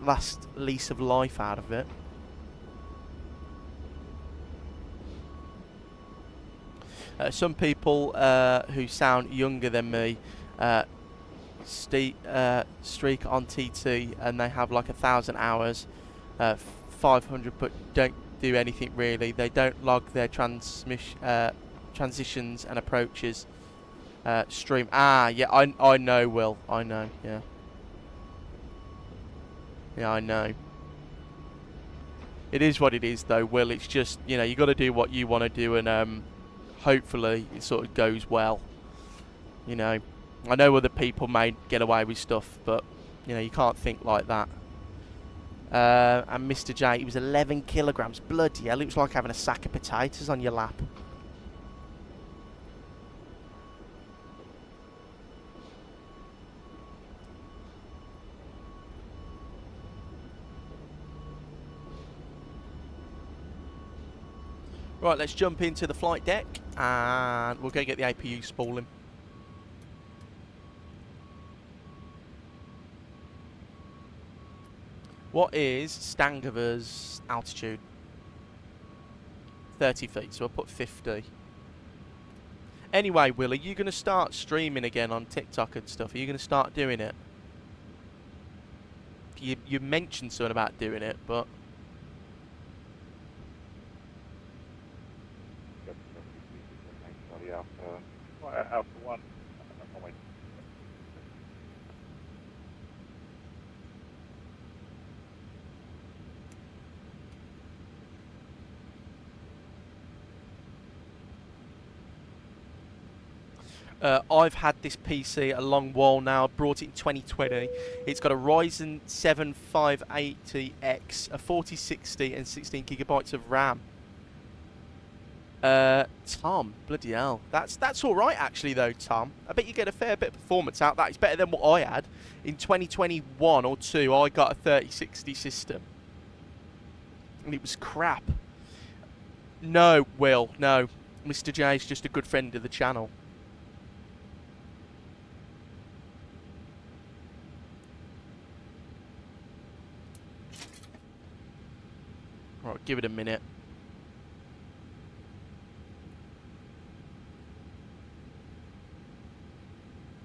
last lease of life out of it. Some people who sound younger than me streak on TT, and they have like 1,000 hours, 500, but don't do anything really. They don't log their transitions and approaches. Stream. Yeah, I know, Will. I know. Yeah. Yeah, I know. It is what it is, though, Will. It's just, you know, you got to do what you want to do, and hopefully it sort of goes well. You know, I know other people may get away with stuff, but you know, you can't think like that. And Mr. J, it was 11 kilograms. Bloody hell, it was like having a sack of potatoes on your lap. Right, let's jump into the flight deck, and we'll go get the APU spooling. What is Stangover's altitude? 30 feet, so I'll put 50. Anyway, Will, are you going to start streaming again on TikTok and stuff? Are you going to start doing it? You mentioned something about doing it, but... Alpha 1. I've had this PC a long while now. I brought it in 2020. It's got a Ryzen 7 580X, a 4060 and 16 gigabytes of RAM. Tom, bloody hell. That's all right actually though, Tom. I bet you get a fair bit of performance out of that. It's better than what I had. In 2021 or 2, I got a 3060 system. And it was crap. No, Will, no. Mr. J is just a good friend of the channel. Right, give it a minute.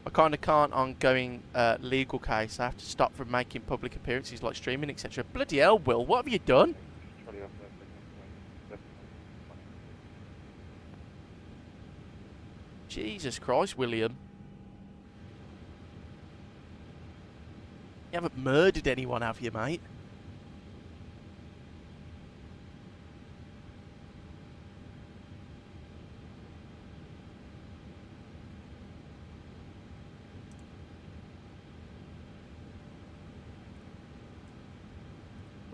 I kind of can't ongoing legal case. I have to stop from making public appearances like streaming, etc. Bloody hell, Will, what have you done? Jesus Christ, William. You haven't murdered anyone, have you, mate?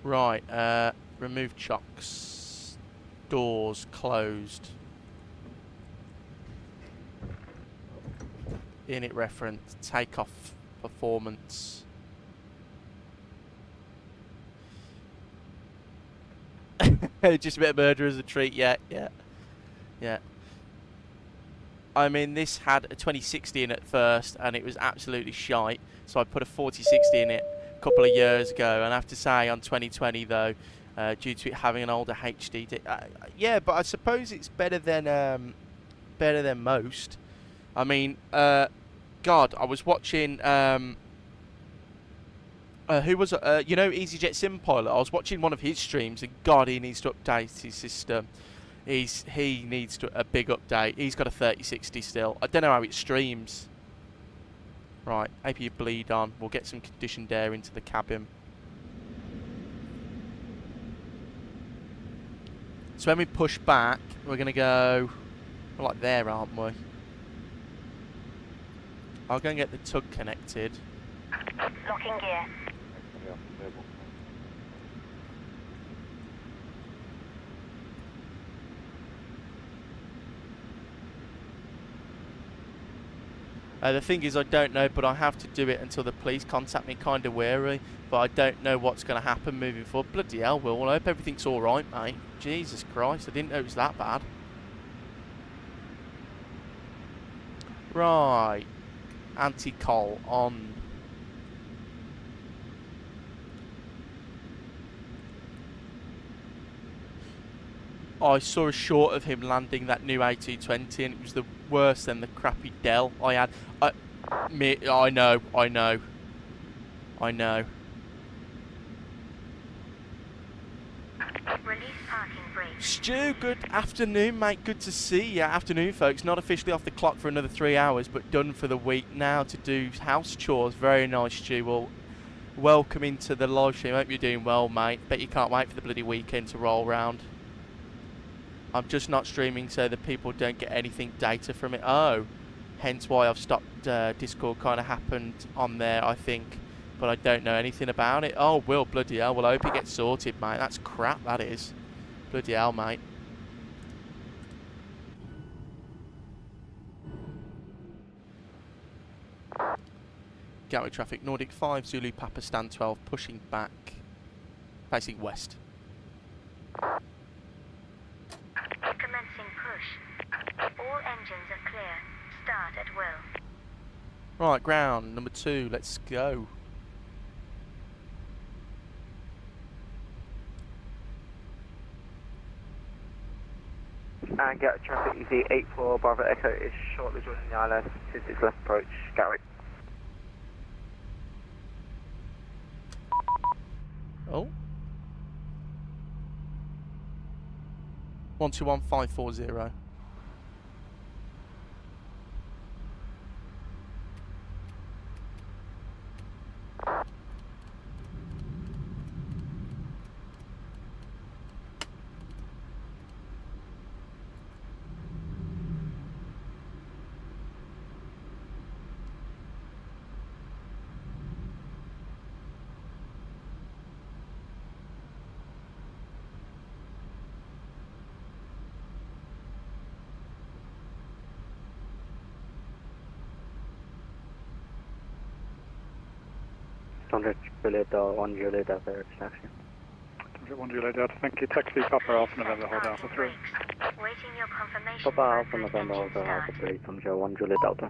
Right, remove chocks. Doors closed. Init reference. Takeoff performance. Just a bit of murder as a treat, yeah. I mean, this had a 2060 in it first, and it was absolutely shite. So I put a 4060 in it couple of years ago, and I have to say on 2020 though, due to it having an older HD, yeah, but I suppose it's better than most. I mean, God, I was watching who was you know, EasyJet Sim Pilot. I was watching one of his streams, and God, he needs to update his system. He needs a big update. He's got a 3060 still. I don't know how it streams. Right, APU bleed on. We'll get some conditioned air into the cabin. So when we push back, we're going to go like there, aren't we? I'll go and get the tug connected. Locking gear. The thing is, I don't know, but I have to do it until the police contact me. Kind of wary, but I don't know what's going to happen moving forward. Bloody hell, Will. I hope everything's all right, mate. Jesus Christ, I didn't know it was that bad. Right, anti-coal on. I saw a short of him landing that new A220, and it was the worse than the crappy Dell I had. I know. Release parking brake. Stu, good afternoon, mate. Good to see you. Afternoon, folks. Not officially off the clock for another 3 hours, but done for the week now to do house chores. Very nice, Stu. Well, welcome into the live stream. Hope you're doing well, mate. Bet you can't wait for the bloody weekend to roll round. I'm just not streaming so that people don't get anything data from it. Oh, hence why I've stopped. Discord kind of happened on there, I think, but I don't know anything about it. Oh, Will, bloody hell. Well, I hope it gets sorted, mate. That's crap, that is. Bloody hell, mate. Gatwick traffic, Nordic 5, Zulu Papa, stand 12, pushing back, facing west. Commencing push. All engines are clear. Start at will. Right, ground, number 2, let's go. And Gatwick traffic, you see 84 Bravo Echo is shortly joining the ILS, 26 left approach, Gatwick. Oh. 121540. Juliet Delta, 1 Juliet Delta, taxi. 1 Juliet Delta, thank you. Taxi Papa Alpha November, hold Alpha 3. Waiting your confirmation. Papa Alpha November, hold Alpha 3 from Joe 1 Juliet Delta.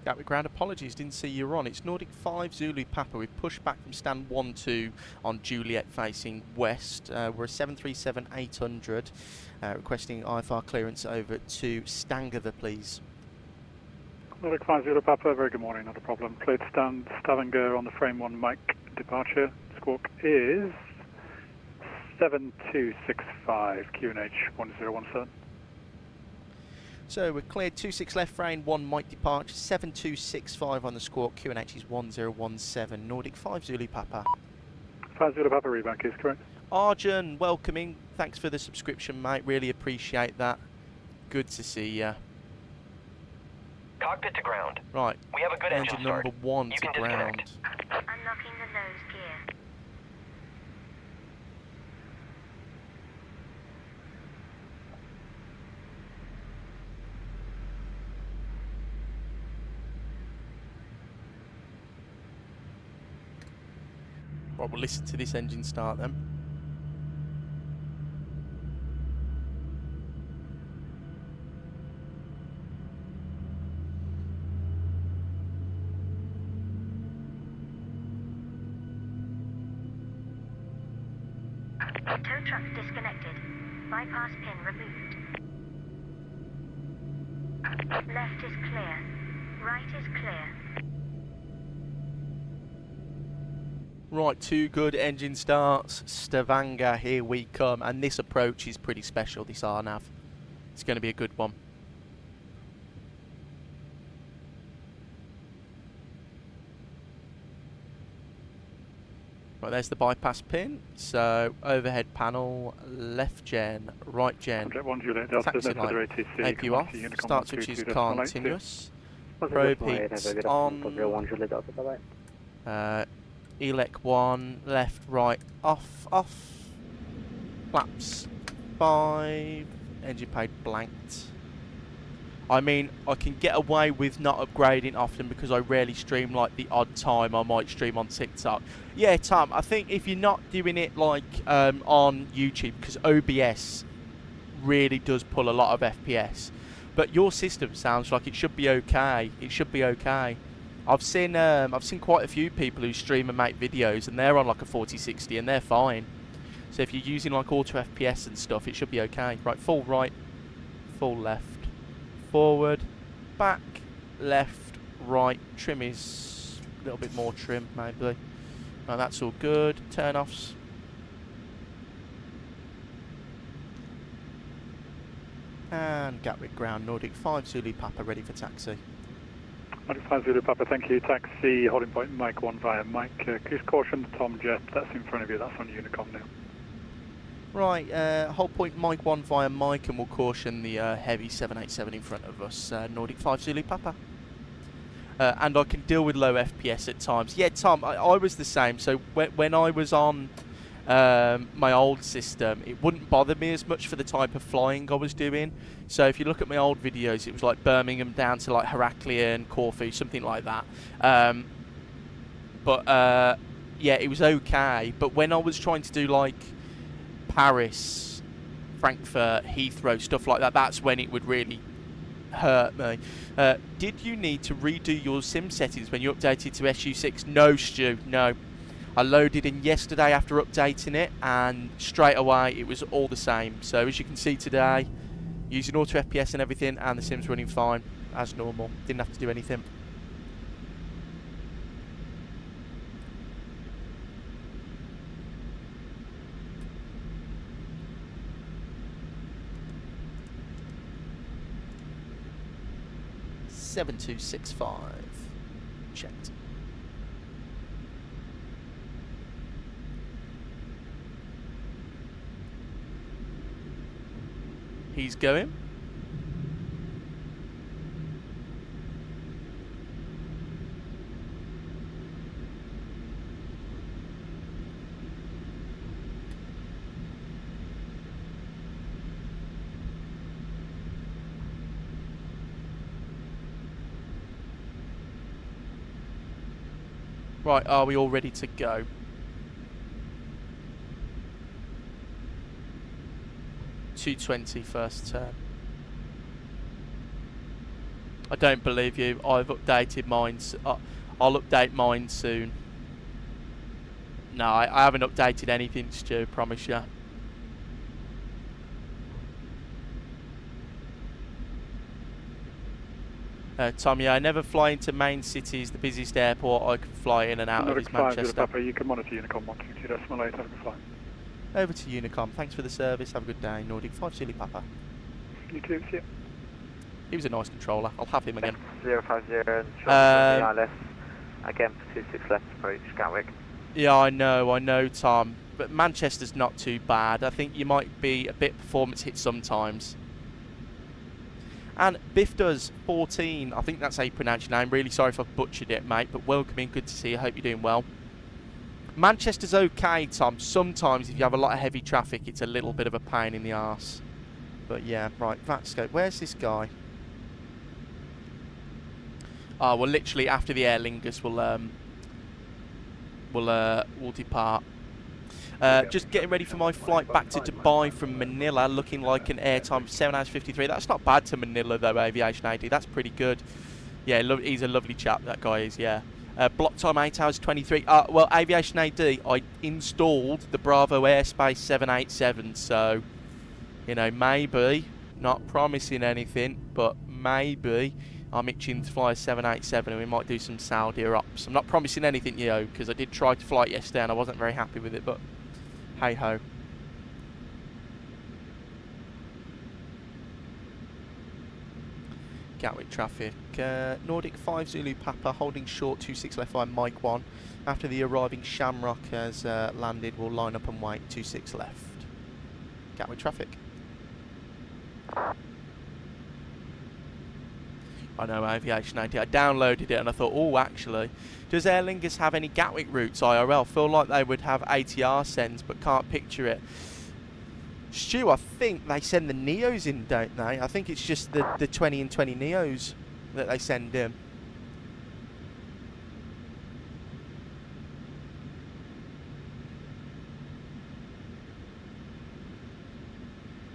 Gatwick ground, apologies, didn't see you on. It's Nordic 5 Zulu Papa. We've pushed back from stand 1-2 on Juliet facing west. We're a 737-800, requesting IFR clearance over to Stangether, please. Nordic 5 Zulu Papa, very good morning, not a problem. Cleared stand Stavanger on the frame 1 Mike departure. Squawk is 7265 QNH 1017. So we're cleared 26 left frame, 1 Mike departure, 7265 on the squawk, QNH is 1017, Nordic 5 Zulu Papa. 5 Zulu Papa, rebank is correct. Arjun, welcoming, thanks for the subscription, mate, really appreciate that. Good to see ya. Cockpit to ground. Right, we have a good engine start. Number 1 you to can ground. Disconnect. Unlocking the nose gear. Right, we'll listen to this engine start then. Tow truck disconnected. Bypass pin removed. Left is clear. Right is clear. Right, 2 good engine starts. Stavanger, here we come. And this approach is pretty special, this RNAV. It's going to be a good one. Right, there's the bypass pin. So overhead panel, left gen, right gen. Subject 1 Juliet Delta, Taxi Further light, ATC, APU off. Unicom Start switch is 122.82. continuous. Probe heats on. Elec 1, left, right, off, off. Flaps 5. Engine pad blanked. I mean, I can get away with not upgrading often because I rarely stream like the odd time I might stream on TikTok. Yeah, Tom, I think if you're not doing it like on YouTube, because OBS really does pull a lot of FPS, but your system sounds like it should be okay. It should be okay. I've seen quite a few people who stream and make videos, and they're on like a 4060 and they're fine. So if you're using like auto FPS and stuff, it should be okay. Right, full right, full left. Forward, back, left, right. Trim is a little bit more trim, maybe. No, that's all good. Turn offs. And Gatwick ground, Nordic 5 Zulu Papa ready for taxi. Nordic 5 Zulu Papa, thank you. Taxi, holding point Mike 1 via Mike. Please caution Tom Jet, that's in front of you, that's on Unicom now. Right, hold point Mike 1 via Mike, and we'll caution the heavy 787 in front of us, Nordic 5 Zulu Papa. And I can deal with low FPS at times. Yeah, Tom, I was the same. So when I was on my old system, it wouldn't bother me as much for the type of flying I was doing. So if you look at my old videos, it was like Birmingham down to like Heraklion, Corfu, something like that. Yeah, it was okay. But when I was trying to do like Paris, Frankfurt, Heathrow, stuff like that, that's when it would really hurt me. Did you need to redo your sim settings when you updated to SU6? No, Stu, no. I loaded in yesterday after updating it, and straight away it was all the same. So as you can see today, using auto FPS and everything, and the sim's running fine as normal. Didn't have to do anything. (7265) checked. He's going. Right, are we all ready to go? (220) first turn. I don't believe you. I've updated mine. I'll update mine soon. No, I haven't updated anything, Stu, promise you. Tom, yeah, I never fly into main cities, the busiest airport I can fly in and out of is Manchester. Papa, you can monitor Unicom 122.8, have a good flight. Over to Unicom, thanks for the service, have a good day. Nordic 5 Silly Papa. You too, see ya. He was a nice controller, I'll have him again. 050 and again for 26 left approach, Gatwick. Yeah, I know, Tom, but Manchester's not too bad. I think you might be a bit performance hit sometimes. And Biff does 14, I think that's how you pronounce your name. Really sorry if I've butchered it, mate, but welcome in, good to see you. I hope you're doing well. Manchester's okay, Tom. Sometimes if you have a lot of heavy traffic, it's a little bit of a pain in the arse. But yeah, right, VATScope. Where's this guy? Oh, well, literally after the Aer Lingus, we'll depart. Just getting ready for my flight back to Dubai from Manila, looking like an airtime of 7 hours 53. That's not bad to Manila though, Aviation AD. That's pretty good. Yeah, he's a lovely chap, that guy is, yeah. Block time 8 hours 23. Well, Aviation AD, I installed the Bravo Airspace 787, so, you know, maybe, not promising anything, but maybe I'm itching to fly a 787 and we might do some Saudi ops. I'm not promising anything, you know, because I did try to fly it yesterday and I wasn't very happy with it, but hey ho. Gatwick traffic. Nordic 5 Zulu Papa holding short 26 left by Mike 1. After the arriving Shamrock has landed, we'll line up and wait 26 left. Gatwick traffic. I know, Aviation AD. I downloaded it and I thought, oh, actually, does Aer Lingus have any Gatwick routes IRL? Feel like they would have ATR sends, but can't picture it. Stu, I think they send the Neos in, don't they? I think it's just the 20 and 20 Neos that they send in.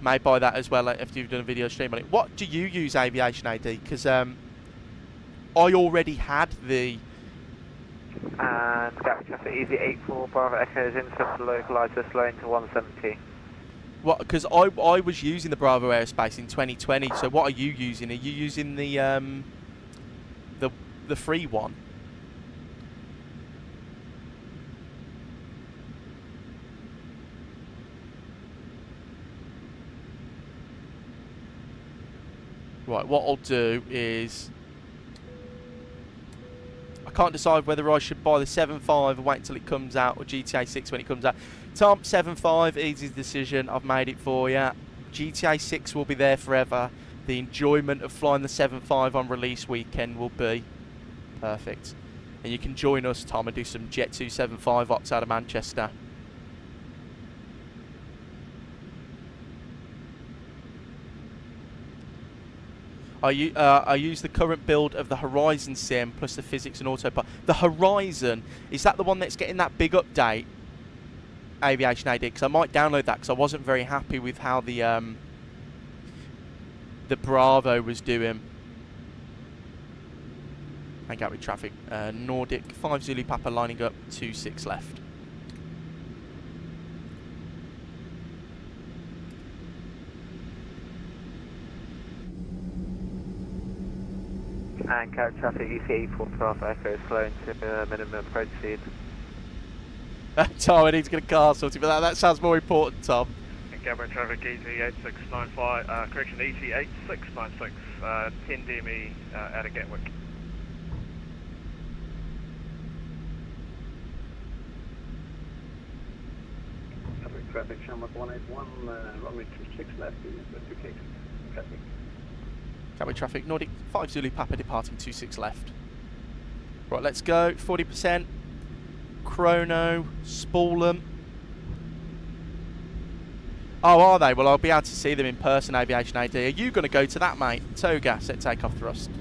May buy that as well after you've done a video stream on it. What do you use, Aviation AD? Because I already had the... And Gatwick traffic, easy 84, Bravo Echoes in, some localizer slow into 170. What? Because I was using the Bravo Aerospace in 2020. So what are you using? Are you using the free one? Right, what I'll do is... I can't decide whether I should buy the 7.5 and wait until it comes out, or GTA 6 when it comes out. Tom, 7.5, easy decision, I've made it for you. GTA 6 will be there forever. The enjoyment of flying the 7.5 on release weekend will be perfect. And you can join us, Tom, and do some Jet 275 ops out of Manchester. I use the current build of the Horizon Sim plus the physics and autopilot. The Horizon, is that the one that's getting that big update, Aviation AD? Because I might download that because I wasn't very happy with how the Bravo was doing. And Gatwick traffic, Nordic 5 Zulu Papa lining up 26 left. And Gatwick traffic, EC 412 Echo slow into minimum approach speed. Tom, I need to get a car sorted, but that sounds more important, Tom. And Gatwick traffic, EC8695, correction, EC8696, 10 DME out of Gatwick. Gatwick traffic, Shamrock 181, runway 26 left, ENZV-EGKK traffic. Gatwick traffic, Nordic 5 Zulu Papa departing 26 left. Right, let's go. 40%. Chrono, spool them. Oh, are they? Well, I'll be able to see them in person, Aviation AD. Are you going to go to that, mate? Tow gas at takeoff thrust.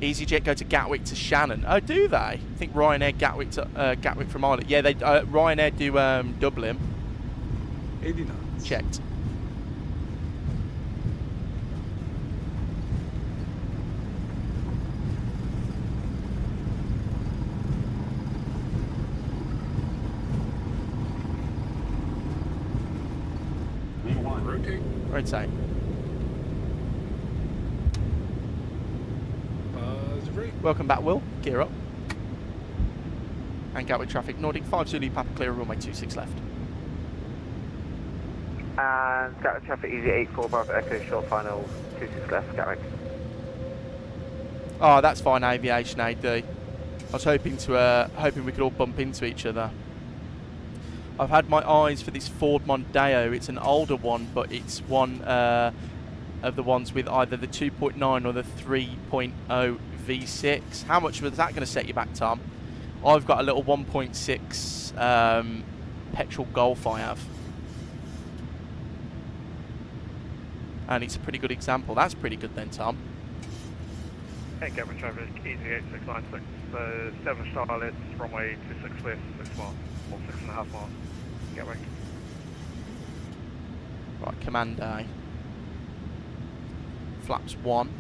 EasyJet go to Gatwick to Shannon. Oh, do they? I think Ryanair Gatwick to Gatwick from Ireland. Yeah, they Ryanair do Dublin. 89. Checked. Rotate. Rotate. Welcome back, Will. Gear up. And Gatwick traffic, Nordic 5 Zulu Papa clear runway 26 left. And Gatwick traffic, easy 84 Bravo Echo short final 26 left, Gatwick. Oh, that's fine, Aviation AD. I was hoping we could all bump into each other. I've had my eyes for this Ford Mondeo. It's an older one, but it's one of the ones with either the 2.9 or the 3.0 V6. How much was that going to set you back, Tom? I've got a little 1.6 petrol Golf I have. And it's a pretty good example. That's pretty good then, Tom. And Gatwick traffic, easy 8696, so 7 star left, runway 26 left, 6 miles, or 6.5 miles, Gatwick. Right, command A. Flaps 1.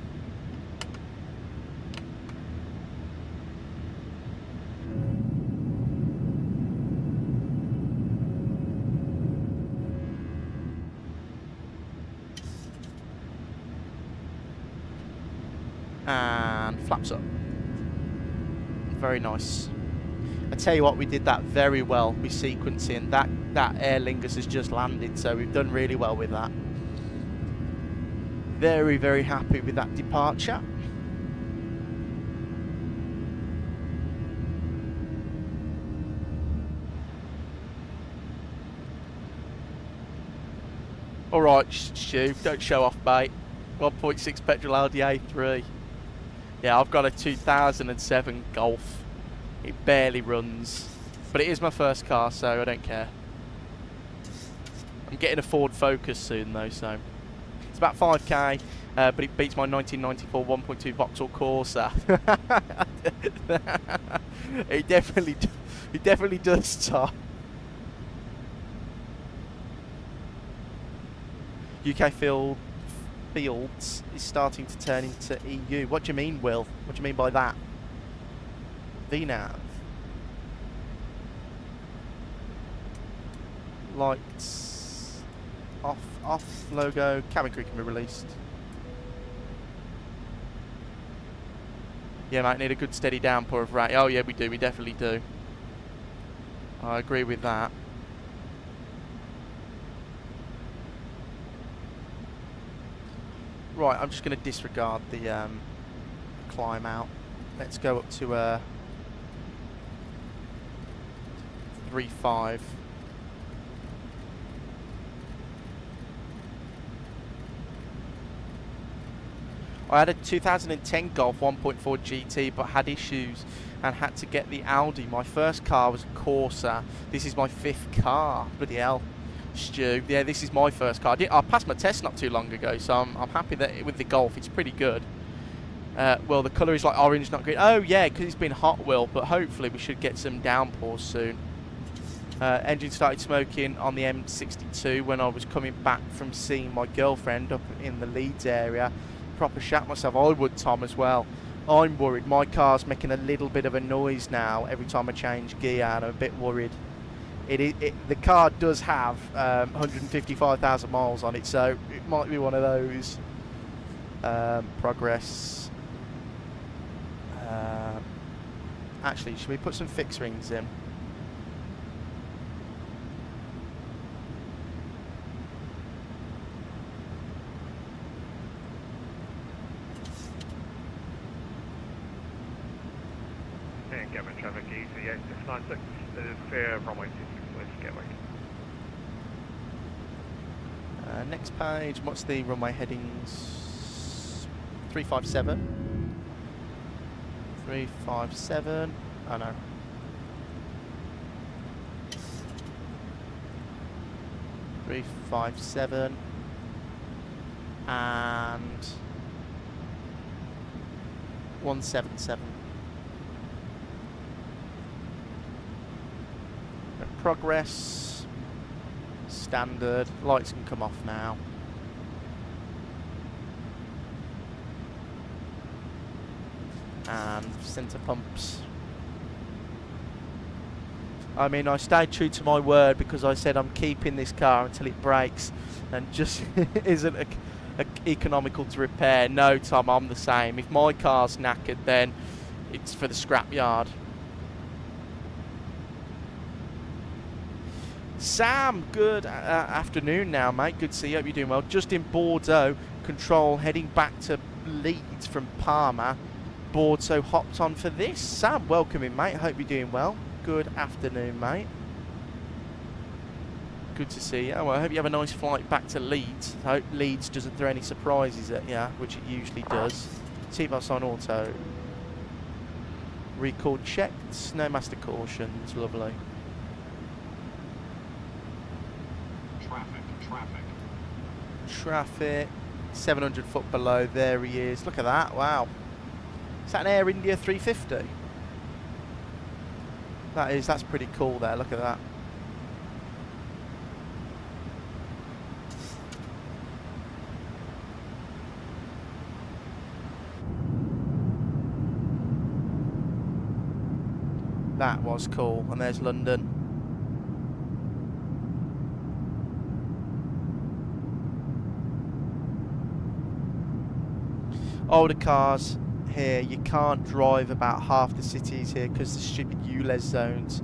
And flaps up. Very nice. I tell you what, we did that very well with sequencing. That Aer Lingus has just landed, so we've done really well with that. Very, very happy with that departure. Alright, Stu, don't show off, mate. 1.6 petrol Audi A3. Yeah, I've got a 2007 Golf. It barely runs. But it is my first car, so I don't care. I'm getting a Ford Focus soon, though, so... It's about 5k, but it beats my 1994 1.2 Vauxhall Corsa. It definitely does, Tom. UK fields is starting to turn into EU. What do you mean, Will? What do you mean by that? VNav. Lights off logo. Cabin crew can be released. Yeah, mate, need a good steady downpour of rain. Oh yeah, we do. We definitely do. I agree with that. Right, I'm just going to disregard the climb out. Let's go up to 3.5. I had a 2010 Golf 1.4 GT, but had issues and had to get the Audi. My first car was a Corsa. This is my 5th car. Bloody hell. Stu, yeah, this is my first car. I passed my test not too long ago, so I'm happy that with the Golf it's pretty good. Well, the colour is like orange, not green. Oh yeah, because it's been hot, Will, but hopefully we should get some downpours soon. Engine started smoking on the M62 when I was coming back from seeing my girlfriend up in the Leeds area. Proper shat myself. I would, Tom, as well. I'm worried. My car's making a little bit of a noise now every time I change gear, and I'm a bit worried. The car does have 155,000 miles on it, so it might be one of those. Progress. Actually, should we put some fixed rings in? And Gavin traffic EZ-8696 is clear runway 26 West Gatwick. Next page, what's the runway headings? 357. 357. Oh no. Three, 5, 7 and 177. Progress, standard, lights can come off now. And centre pumps. I mean, I stayed true to my word because I said I'm keeping this car until it breaks and just isn't economical to repair. No, Tom, I'm the same. If my car's knackered, then it's for the scrapyard. Sam, good afternoon now, mate. Good to see you. Hope you're doing well. Just in Bordeaux, control heading back to Leeds from Parma. Bordeaux hopped on for this. Sam, welcome in, mate. Hope you're doing well. Good afternoon, mate. Good to see you. Well, I hope you have a nice flight back to Leeds. I hope Leeds doesn't throw any surprises at you, which it usually does. Seatbelts on auto. Record checked. No master cautions. Lovely. Traffic, 700 foot below, there he is. Look at that, wow. Is that an Air India 350? That's pretty cool there, look at that. That was cool, and there's London. Older cars here. You can't drive about half the cities here because the stupid ULEZ zones.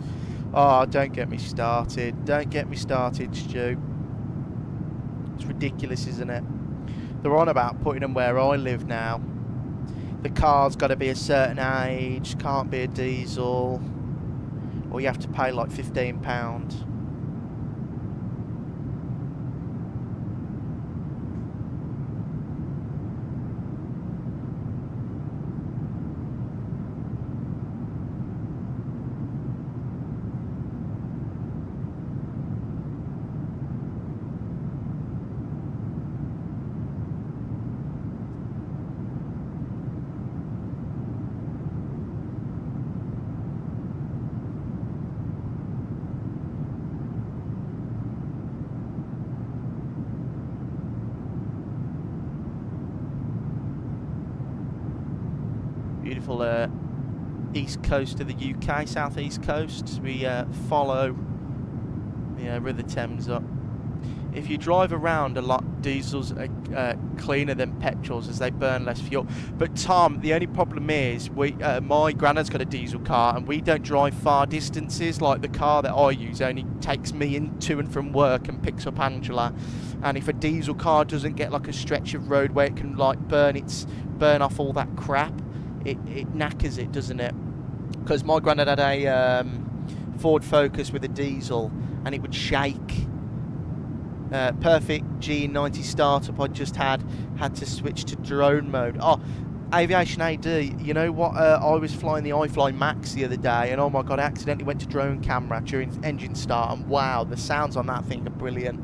Oh, don't get me started. Don't get me started, Stu. It's ridiculous, isn't it? They're on about putting them where I live now. The car's got to be a certain age, can't be a diesel, or you have to pay like £15. Beautiful east coast of the UK, southeast coast. We follow the River Thames up. If you drive around a lot, diesels are cleaner than petrols as they burn less fuel. But Tom, the only problem is my granddad's got a diesel car and we don't drive far distances. Like the car that I use only takes me to and from work and picks up Angela. And if a diesel car doesn't get like a stretch of road where it can like burn off all that crap, it knackers it, doesn't it? Because my granddad had a Ford Focus with a diesel and it would shake. Perfect G90 startup I just had to switch to drone mode. Oh, Aviation AD, you know what? I was flying the iFly Max the other day and oh my god, I accidentally went to drone camera during engine start and wow, the sounds on that thing are brilliant.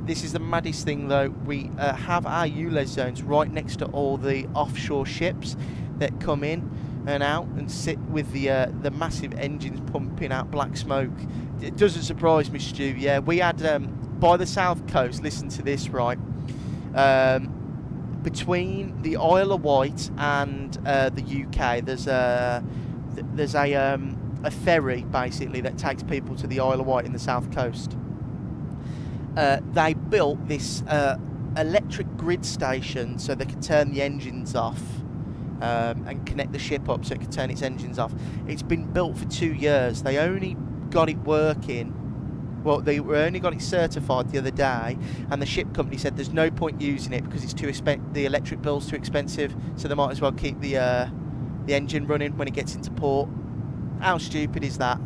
This is the maddest thing though, we have our ULEZ zones right next to all the offshore ships that come in and out and sit with the massive engines pumping out black smoke. It doesn't surprise me, Stu. Yeah, we had by the south coast, listen to this, right, between the Isle of Wight and the UK there's a ferry basically that takes people to the Isle of Wight in the south coast. They built this electric grid station so they could turn the engines off and connect the ship up so it could turn its engines off. It's been built for 2 years. They only got it working. Well, they only got it certified the other day, and the ship company said there's no point using it because it's too the electric bill's too expensive, so they might as well keep the engine running when it gets into port. How stupid is that?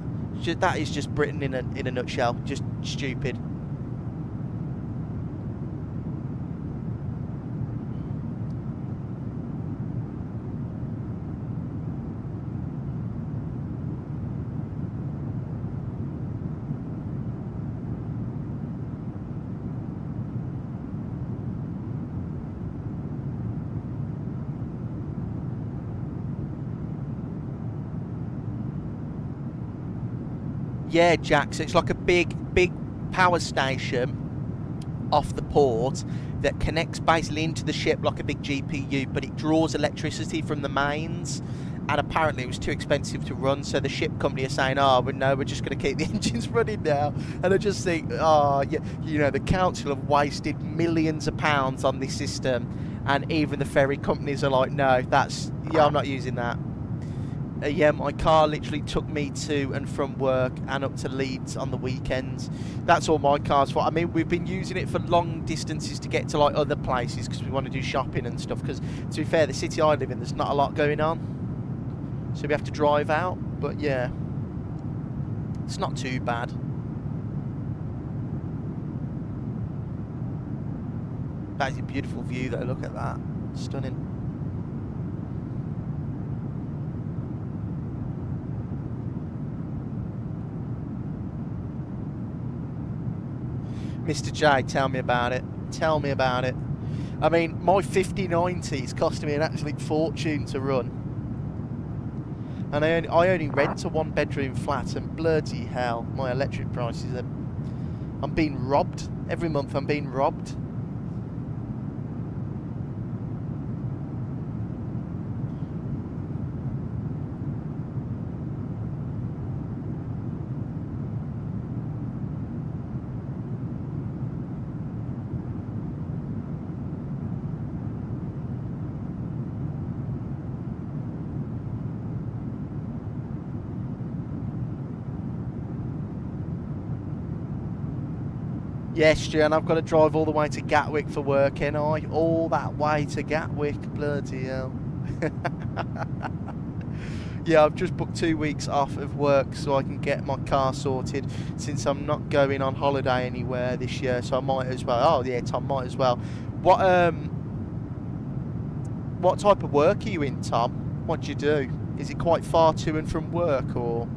That is just Britain in a nutshell. Just stupid. Yeah, Jack, so it's like a big power station off the port that connects basically into the ship like a big GPU, but it draws electricity from the mains, and apparently it was too expensive to run, so the ship company are saying, oh, well, no, we're just going to keep the engines running now. And I just think, oh, yeah, you know, the council have wasted millions of pounds on this system, and even the ferry companies are like, no, I'm not using that. Yeah, my car literally took me to and from work and up to Leeds on the weekends. That's all my car's for. I mean, we've been using it for long distances to get to like other places because we want to do shopping and stuff. Because to be fair, the city I live in, there's not a lot going on, so we have to drive out. But yeah, it's not too bad. That is a beautiful view though. Look at that, stunning. Mr. J, tell me about it. Tell me about it. I mean, my 5090 is costing me an absolute fortune to run. And I only rent a one-bedroom flat, and bloody hell, my electric prices are... I'm being robbed. Every month I'm being robbed. Yes, Stu, and I've got to drive all the way to Gatwick for work, ain't I? All that way to Gatwick, bloody hell. Yeah, I've just booked 2 weeks off of work so I can get my car sorted since I'm not going on holiday anywhere this year, so I might as well. Oh yeah, Tom, might as well. What type of work are you in, Tom? What do you do? Is it quite far to and from work, or?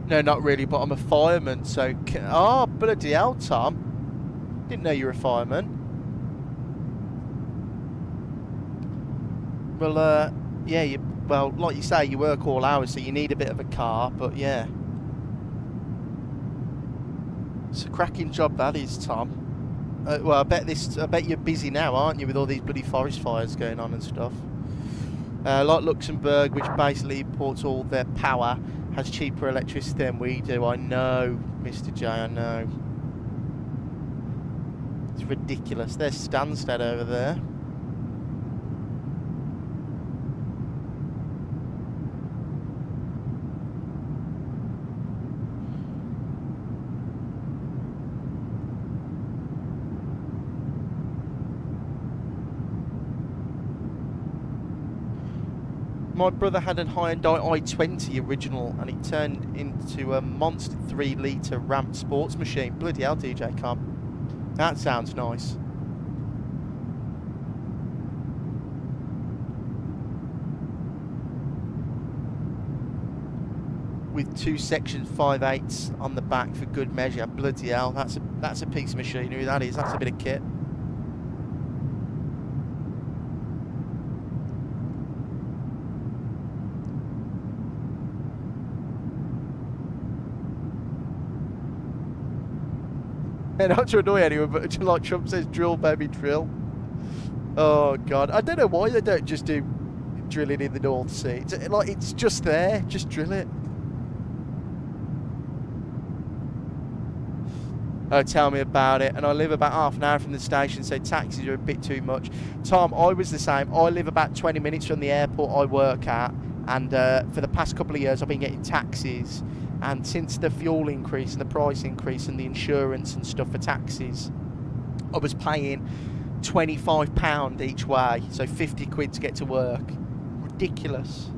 No, not really, but I'm a fireman, so... Oh, bloody hell, Tom. Didn't know you were a fireman. Well, yeah, well, like you say, you work all hours, so you need a bit of a car, but yeah. It's a cracking job, that is, Tom. Well, I bet you're busy now, aren't you, with all these bloody forest fires going on and stuff. Like Luxembourg, which basically imports all their power, has cheaper electricity than we do. I know, Mr. J, I know. It's ridiculous. There's Stansted over there. My brother had a Hyundai i20 original and it turned into a monster 3-litre ramped sports machine. Bloody hell, DJ Com. That sounds nice. With 2 section 5/8s on the back for good measure. Bloody hell, that's a piece of machinery, that is. That's a bit of kit. Not to annoy anyone, but like Trump says, drill, baby, drill. Oh, God. I don't know why they don't just do drilling in the North Sea. It's just there. Just drill it. Oh, tell me about it. And I live about half an hour from the station, so taxis are a bit too much. Tom, I was the same. I live about 20 minutes from the airport I work at, and for the past couple of years I've been getting taxis. And since the fuel increase and the price increase and the insurance and stuff for taxis, I was paying £25 each way, so 50 quid to get to work. Ridiculous.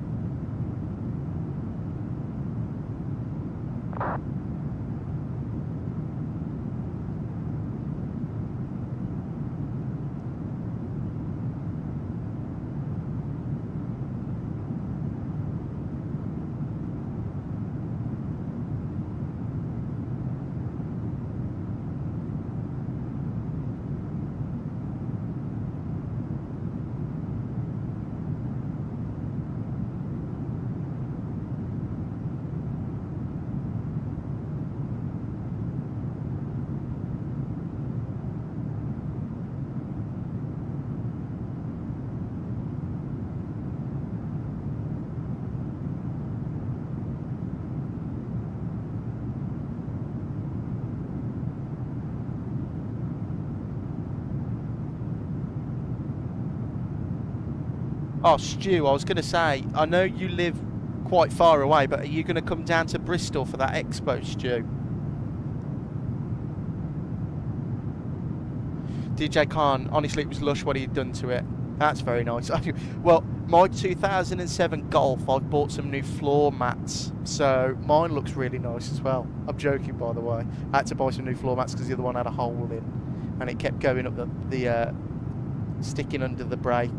Oh, Stu, I was going to say, I know you live quite far away, but are you going to come down to Bristol for that expo, Stu? DJ Khan, honestly, it was lush what he'd done to it. That's very nice. Well, my 2007 Golf, I've bought some new floor mats, so mine looks really nice as well. I'm joking, by the way. I had to buy some new floor mats because the other one had a hole in, and it kept going up the sticking under the brake.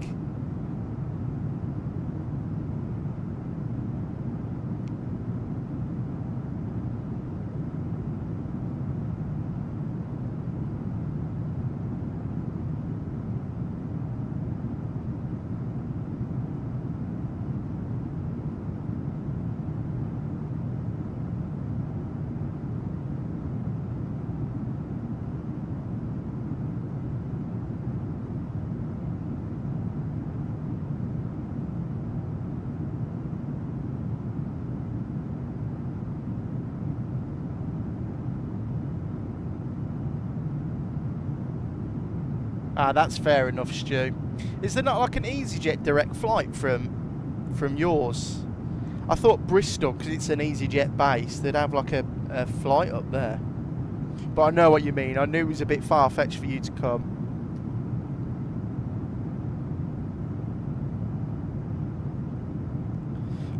Ah, that's fair enough, Stu. Is there not like an EasyJet direct flight from yours? I thought Bristol, because it's an EasyJet base, they'd have like a flight up there. But I know what you mean. I knew it was a bit far-fetched for you to come.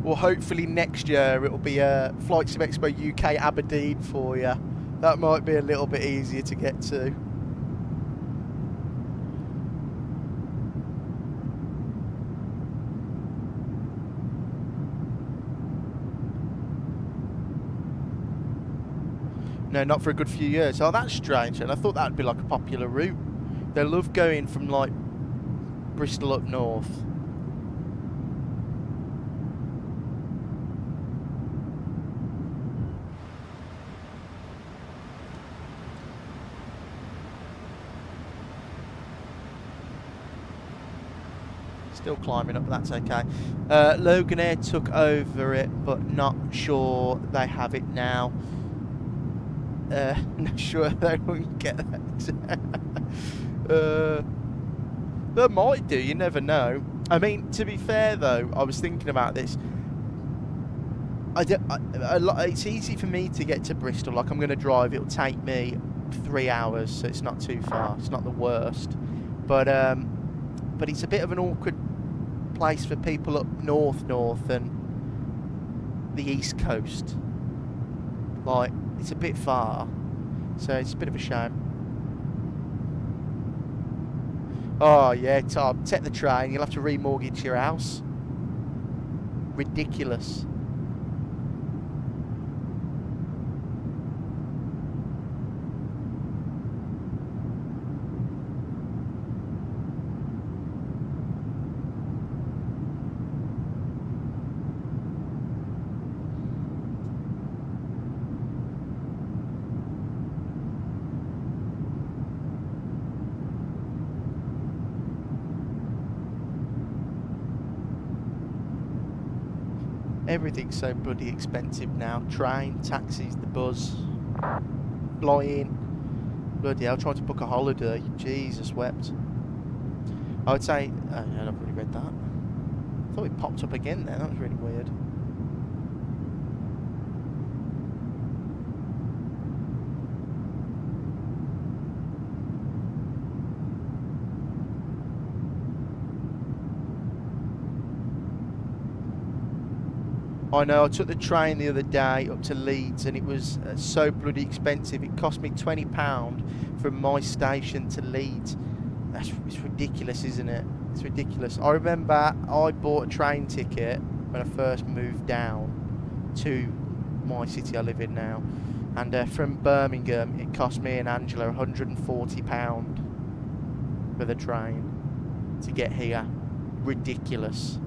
Well, hopefully next year it'll be Flight Sim Expo UK Aberdeen for you. That might be a little bit easier to get to. No, not for a good few years. Oh, that's strange. And I thought that'd be like a popular route. They love going from like Bristol up north. Still climbing up, but that's okay. Logan Air took over it, but not sure they have it now. Not sure they won't get that. They might do, you never know. I mean, to be fair though, I was thinking about this. It's easy for me to get to Bristol. Like, I'm going to drive, it'll take me 3 hours, so it's not too far. It's not the worst. But it's a bit of an awkward place for people up north and the east coast. Like, it's a bit far, so it's a bit of a shame. Oh yeah, Tom, take the train, you'll have to remortgage your house. Ridiculous. Everything's so bloody expensive now. Train, taxis, the bus, flying. Bloody hell, trying to book a holiday. Jesus wept. I would say... Oh, yeah, I've already read that. I thought it popped up again there. That was really weird. I know, I took the train the other day up to Leeds and it was so bloody expensive. It cost me £20 from my station to Leeds. It's ridiculous, isn't it? It's ridiculous. I remember I bought a train ticket when I first moved down to my city I live in now. And from Birmingham, it cost me and Angela £140 for the train to get here. Ridiculous.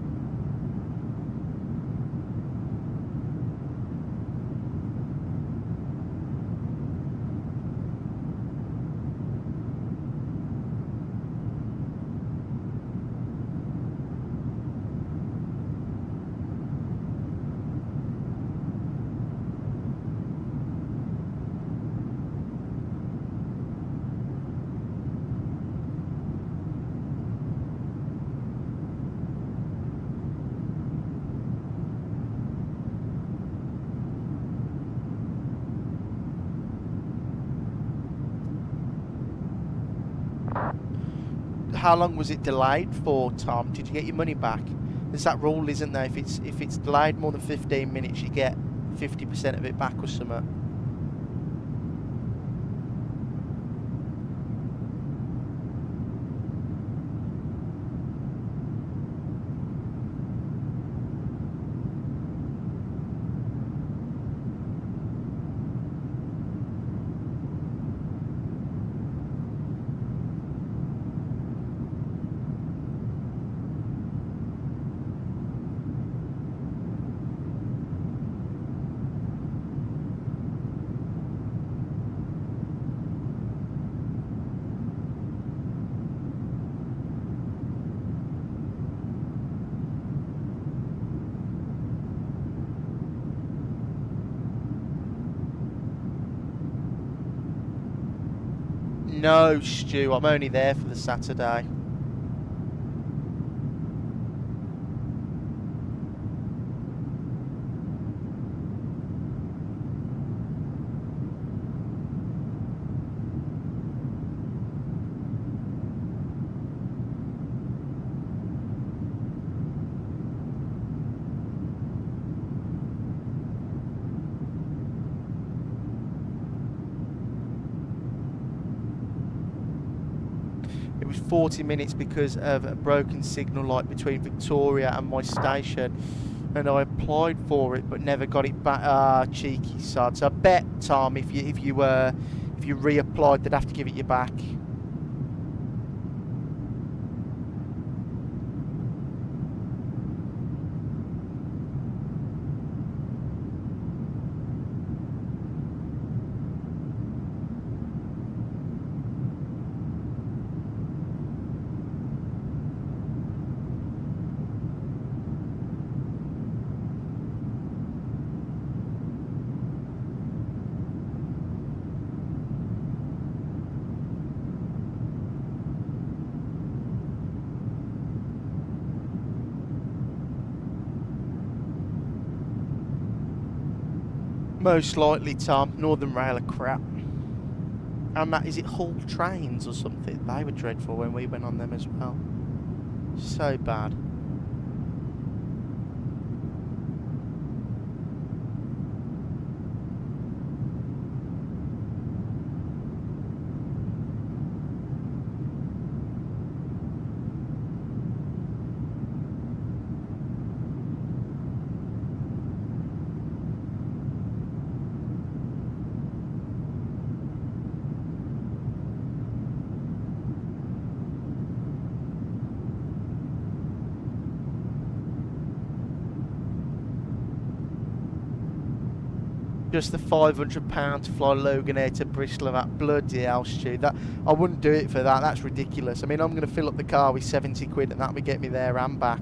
How long was it delayed for, Tom? Did you get your money back? There's that rule, isn't there? If it's delayed more than 15 minutes, you get 50% of it back or something. No, Stu, I'm only there for the Saturday. It was 40 minutes because of a broken signal light between Victoria and my station, and I applied for it but never got it back. Ah, cheeky sods. I bet, Tom, if you reapplied, they'd have to give it you back. Most likely, Tom. Northern Rail are crap. And that, is it Hull Trains or something? They were dreadful when we went on them as well. So bad. Just the £500 to fly Loganair to Bristol, and that bloody hell, Stu. That I wouldn't do it for that. That's ridiculous. I mean, I'm going to fill up the car with 70 quid, and that would get me there and back.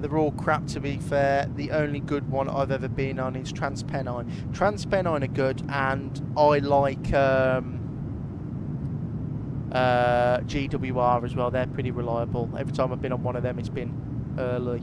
They're all crap, to be fair. The only good one I've ever been on is Transpennine. Transpennine are good, and I like GWR as well. They're pretty reliable. Every time I've been on one of them, it's been early.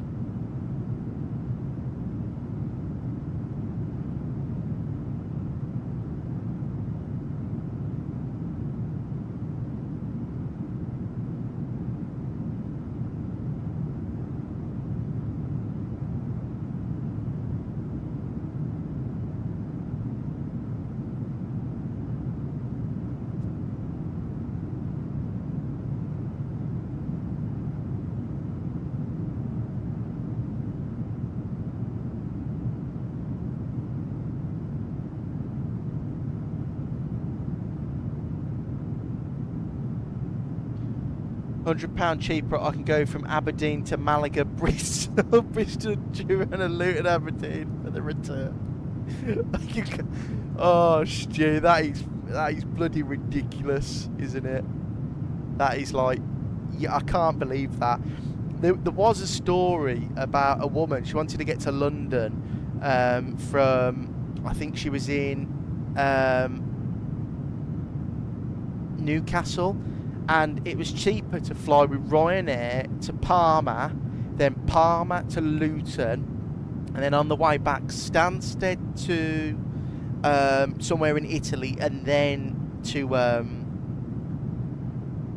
£100 cheaper, I can go from Aberdeen to Malaga, Bristol, Bristol, Durham and Luton, Aberdeen for the return. Oh, Stu, that is bloody ridiculous, isn't it? That is like, yeah, I can't believe that. There was a story about a woman. She wanted to get to London from, I think she was in Newcastle. And it was cheaper to fly with Ryanair to Parma, then Parma to Luton, and then on the way back Stansted to somewhere in Italy, and then to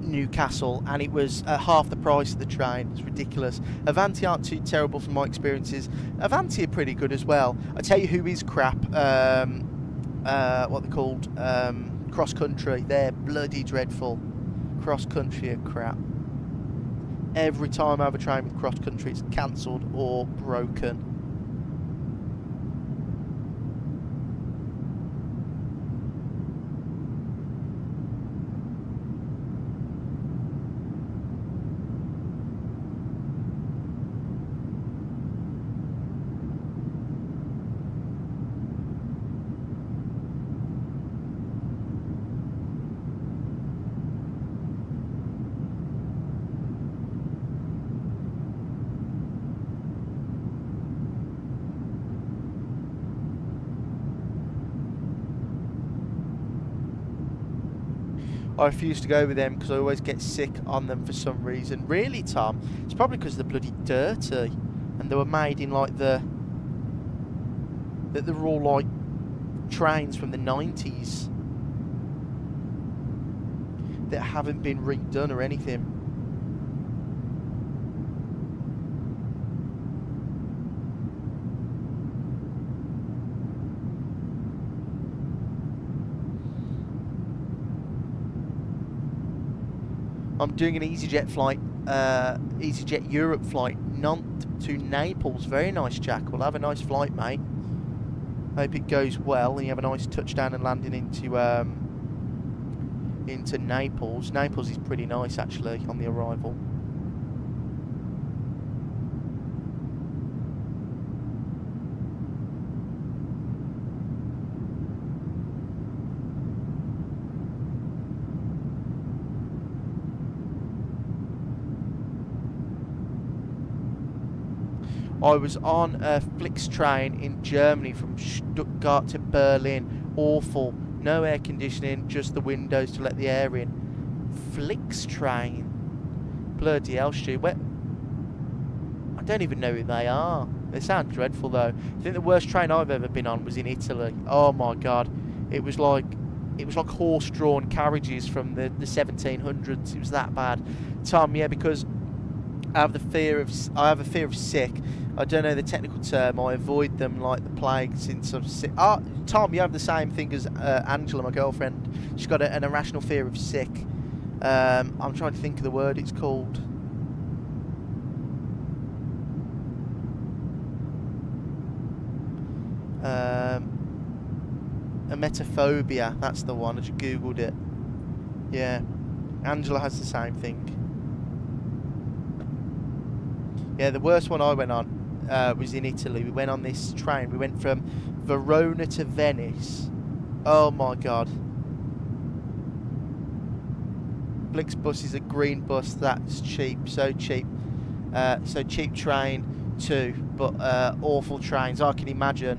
Newcastle, and it was half the price of the train. It's ridiculous. Avanti aren't too terrible from my experiences. Avanti are pretty good as well. I tell you who is crap, what they're called, cross country. They're bloody dreadful. Cross country are crap. every time I have a train with cross country, it's cancelled or broken. I refuse to go with them because I always get sick on them for some reason. Really, Tom? It's probably because they're bloody dirty, and they were made in like they're all like trains from the 90s that haven't been redone or anything. I'm doing an EasyJet flight, EasyJet Europe flight, Nantes to Naples. Very nice, Jack. We'll have a nice flight, mate. Hope it goes well and you have a nice touchdown and landing into Naples. Naples is pretty nice, actually, on the arrival. I was on a Flix train in Germany from Stuttgart to Berlin. Awful. No air conditioning, just the windows to let the air in. Flix train. Bloody hell, Stu. I don't even know who they are. They sound dreadful, though. I think the worst train I've ever been on was in Italy. Oh my god. It was like horse-drawn carriages from the 1700s. It was that bad. Tom, yeah, because I have a fear of sick. I don't know the technical term. I avoid them like the plague since I'm sick. Tom, you have the same thing as Angela, my girlfriend. She's got an irrational fear of sick. I'm trying to think of the word it's called. Emetophobia. That's the one. I just googled it. Yeah, Angela has the same thing. Yeah, the worst one I went on was in Italy. We went on this train. We went from Verona to Venice. Oh my god. Flixbus is a green bus. That's cheap. So cheap. So cheap train too. But awful trains. I can imagine.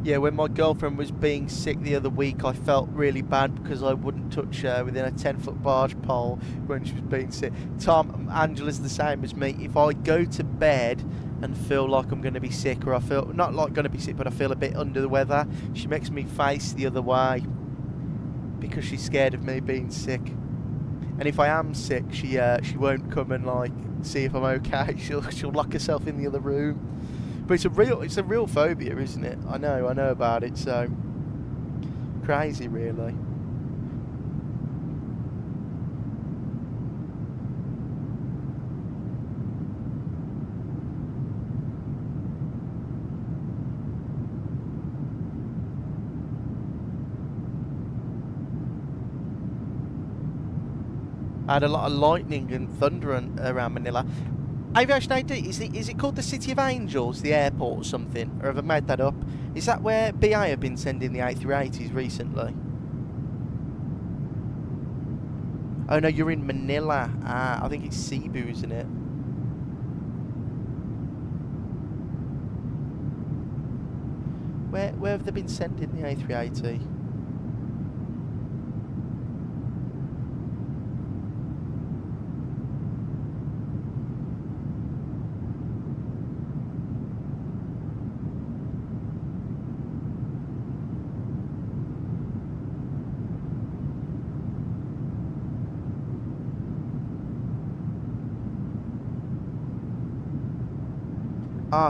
Yeah, when my girlfriend was being sick the other week, I felt really bad because I wouldn't touch her within a 10-foot barge pole when she was being sick. Tom, Angela's the same as me. If I go to bed and feel like I'm going to be sick, or I feel, not like going to be sick, but I feel a bit under the weather, she makes me face the other way because she's scared of me being sick. And if I am sick, she won't come and like see if I'm okay. She'll lock herself in the other room. But it's a real phobia, isn't it? I know about it, so crazy really. I had a lot of lightning and thunder around Manila. Aviation AD, is it called the City of Angels, the airport or something? Or have I made that up? Is that where BA have been sending the A380s recently? Oh no, you're in Manila. I think it's Cebu, isn't it? Where have they been sending the A380?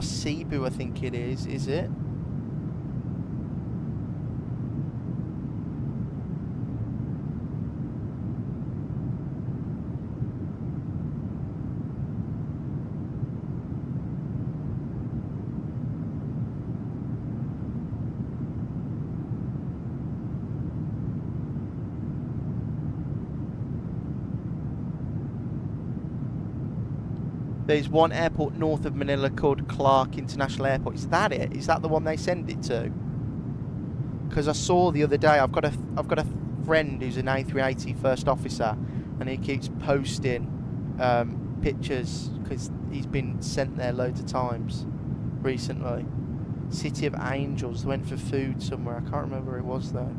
Cebu, I think it is it? There's one airport north of Manila called Clark International Airport. Is that it? Is that the one they send it to? Because I saw the other day, I've got a friend who's an A380 first officer, and he keeps posting pictures because he's been sent there loads of times recently. City of Angels. They went for food somewhere. I can't remember where it was though.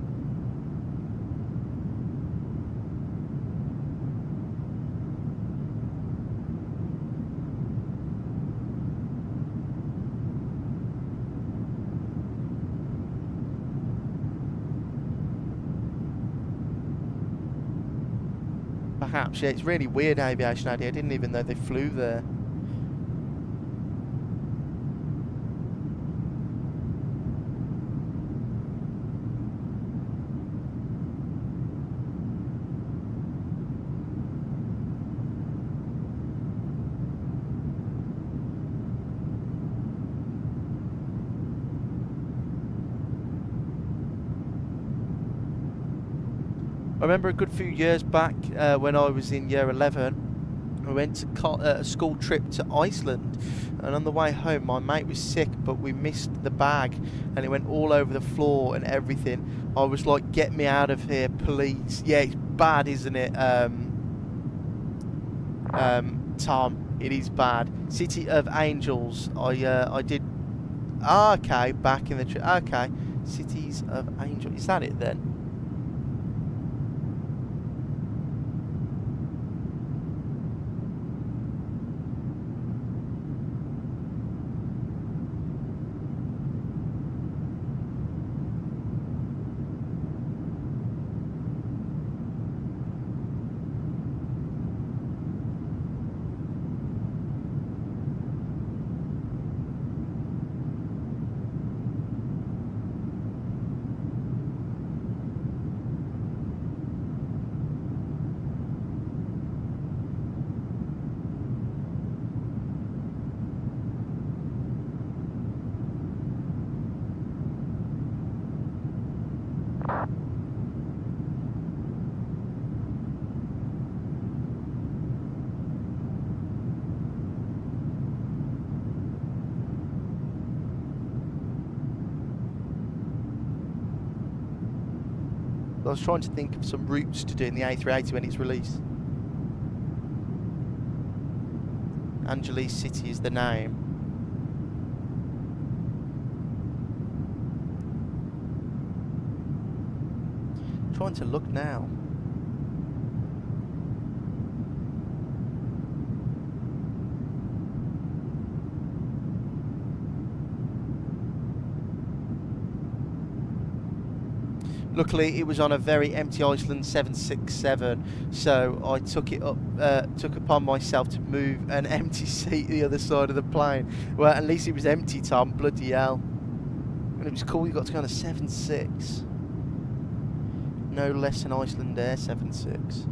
Perhaps, yeah, it's really weird aviation idea. I didn't even know they flew there. I remember a good few years back when I was in year 11, I went to a school trip to Iceland, and on the way home my mate was sick, but we missed the bag and it went all over the floor and everything. I was like, get me out of here please. Yeah, it's bad, isn't it, Tom? It is bad. City of Angels. I did. Okay, back in the trip. Okay, Cities of Angels. Is that it then? I was trying to think of some routes to do in the A380 when it's released. Angeles City is the name. I'm trying to look now. Luckily, it was on a very empty Iceland 767, so I took upon myself to move an empty seat the other side of the plane. Well, at least it was empty, Tom. Bloody hell! And it was cool. You got to go on a 7.6, no less than Iceland Air 7.6.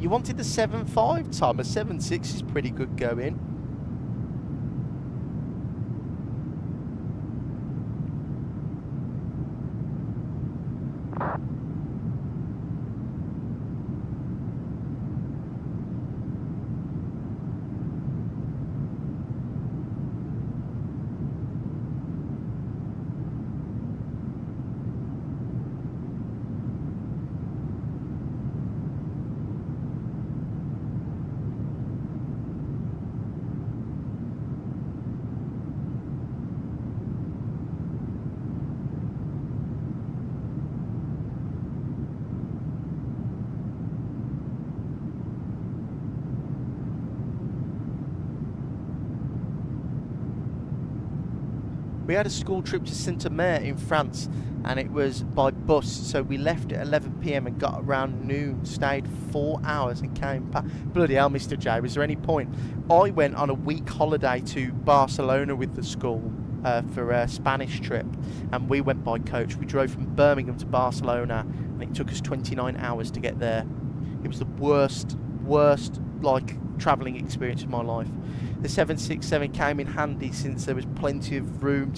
You wanted the 7.5, Tom. A 7.6 is pretty good going. We had a school trip to Saint-Omer in France, and it was by bus. So we left at 11 p.m. and got around noon, stayed 4 hours and came back. Bloody hell, Mr. J, was there any point? I went on a week holiday to Barcelona with the school for a Spanish trip, and we went by coach. We drove from Birmingham to Barcelona, and it took us 29 hours to get there. It was the worst, like, travelling experience of my life. The 767 came in handy since there was plenty of room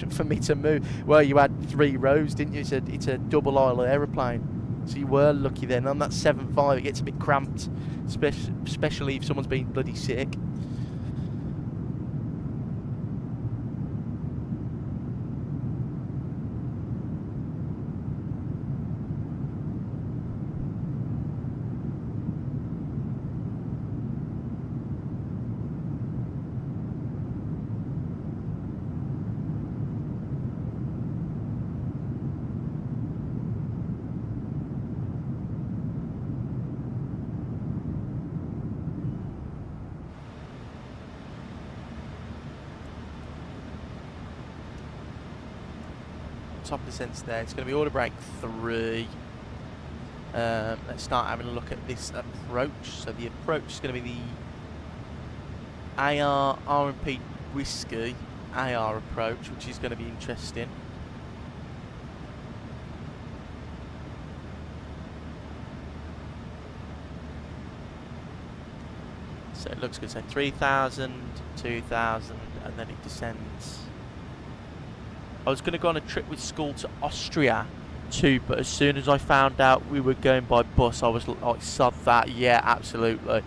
for me to move. Well, you had 3 rows, didn't you? It's a double aisle aeroplane, so you were lucky then. On that 7.5, it gets a bit cramped, especially if someone's been bloody sick. Top of the sense there. It's going to be order break 3. Let's start having a look at this approach. So the approach is going to be the AR R&P Whiskey AR approach, which is going to be interesting. So it looks good. So 3,000, 2,000, and then it descends. I was going to go on a trip with school to Austria too, but as soon as I found out we were going by bus, I was like, sod that, yeah, absolutely.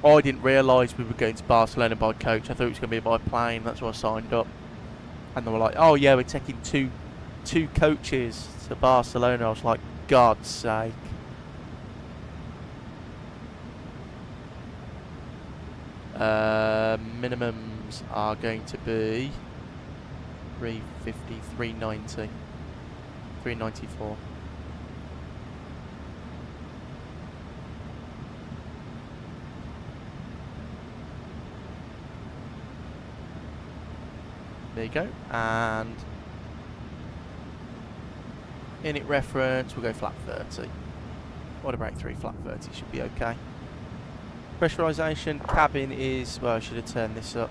I didn't realise we were going to Barcelona by coach. I thought it was going to be by plane. That's why I signed up. And they were like, oh yeah, we're taking two coaches to Barcelona. I was like, God's sake. Minimums are going to be 350, 390, 394. There you go. And init reference, we'll go flat 30. Order break 3, flat 30 should be okay. Pressurization, cabin is, well, I should have turned this up.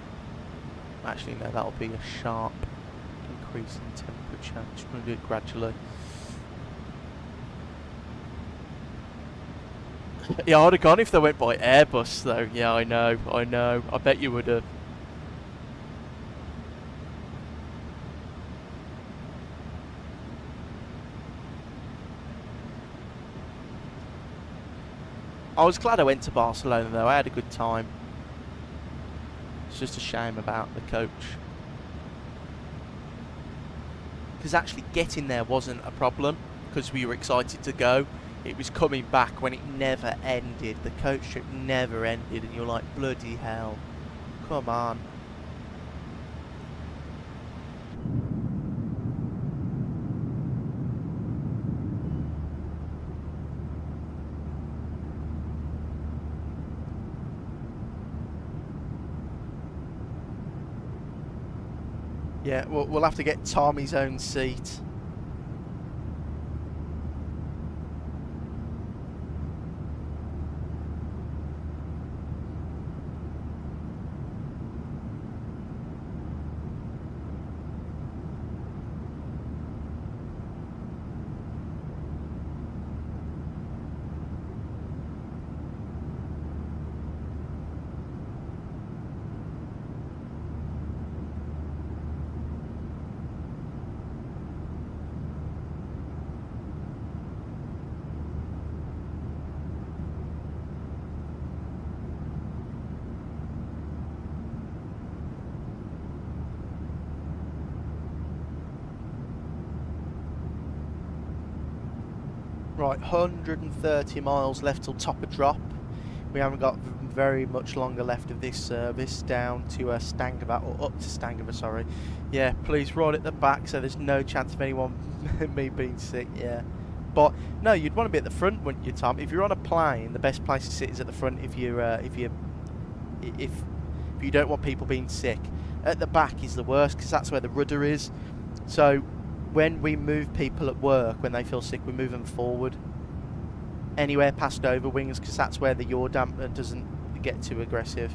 Actually, no, that'll be a sharp increase in temperature. Just going to do it gradually. Yeah, I'd have gone if they went by Airbus, though. Yeah, I know. I bet you would have. I was glad I went to Barcelona, though. I had a good time. It's just a shame about the coach. Because actually getting there wasn't a problem, because we were excited to go. It was coming back when it never ended. The coach trip never ended, and you're like, bloody hell. Come on. Yeah, we'll have to get Tommy's own seat. Right, 130 miles left till top of drop. We haven't got very much longer left of this service down to Stangevat, or up to Stangevat, sorry. Yeah, please roll at the back so there's no chance of anyone me being sick, yeah. But no, you'd want to be at the front, wouldn't you, Tom? If you're on a plane, the best place to sit is at the front if you don't want people being sick. At the back is the worst because that's where the rudder is. So when we move people at work, when they feel sick, we move them forward. Anywhere past over wings because that's where the yaw damper doesn't get too aggressive.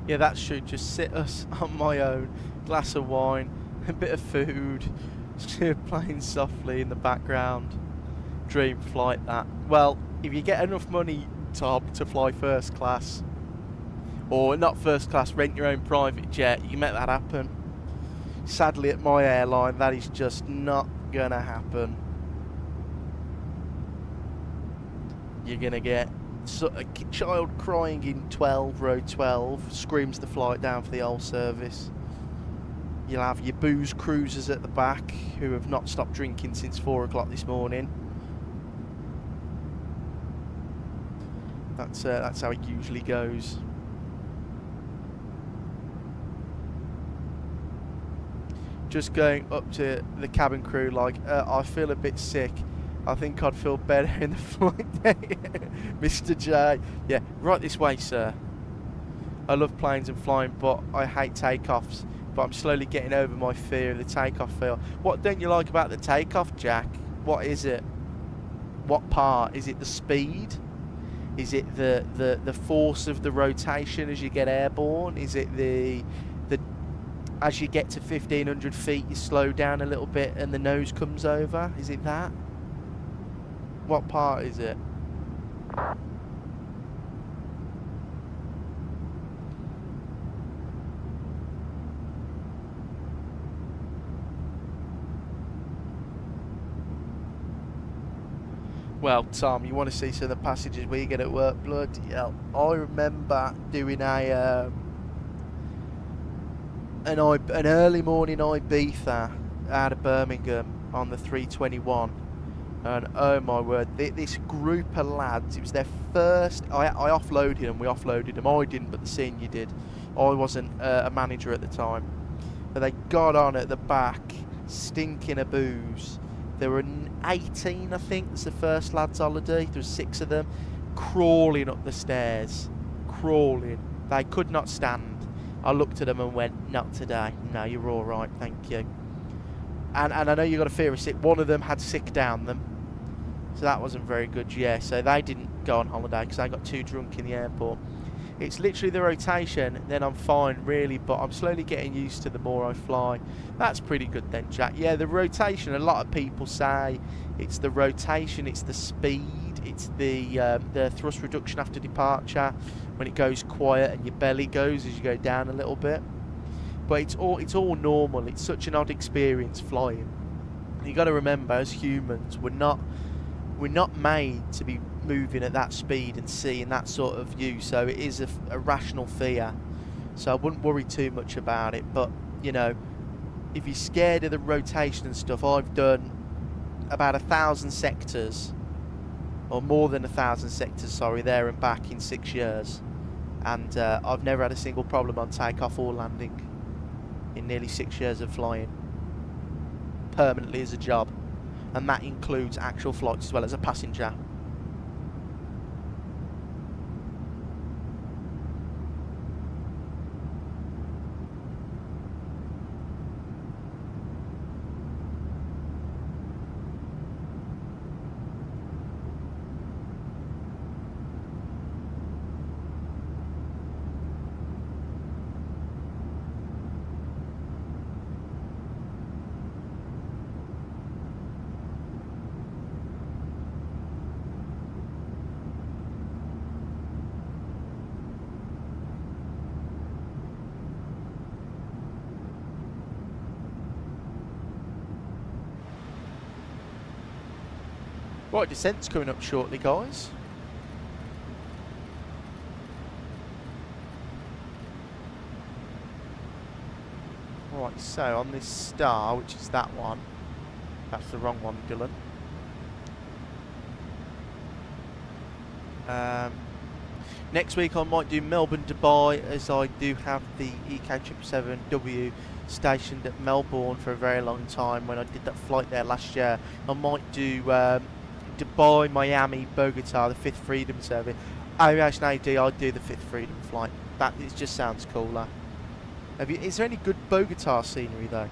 Yeah, that should just sit us on my own. Glass of wine, a bit of food, playing softly in the background. Dream flight that. Well, if you get enough money, Tom, to fly first class, or not first class, rent your own private jet, you can make that happen. Sadly, at my airline, that is just not gonna happen. You're gonna get a child crying in row 12 screams the flight down for the old service. You'll have your booze cruisers at the back who have not stopped drinking since 4 o'clock this morning. That's how it usually goes. Just going up to the cabin crew like, I feel a bit sick. I think I'd feel better in the flight there. Mr. J. Yeah, right this way, sir. I love planes and flying, but I hate takeoffs. But I'm slowly getting over my fear of the takeoff feel. What don't you like about the takeoff, Jack? What is it? What part? Is it the speed? Is it the force of the rotation as you get airborne? Is it the as you get to 1,500 feet you slow down a little bit and the nose comes over? Is it that? What part is it? Well, Tom, you want to see some of the passages we get at work? Bloody hell. I remember doing an early morning Ibiza out of Birmingham on the 321. And oh my word, this group of lads, it was their first. I offloaded them, we offloaded them. I didn't, but the senior did. I wasn't a manager at the time. But they got on at the back, stinking of booze. There were 18, I think, it's the first lads' holiday. There were 6 of them, crawling up the stairs. Crawling. They could not stand. I looked at them and went, not today. No, you're all right, thank you. And I know you got a fear of sick. One of them had sick down them. So that wasn't very good, yeah. So they didn't go on holiday because they got too drunk in the airport. It's literally the rotation, then I'm fine, really, but I'm slowly getting used to the more I fly. That's pretty good then, Jack. Yeah, the rotation, a lot of people say it's the rotation, it's the speed, it's the thrust reduction after departure, when it goes quiet and your belly goes as you go down a little bit. But it's all normal. It's such an odd experience flying. You got to remember, as humans, we're not made to be moving at that speed and seeing that sort of view. So it is a rational fear. So I wouldn't worry too much about it. But you know, if you're scared of the rotation and stuff, I've done about 1,000 sectors, or more than 1,000 sectors, sorry, there and back in 6 years, and I've never had a single problem on takeoff or landing in nearly 6 years of flying permanently as a job, and that includes actual flights as well as a passenger. Right, descent's coming up shortly, guys. Right, so on this star, which is that one, that's the wrong one, Dillon. Next week I might do Melbourne, Dubai, as I do have the EK777W stationed at Melbourne for a very long time when I did that flight there last year. I might do Dubai, Miami, Bogota, the 5th Freedom service. Aviation AD, I'd do the 5th Freedom flight. That it just sounds cooler. Is there any good Bogota scenery though?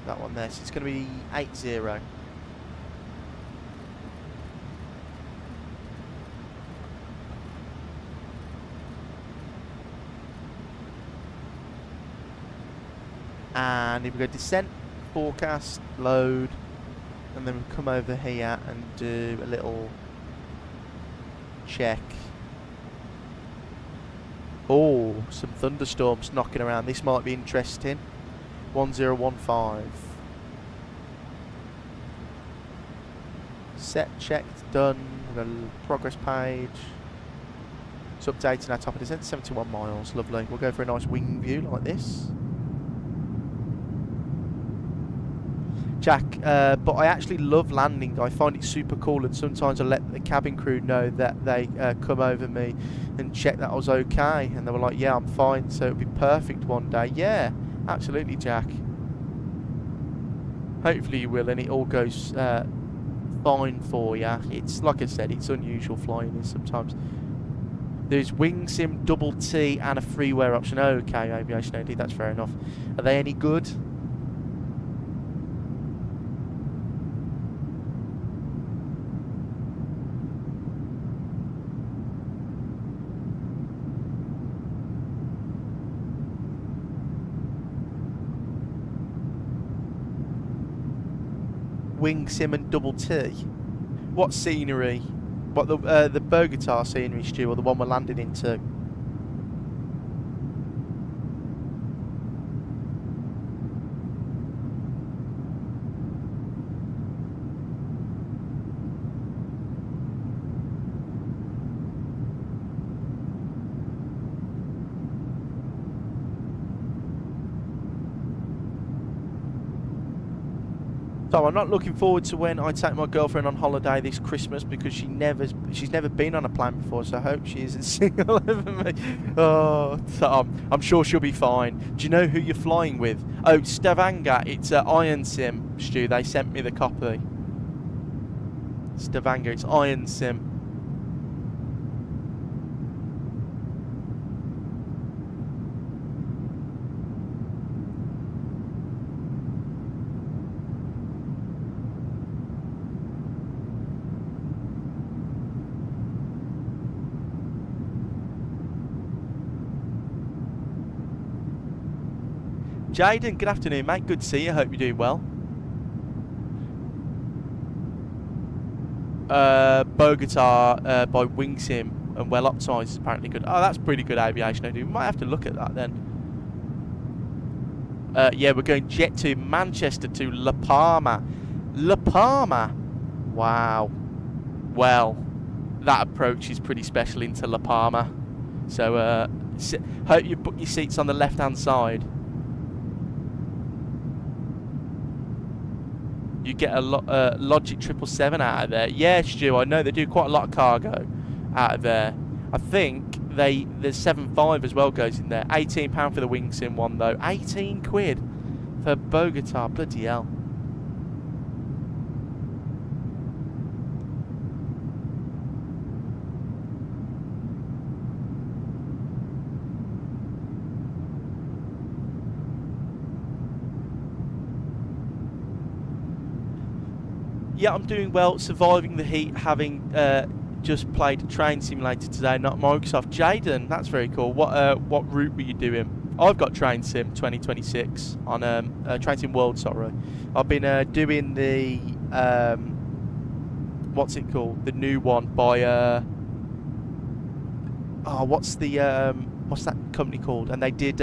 That one there, so it's going to be 80. And here we go, descent, forecast, load, and then we'll come over here and do a little check. Oh, some thunderstorms knocking around. This might be interesting. 1015. Set, checked, done. We've got a progress page. It's updating our top of descent, 71 miles. Lovely. We'll go for a nice wing view like this. Jack, but I actually love landing. I find it super cool, and sometimes I let the cabin crew know that they come over me and check that I was okay, and they were like, yeah, I'm fine, so it'll be perfect one day. Yeah, absolutely, Jack. Hopefully you will, and it all goes fine for you. It's like I said, it's unusual flying is sometimes. There's wing sim, double T, and a freeware option. Okay, Aviation AD, that's fair enough. Are they any good? Wing sim and double T. What scenery? What the Bogota scenery, Stu, or the one we're landing into? So I'm not looking forward to when I take my girlfriend on holiday this Christmas, because she's never been on a plane before, so I hope she isn't single over me. Oh, so I'm sure she'll be fine. Do you know who you're flying with? Oh, Stavanger. It's Iron-SIM, Stu. They sent me the copy. Stavanger. It's Iron-SIM. Jaden, good afternoon, mate. Good to see you. Hope you're doing well. Bogota by WingSim and well optimised is apparently good. Oh, that's pretty good aviation. I do. We might have to look at that then. Yeah, we're going jet to Manchester to La Palma. La Palma. Wow. Well, that approach is pretty special into La Palma. So hope you book your seats on the left-hand side. You get a Logic 777 out of there. Yeah, Stu, I know they do quite a lot of cargo out of there. I think the 75 as well goes in there. £18 for the WingSim one though. 18 quid for Bogota. Bloody hell. Yeah, I'm doing well, surviving the heat, having just played Train Simulator today, not Microsoft. Jaden, that's very cool. What route were you doing? I've got Train Sim 2026 on Train Sim World, sorry. I've been doing the what's it called? The new one by oh, what's that company called? And they did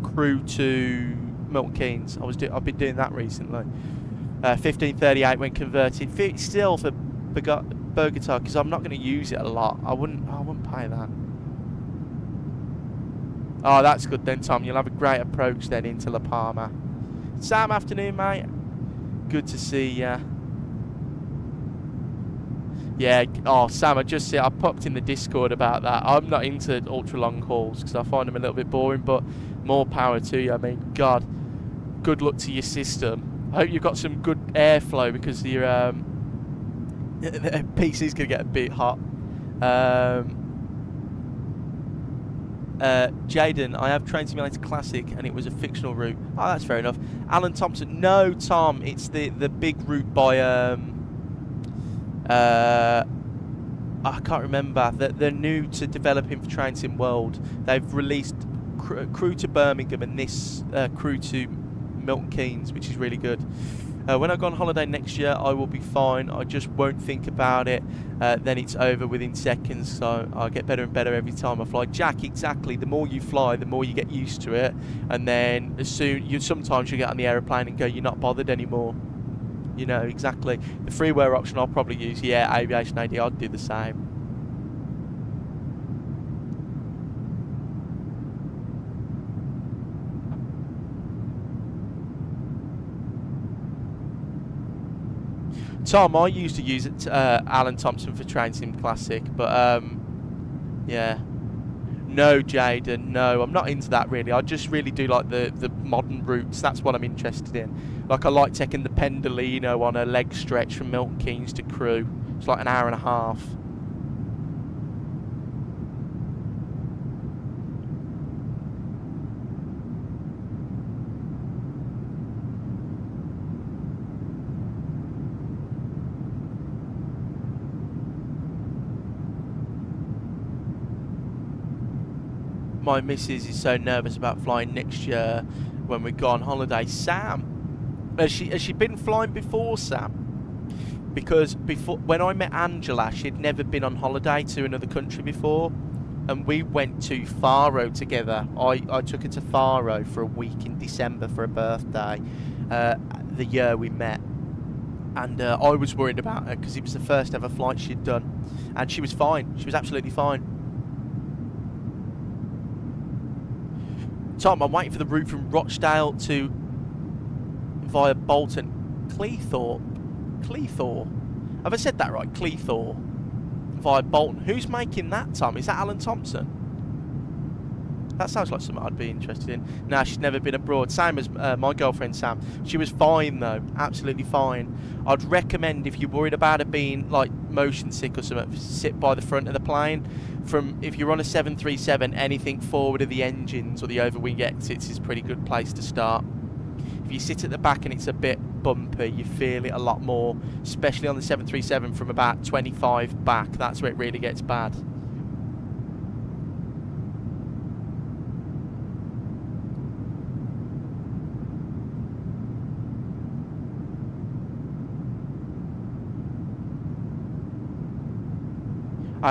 crew to Milton Keynes. I've been doing that recently. 1538 when converted. Still for Bogota, because I'm not going to use it a lot. I wouldn't pay that. Oh, that's good then, Tom. You'll have a great approach then into La Palma. Sam, afternoon, mate. Good to see ya. Yeah, oh, Sam, I popped in the Discord about that. I'm not into ultra long hauls because I find them a little bit boring, but more power to you. I mean, God, good luck to your system. I hope you've got some good airflow because your PC's going to get a bit hot. Jaden, I have Train Simulator Classic and it was a fictional route. Oh, that's fair enough. Alan Thompson, no, Tom, it's the big route by I can't remember. They're new to developing for Train Sim World. They've released crew to Birmingham and this crew to Milton Keynes, which is really good. When I go on holiday next year, I will be fine. I just won't think about it. Then it's over within seconds. So I get better and better every time I fly. Jack, exactly. The more you fly, the more you get used to it. And then sometimes you get on the aeroplane and go, you're not bothered anymore. You know, exactly. The freeware option I'll probably use, yeah, Aviation AD, I'd do the same. Tom, I used to use it, Alan Thompson for Train Sim Classic, but yeah. No, Jaden, no, I'm not into that really. I just really do like the modern routes. That's what I'm interested in. Like I like taking the Pendolino on a leg stretch from Milton Keynes to Crewe. It's like an hour and a half. My missus is so nervous about flying next year when we go on holiday. Sam, has she been flying before, Sam? Because when I met Angela, she'd never been on holiday to another country before, and we went to Faro together. I took her to Faro for a week in December for a birthday, the year we met, and I was worried about her because it was the first ever flight she'd done, and she was fine. She was absolutely fine. Tom, I'm waiting for the route from Rochdale to via Bolton. Cleethorpes? Have I said that right? Cleethorpes via Bolton. Who's making that, Tom? Is that Alan Thompson? That sounds like something I'd be interested in. Nah, she's never been abroad. Same as my girlfriend Sam. She was fine though, absolutely fine. I'd recommend if you're worried about it being like motion sick or something, sit by the front of the plane. If you're on a 737, anything forward of the engines or the overwing exits is a pretty good place to start. If you sit at the back and it's a bit bumpy, you feel it a lot more, especially on the 737 from about 25 back. That's where it really gets bad.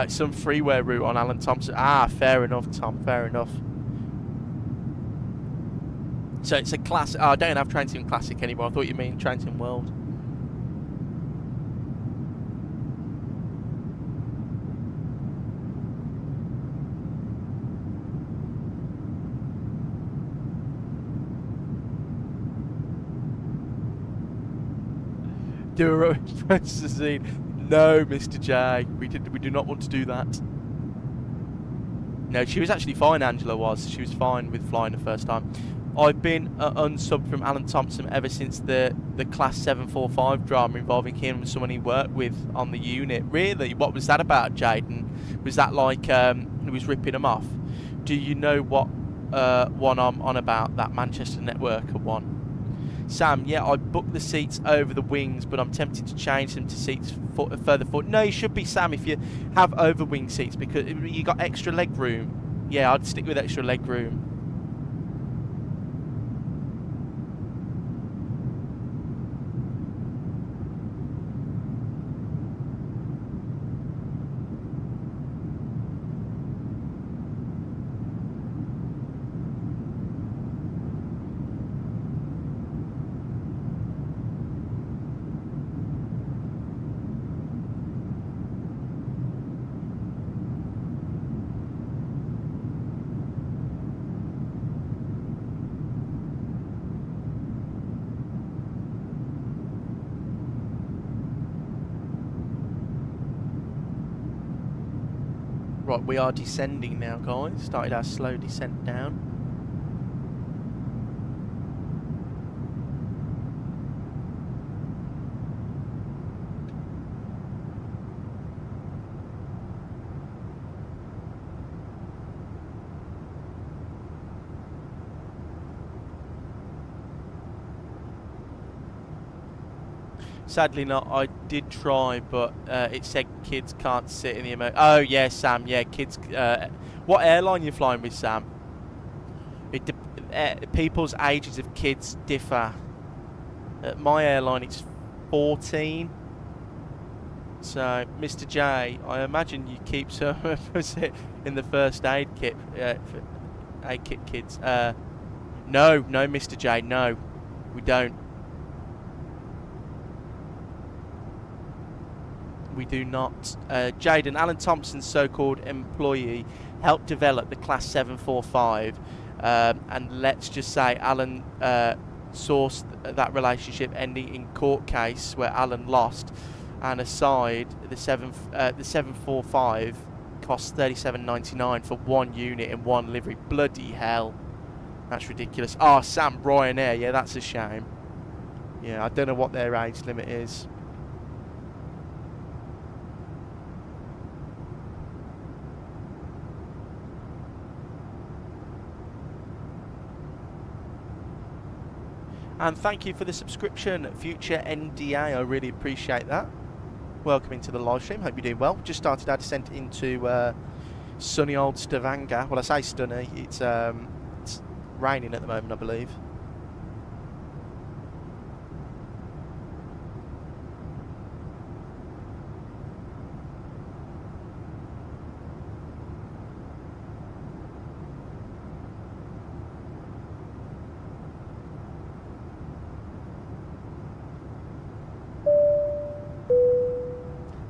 Some freeware route on Alan Thompson. Ah, fair enough, Tom. Fair enough. So it's a classic. Oh, I don't have Train Sim Classic anymore. I thought you mean Train Sim World. Do a Francis scene. No, Mr. J, we do not want to do that. No, she was actually fine, Angela was. She was fine with flying the first time. I've been unsubbed from Alan Thompson ever since the Class 745 drama involving him and someone he worked with on the unit. Really? What was that about, Jaden? Was that like he was ripping him off? Do you know what one I'm on about, that Manchester Networker one? Sam, yeah, I booked the seats over the wings, but I'm tempted to change them to seats further forward. No, you should be, Sam, if you have overwing seats, because you got extra leg room. Yeah, I'd stick with extra leg room. Right, we are descending now, guys. Started our slow descent down. Sadly not. I did try, but it said kids can't sit in the Oh yeah, Sam. Yeah, kids. What airline you flying with, Sam? People's ages of kids differ. At my airline, it's 14. So, Mr. J, I imagine you keep some in the first aid kit for aid kit kids. No, Mr. J, no, we don't. We do not. Jaden, Alan Thompson's so-called employee helped develop the Class 745, and let's just say Alan sourced that relationship ending in court case where Alan lost. And aside, the 745 costs $37.99 for one unit in one livery. Bloody hell, that's ridiculous. Oh, Sam, Ryanair, yeah, that's a shame. Yeah, I don't know what their age limit is. And thank you for the subscription, Future NDA. I really appreciate that. Welcome into the live stream. Hope you're doing well. Just started our descent into sunny old Stavanger. Well, I say sunny. It's raining at the moment, I believe.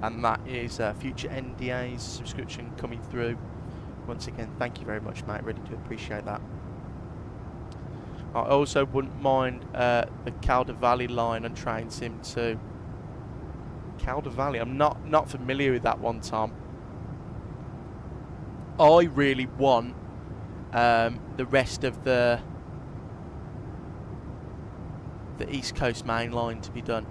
And that is Future NDA's subscription coming through. Once again, thank you very much, mate. Really do appreciate that. I also wouldn't mind the Calder Valley line on Train Sim 2. Calder Valley, I'm not familiar with that one, Tom. I really want the rest of the East Coast main line to be done.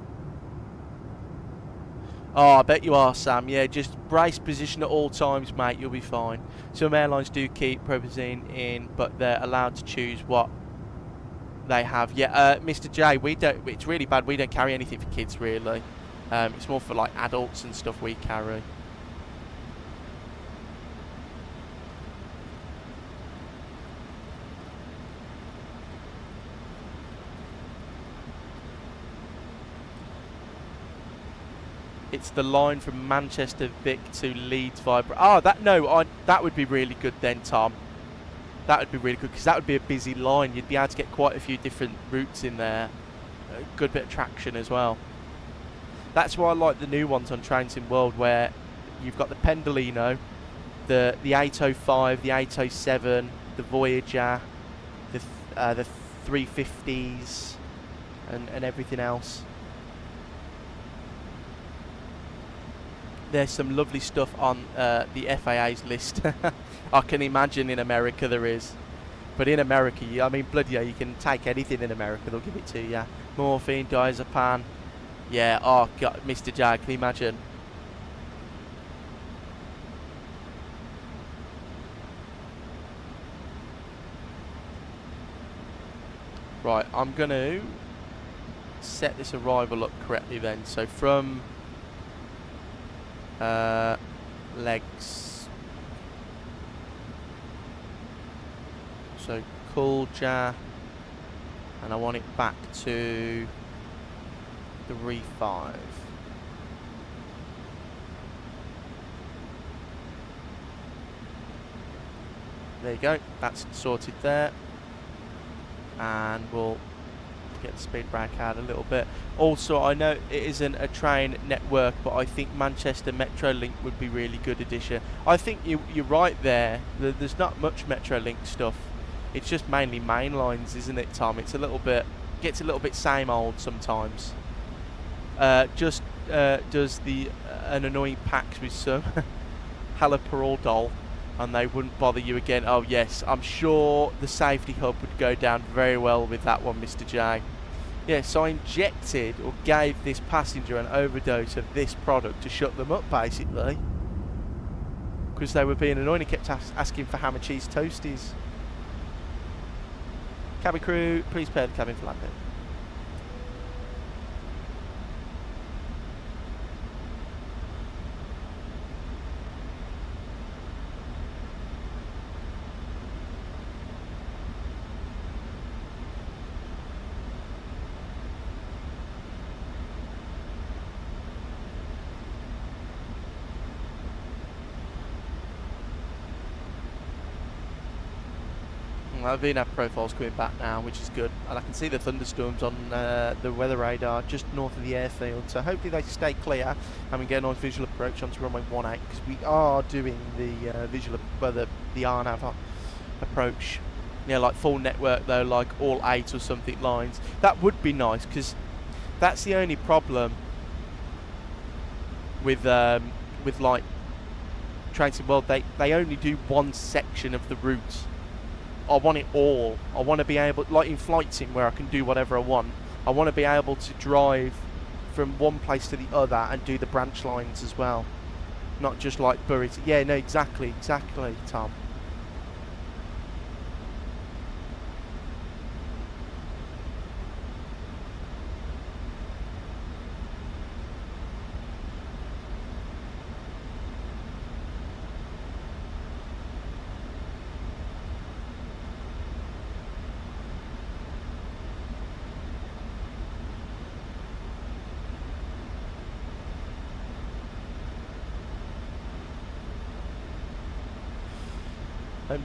Oh, I bet you are, Sam. Yeah, just brace position at all times, mate. You'll be fine. Some airlines do keep Promethazine in, but they're allowed to choose what they have. Yeah, Mr. J, we don't. It's really bad. We don't carry anything for kids, really. It's more for like adults and stuff we carry. It's the line from Manchester Vic to Leeds via... that would be really good then, Tom. That would be really good, because that would be a busy line. You'd be able to get quite a few different routes in there. A good bit of traction as well. That's why I like the new ones on Train Sim World, where you've got the Pendolino, the 805, the 807, the Voyager, the 350s, and everything else. There's some lovely stuff on the FAA's list. I can imagine in America there is. But in America, I mean, bloody hell, you can take anything in America, they'll give it to you. Morphine, diazepam. Yeah, oh God, Mr. J, can you imagine? Right, I'm going to set this arrival up correctly then. So from... legs. So Kulja, and I want it back to 3-5. There you go. That's sorted there, and we'll get the speed brake out a little bit. Also, I know it isn't a train network, but I think Manchester Metrolink would be really good addition. I think you're right there. There's not much Metrolink stuff. It's just mainly main lines, isn't it, Tom? It's a little bit, gets a little bit same old sometimes. Just does an annoying PAX with some haloperidol and they wouldn't bother you again. Oh yes, I'm sure the safety hub would go down very well with that one, Mr. J. Yeah, so I injected or gave this passenger an overdose of this product to shut them up, basically. Because they were being annoying and kept asking for ham and cheese toasties. Cabin crew, please prepare the cabin for landing. VNAV profile's coming back now, which is good, and I can see the thunderstorms on the weather radar just north of the airfield, so hopefully they stay clear and we get a nice visual approach onto runway 18, because we are doing the visual, the RNAV approach, like full network though, like all 8 or something lines. That would be nice, because that's the only problem with like Transit World. They only do one section of the route. I want it all. I want to be able, like in Flight Sim where I can do whatever I want, I want to be able to drive from one place to the other and do the branch lines as well. Not just like bury it. Yeah, no, exactly, Tom.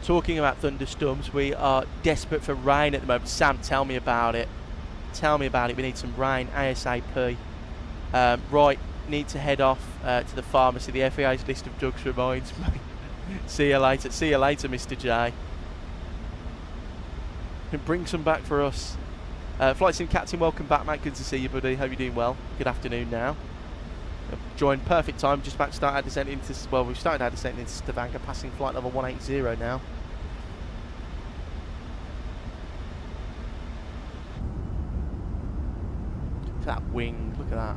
Talking about thunderstorms, we are desperate for rain at the moment. Sam, tell me about it. Tell me about it. We need some rain ASAP. Right, need to head off to the pharmacy. The FAA's list of drugs reminds me. See you later. See you later, Mr. J. Bring some back for us. Flight Sim Captain, welcome back, mate. Good to see you, buddy. Hope you're doing well. Good afternoon now. Joined perfect time, just about to start our descent into, well, we've started our descent into Stavanger, passing flight level 180 now. Look at that wing, look at that.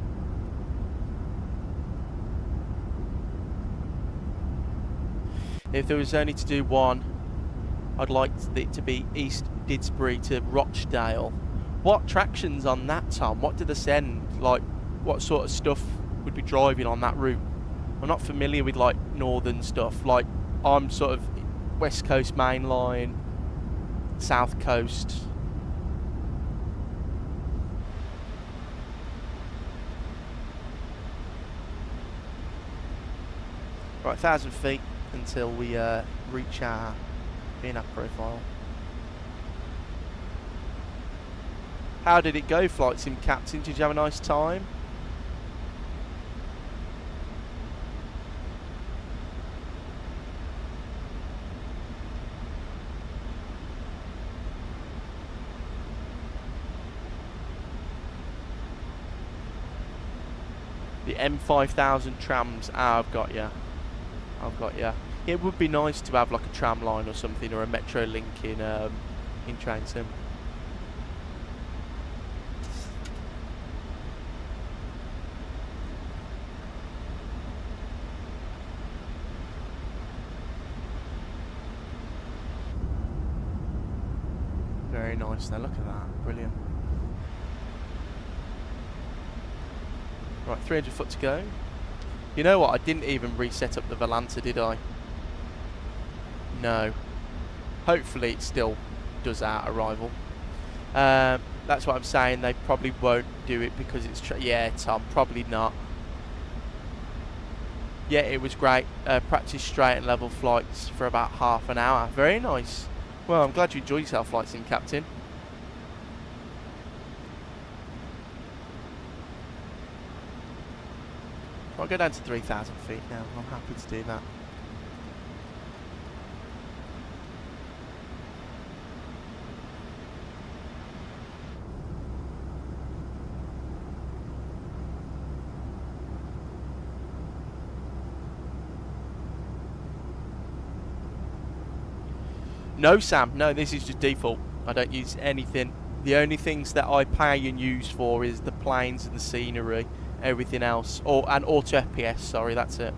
If there was only to do one, I'd like it to be East Didsbury to Rochdale. What tractions on that, Tom? What did they send? Like, what sort of stuff would be driving on that route? I'm not familiar with like northern stuff. Like, I'm sort of West Coast main line, South Coast. Right, 1,000 feet until we reach our VNAV profile. How did it go, Flight Sim Captain? Did you have a nice time? The M5000 trams. Ah, I've got ya. I've got ya. It would be nice to have like a tram line or something, or a metro link in Train Sim. Very nice. Now look at that. Brilliant. Right, 300 foot to go. You know what? I didn't even reset up the Volanta, did I? No. Hopefully it still does our arrival. That's what I'm saying. They probably won't do it because it's... yeah, Tom, probably not. Yeah, it was great. Practice straight and level flights for about half an hour. Very nice. Well, I'm glad you enjoyed yourself, Flight Sim Captain. I'll go down to 3,000 feet now. I'm happy to do that. No, Sam. No, this is just default. I don't use anything. The only things that I pay and use for is the planes and the scenery. Everything else, and auto FPS. Sorry, that's it.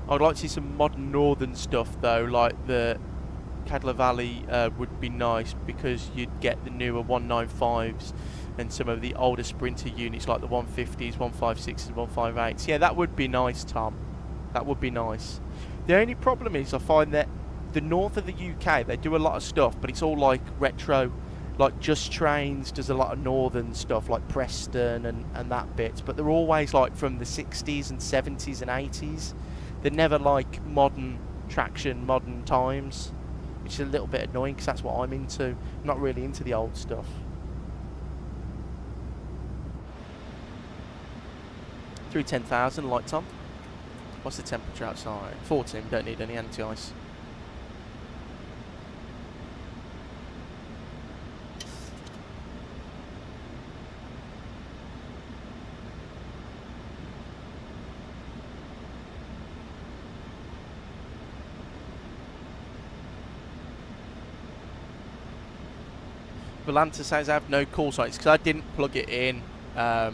I'd like to see some modern northern stuff though, like the Cadler Valley would be nice because you'd get the newer 195s and some of the older Sprinter units like the 150s, 156s, 158s. Yeah, that would be nice, Tom. That would be nice. The only problem is I find that the north of the UK, they do a lot of stuff, but it's all like retro. Like Just Trains does a lot of northern stuff like Preston and that bit, but they're always like from the 60s and 70s and 80s. They're never like modern traction, modern times, which is a little bit annoying because that's what I'm into. I'm not really into the old stuff. Through 10,000, lights on. What's the temperature outside? 14, don't need any anti-ice. Volanta says I have no call sites because I didn't plug it in. If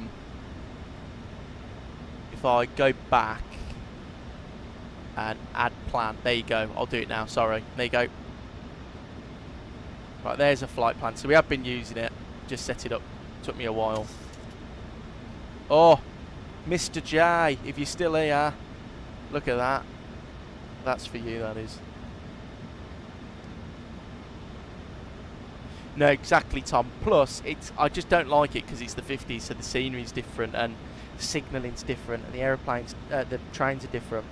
I go back and add plan, there you go. I'll do it now. Sorry, there you go. Right, there's a flight plan. So we have been using it. Just set it up. Took me a while. Oh, Mr. J, if you're still here, look at that. That's for you. That is. No, exactly, Tom. Plus, I just don't like it because it's the 50s, so the scenery's different and the signalling's different and the aeroplanes, the trains are different.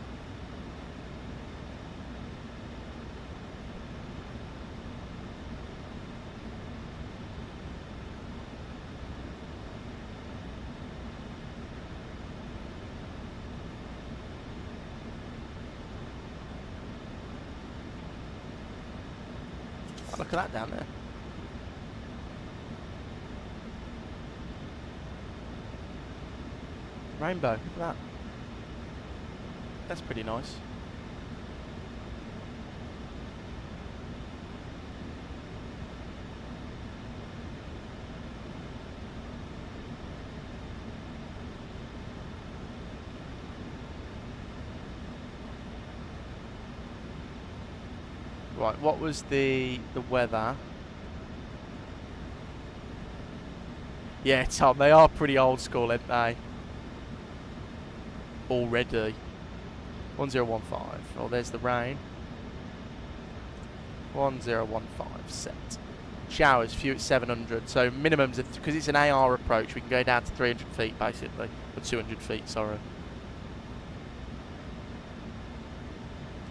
Oh, look at that down there. Rainbow, look at that. That's pretty nice. Right, what was the weather? Yeah, Tom, they are pretty old school, aren't they? Already. 1015. Oh, there's the rain. 1015 set. Showers, few at 700. So minimums, because it's an AR approach, we can go down to 300 feet basically. Or 200 feet, sorry.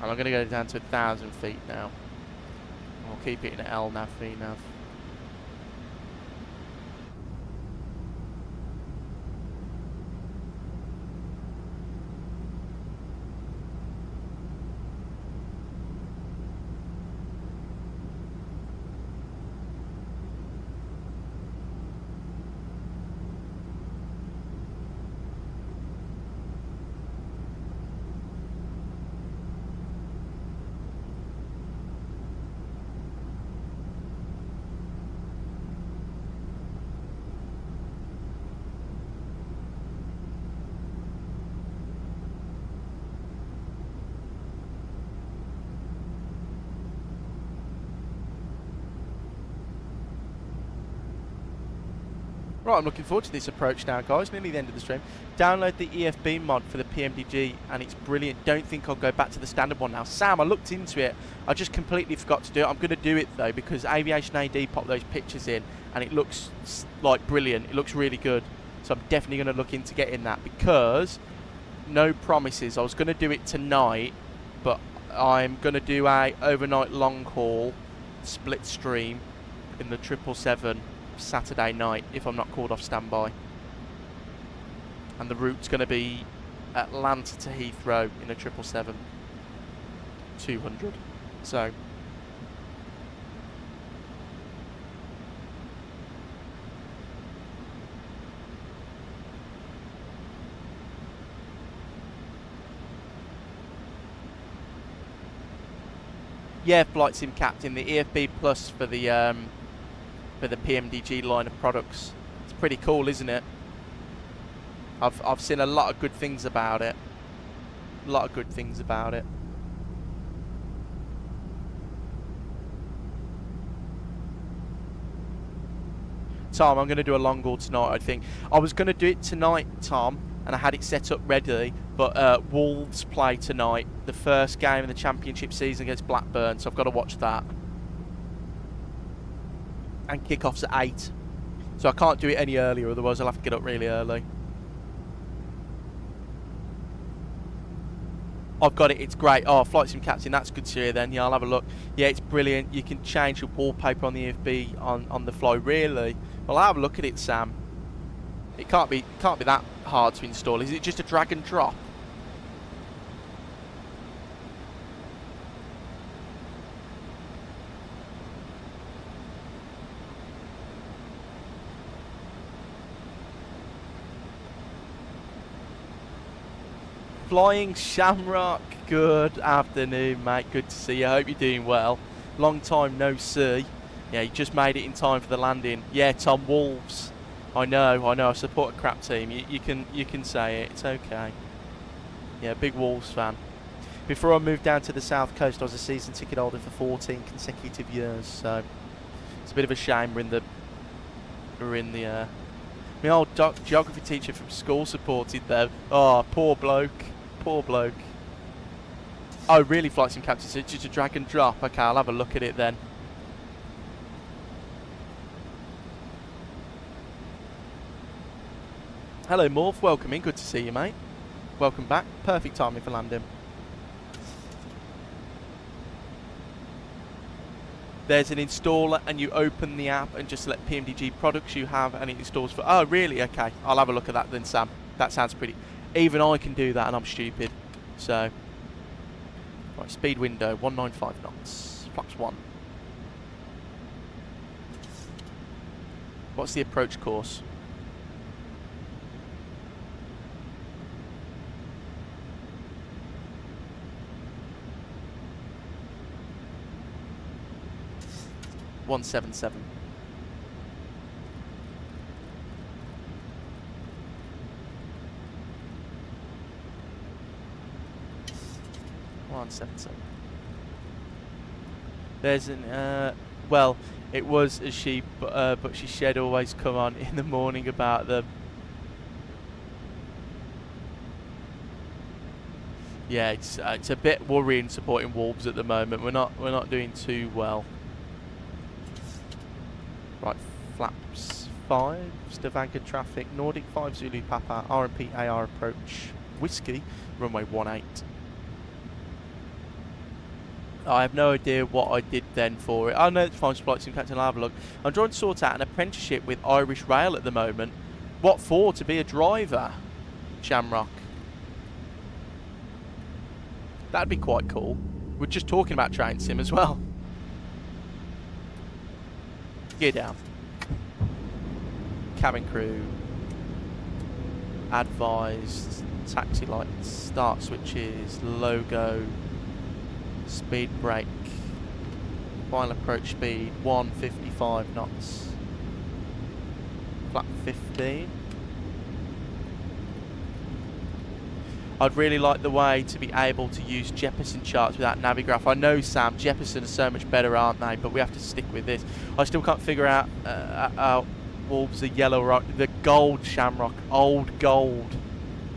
And I'm going to go down to 1,000 feet now. I'll keep it in LNAV, VNAV. Right, I'm looking forward to this approach now, guys. Nearly the end of the stream. Download the EFB mod for the PMDG, and it's brilliant. Don't think I'll go back to the standard one now. Sam, I looked into it. I just completely forgot to do it. I'm going to do it, though, because Aviation AD popped those pictures in, and it looks, like, brilliant. It looks really good. So I'm definitely going to look into getting that, because no promises. I was going to do it tonight, but I'm going to do a overnight long haul split stream in the 777 Saturday night if I'm not called off standby, and the route's going to be Atlanta to Heathrow in a 777-200. So yeah, Flight Sim Captain, the EFB Plus for the PMDG line of products. It's pretty cool, isn't it? I've seen a lot of good things about it. A lot of good things about it. Tom, I'm going to do a long haul tonight, I think. I was going to do it tonight, Tom, and I had it set up ready, but Wolves play tonight, the first game of the championship season against Blackburn, so I've got to watch that. And kick-off's at 8, so I can't do it any earlier, otherwise I'll have to get up really early. I've got it, it's great. Oh, Flight Sim Captain, that's good to hear then. Yeah, I'll have a look. Yeah, it's brilliant. You can change your wallpaper on the EFB on the fly, really. Well, I'll have a look at it, Sam. It can't be that hard to install. Is it just a drag and drop? Flying Shamrock, good afternoon, mate. Good to see you. I hope you're doing well. Long time no see. Yeah, you just made it in time for the landing. Yeah, Tom, Wolves. I know. I support a crap team. You can say it. It's okay. Yeah, big Wolves fan. Before I moved down to the south coast, I was a season ticket holder for 14 consecutive years. So it's a bit of a shame we're in the. My old geography teacher from school supported them. Oh, poor bloke. Poor bloke. Oh, really, Flight Sim Captain? So it's just a drag and drop. Okay, I'll have a look at it then. Hello, Morph. Welcome in. Good to see you, mate. Welcome back. Perfect timing for landing. There's an installer, and you open the app and just select PMDG products you have, and it installs for. Oh, really? Okay, I'll have a look at that then, Sam. That sounds pretty. Even I can do that, and I'm stupid. So, right, speed window 195 knots. Flaps 1. What's the approach course? .177. There's an well, it was a sheep, but she shed always come on in the morning about them. Yeah, it's a bit worrying supporting Wolves at the moment. We're not doing too well. Right, flaps 5, Stavanger traffic, Nordic 5 Zulu Papa, RMP AR approach, Whiskey, runway 18. I have no idea what I did then for it. I know it's fine, Flight Sim Captain, I'll have a look. I'm trying to sort out an apprenticeship with Irish Rail at the moment. What for? To be a driver? Shamrock. That'd be quite cool. We're just talking about train sim as well. Gear down. Cabin crew. Advised. Taxi lights. Start switches. Logo. Speed brake. Final approach speed 155 knots. Flap 15. I'd really like the way to be able to use Jeppesen charts without Navigraph. I know, Sam, Jeppesen are so much better, aren't they? But we have to stick with this. I still can't figure out Wolves are yellow rock. The gold shamrock. Old gold.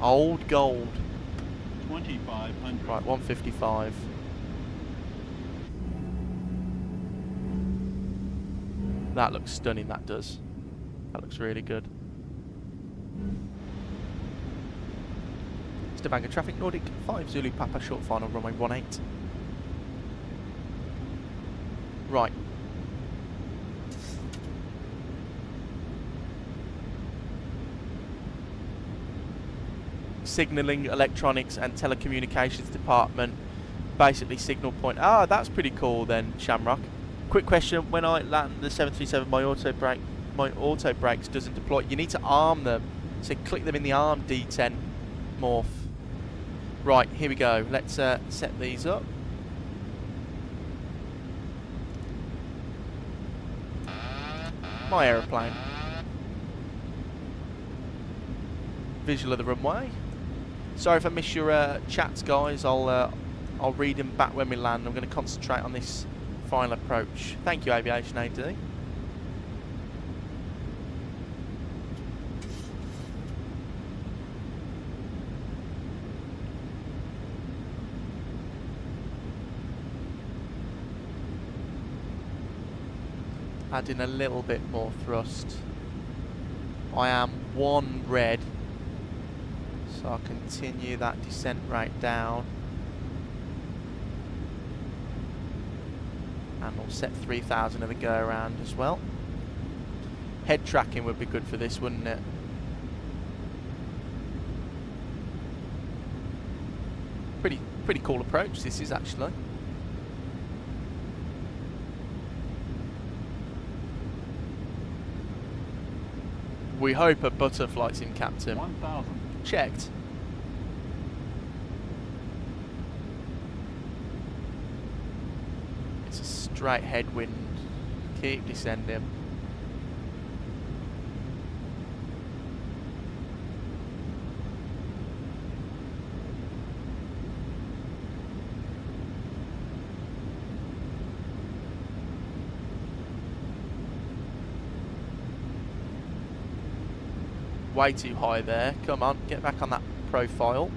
Old gold. 2500. Right, 155. That looks stunning, that does. That looks really good. Stavanger traffic, Nordic 5 Zulu Papa, short final, runway 18. Right. Signalling, electronics and telecommunications department. Basically signal point. Ah, that's pretty cool then, Shamrock. Quick question, when I land the 737, my auto brakes doesn't deploy. You need to arm them. So click them in the arm, D10 morph. Right, here we go. Let's set these up. My aeroplane. Visual of the runway. Sorry if I miss your chats, guys. I'll read them back when we land. I'm going to concentrate on this final approach. Thank you, Aviation AD. Adding a little bit more thrust. I am 1 red, so I'll continue that descent rate down. And we'll set 3000 of the go around as well. Head tracking would be good for this, wouldn't it? Pretty cool approach this is actually. We hope a butterfly's in, Captain. 1000. Checked. It's a straight headwind. Keep descending. Way too high there. Come on, get back on that profile.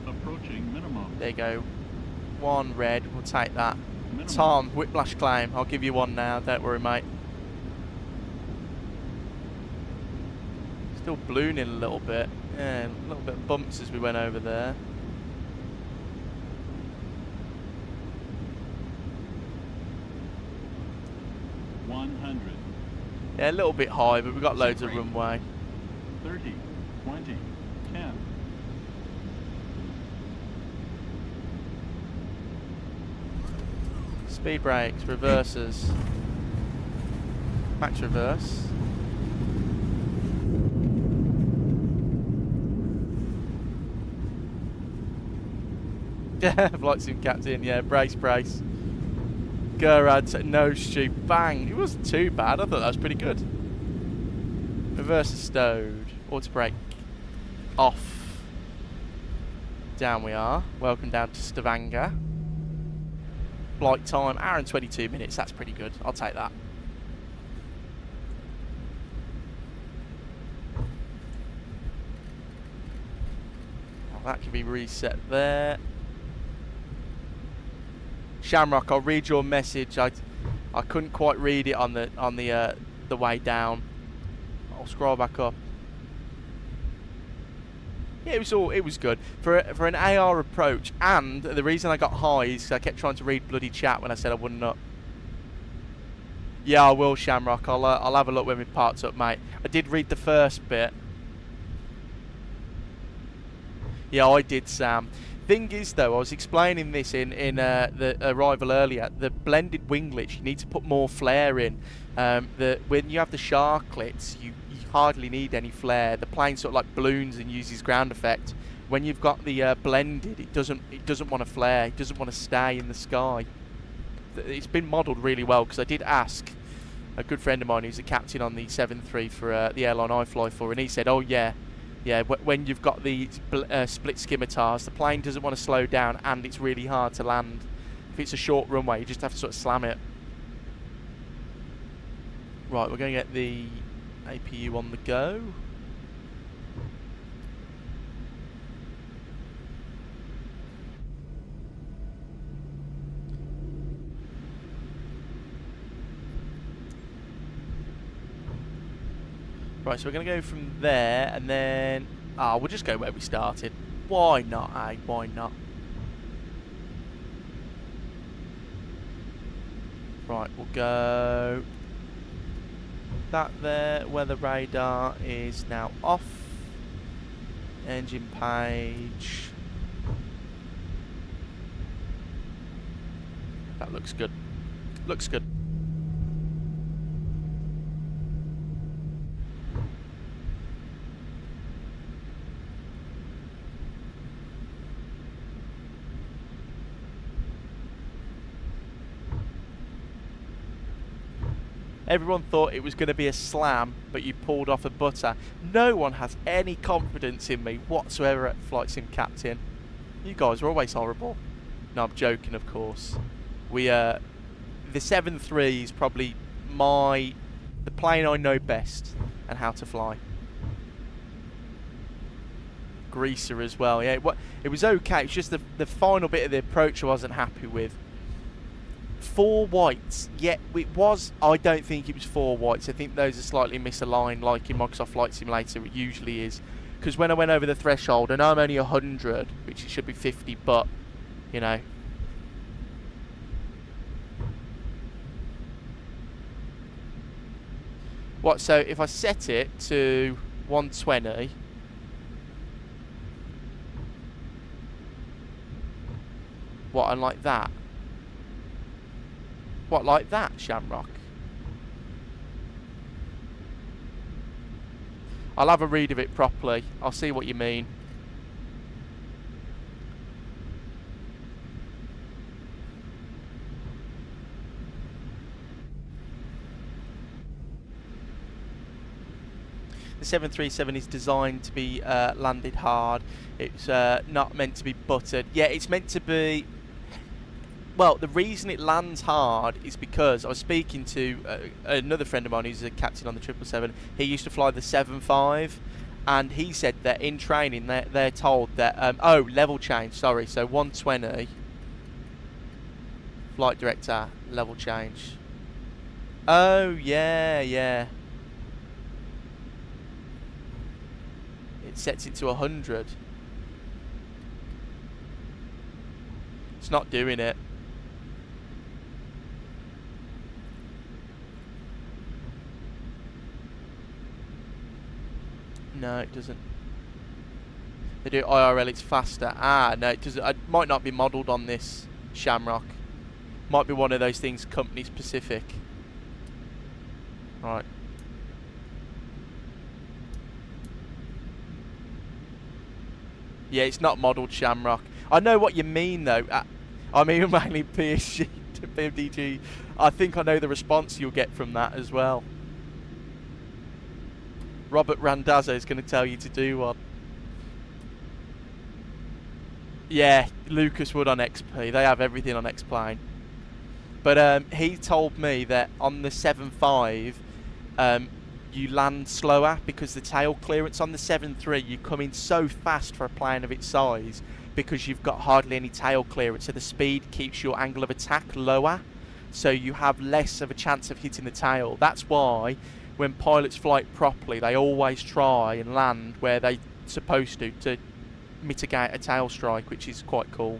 Approaching minimum. There you go. 1 red, we'll take that. Minimum. Tom, whiplash claim. I'll give you 1 now, don't worry, mate. Still ballooning a little bit. Yeah, a little bit of bumps as we went over there. Yeah, a little bit high, but we've got loads of runway. 30, 20, 10. Speed brakes, reversers. Max reverse. Yeah, flight sim captain, yeah, brace, brace. Gerard, nose tube, bang. It wasn't too bad, I thought that was pretty good. Reverser stowed. Auto brake off. Down we are. Welcome down to Stavanger. Flight time, hour and 22 minutes. That's pretty good. I'll take that. Well, that can be reset there. Shamrock, I'll read your message. I couldn't quite read it on the way down. I'll scroll back up. Yeah, it was good for an AR approach, and the reason I got high is 'cause I kept trying to read bloody chat when I said I wouldn't up. Yeah, I will, Shamrock. I'll have a look when we parked up, mate. I did read the first bit. Yeah, I did, Sam. Thing is, though, I was explaining this in the arrival earlier. The blended winglets, you need to put more flare in. When you have the sharklets, you hardly need any flare. The plane sort of like balloons and uses ground effect. When you've got the blended, it doesn't want to flare. It doesn't want to stay in the sky. It's been modelled really well, because I did ask a good friend of mine who's a captain on the 73 for the airline I fly for, and he said, "Oh yeah." Yeah, when you've got the split scimitars, the plane doesn't want to slow down and it's really hard to land. If it's a short runway, you just have to sort of slam it. Right, we're going to get the APU on the go. Right, so we're going to go from there, and then... we'll just go where we started. Why not, eh? Why not? Right, we'll go... that there, where the radar is now off. Engine page. That looks good. Looks good. Everyone thought it was going to be a slam, but you pulled off a butter. No one has any confidence in me whatsoever at Flight Sim Captain. You guys are always horrible. No, I'm joking, of course. The 7.3 is probably the plane I know best and how to fly. Greaser as well. Yeah, it was okay. It's just the final bit of the approach I wasn't happy with. 4 whites, yet it was, I don't think it was 4 whites. I think those are slightly misaligned, like in Microsoft Flight Simulator it usually is. Because when I went over the threshold, I know I'm only 100, which it should be 50, but, you know. What, so if I set it to 120, what, and like that? What, like that, Shamrock? I'll have a read of it properly. I'll see what you mean. The 737 is designed to be landed hard. It's not meant to be buttered. Yeah, it's meant to be... Well, the reason it lands hard is because I was speaking to another friend of mine who's a captain on the 777. He used to fly the 7.5, and he said that in training they're told that level change. Sorry, so 120. Flight director, level change. Oh yeah, yeah. It sets it to 100. It's not doing it. No, it doesn't. They do it IRL, it's faster. No, it doesn't. It might not be modelled on this Shamrock. Might be one of those things company specific. Right. Yeah, it's not modelled Shamrock. I know what you mean though. I mean mainly PSG to PMDG. I think I know the response you'll get from that as well. Robert Randazzo is going to tell you to do one. Yeah, Lucas would on XP. They have everything on X-Plane. But he told me that on the 7.5, you land slower because the tail clearance on the 7.3, you come in so fast for a plane of its size because you've got hardly any tail clearance. So the speed keeps your angle of attack lower. So you have less of a chance of hitting the tail. That's why when pilots fly it properly, they always try and land where they're supposed to mitigate a tail strike, which is quite cool.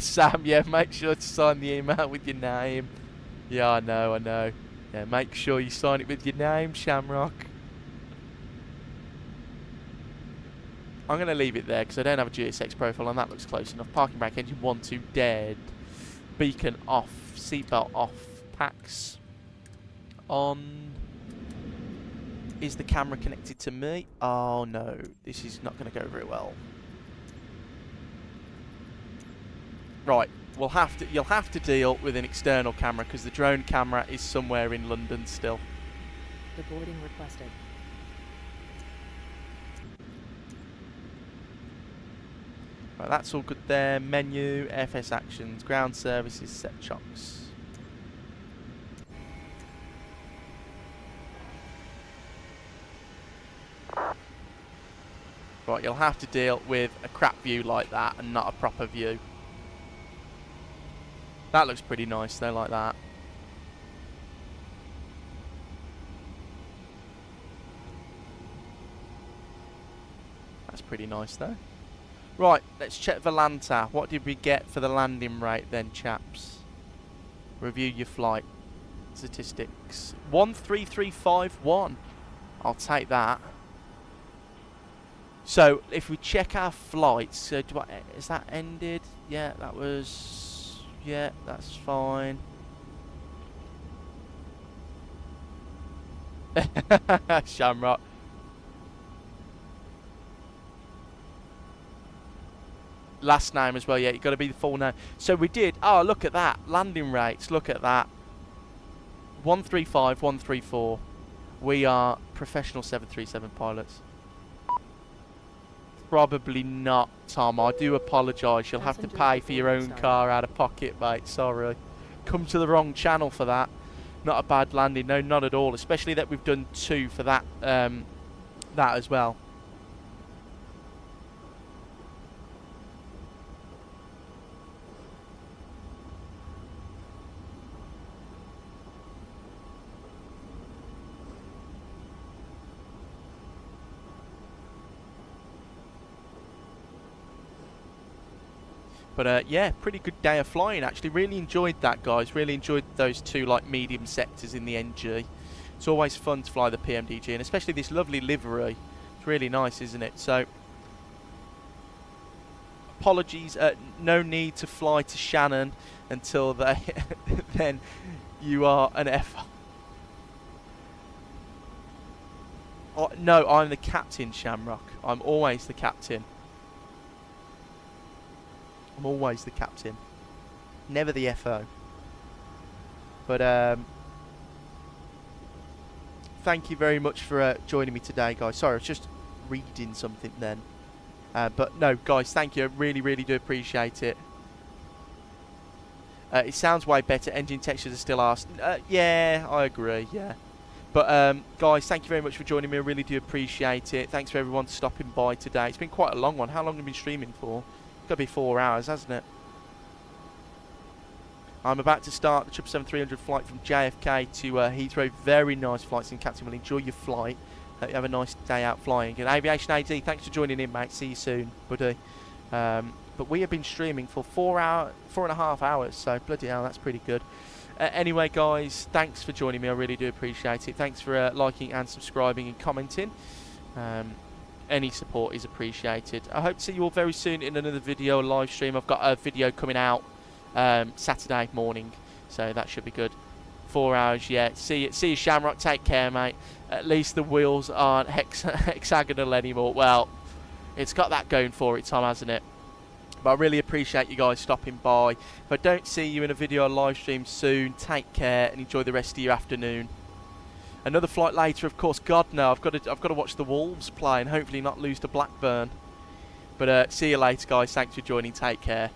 Sam, yeah, make sure to sign the email with your name. Yeah, I know. Yeah, make sure you sign it with your name, Shamrock. I'm going to leave it there because I don't have a GSX profile and that looks close enough. Parking brake, engine 1, 2, dead. Beacon off, seatbelt off, packs on. Is the camera connected to me? Oh no, this is not going to go very well. Right, you'll have to deal with an external camera because the drone camera is somewhere in London still. The boarding requested. Right, that's all good there. Menu, FS actions, ground services, set chocks. Right, you'll have to deal with a crap view like that and not a proper view. That looks pretty nice though, like that. That's pretty nice though. Right, let's check Volanta. What did we get for the landing rate then, chaps? Review your flight statistics. 13351. I'll take that. So if we check our flights, so is that ended? Yeah, that was. Yeah, that's fine. Shamrock. Last name as well, yeah, you've got to be the full name. So we did, oh, look at that. Landing rates, look at that. 135, 134. We are professional 737 pilots. Probably not, Tom. I do apologise. You'll have to pay for your own car out of pocket, mate. Sorry. Come to the wrong channel for that. Not a bad landing. No, not at all. Especially that we've done 2 for that, that as well. But yeah, pretty good day of flying actually. Really enjoyed that, guys. Really enjoyed those 2 like medium sectors in the NG. It's always fun to fly the PMDG, and especially this lovely livery. It's really nice, isn't it? So apologies, no need to fly to Shannon until they then you are an F. Oh, no, I'm the captain, Shamrock. I'm always the captain. I'm always the captain, never the FO. But thank you very much for joining me today, guys. Sorry, I was just reading something then. But no, guys, thank you. I really, really do appreciate it. It sounds way better. Engine textures are still asked. Yeah, I agree, yeah. But guys, thank you very much for joining me. I really do appreciate it. Thanks for everyone stopping by today. It's been quite a long one. How long have you been streaming for? Got to be 4 hours, hasn't it? I'm about to start the 777-300 flight from JFK to Heathrow. Very nice flight, and Captain will enjoy your flight. Hope you have a nice day out flying. And Aviation AD, thanks for joining in, mate. See you soon, buddy. But we have been streaming for 4.5 hours, so bloody hell, that's pretty good. Anyway, guys, thanks for joining me. I really do appreciate it. Thanks for liking and subscribing and commenting. Any support is appreciated. I hope to see you all very soon in another video live stream. I've got a video coming out Saturday morning, so that should be good. 4 hours, yeah. See you, Shamrock. Take care, mate. At least the wheels aren't hexagonal anymore. Well, it's got that going for it, Tom, hasn't it? But I really appreciate you guys stopping by. If I don't see you in a video live stream soon, take care and enjoy the rest of your afternoon. Another flight later, of course. God no, I've got to watch the Wolves play and hopefully not lose to Blackburn. But see you later, guys. Thanks for joining. Take care.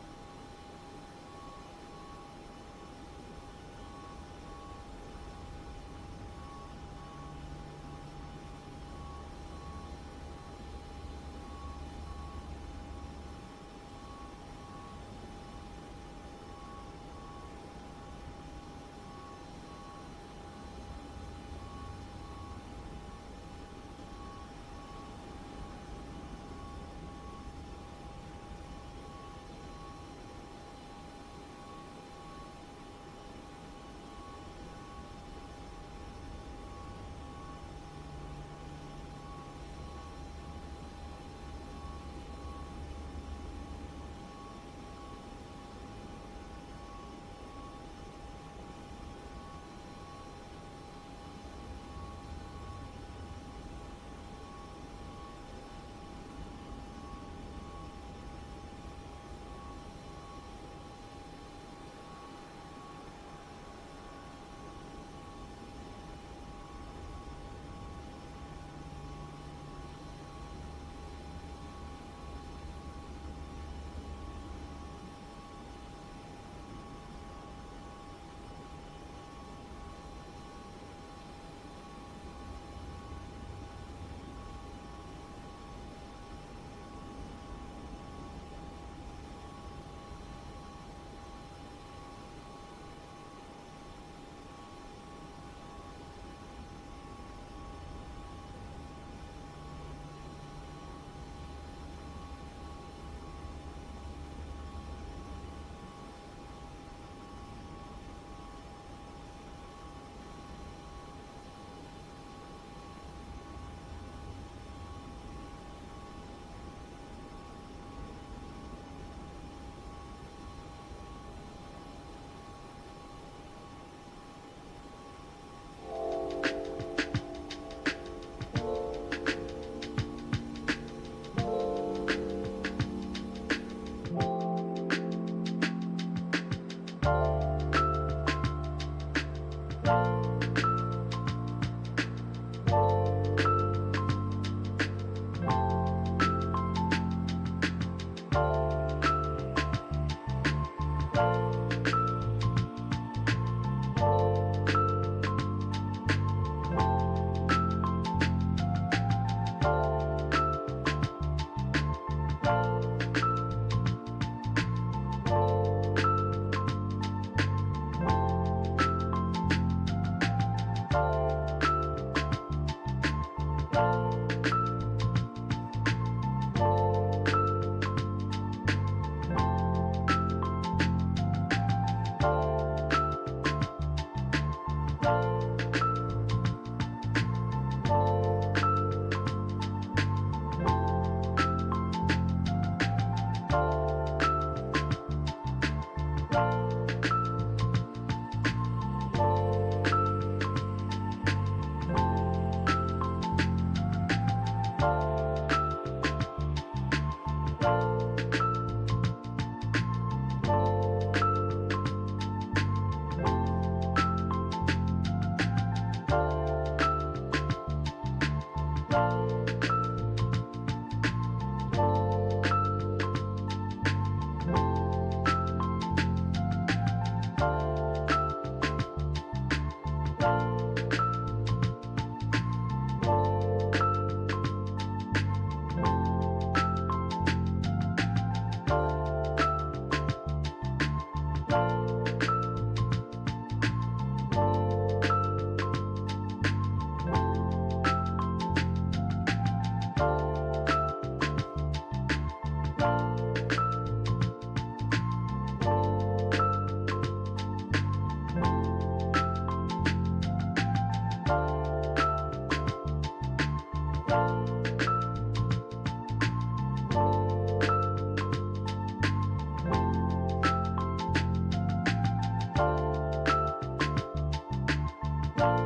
Bye.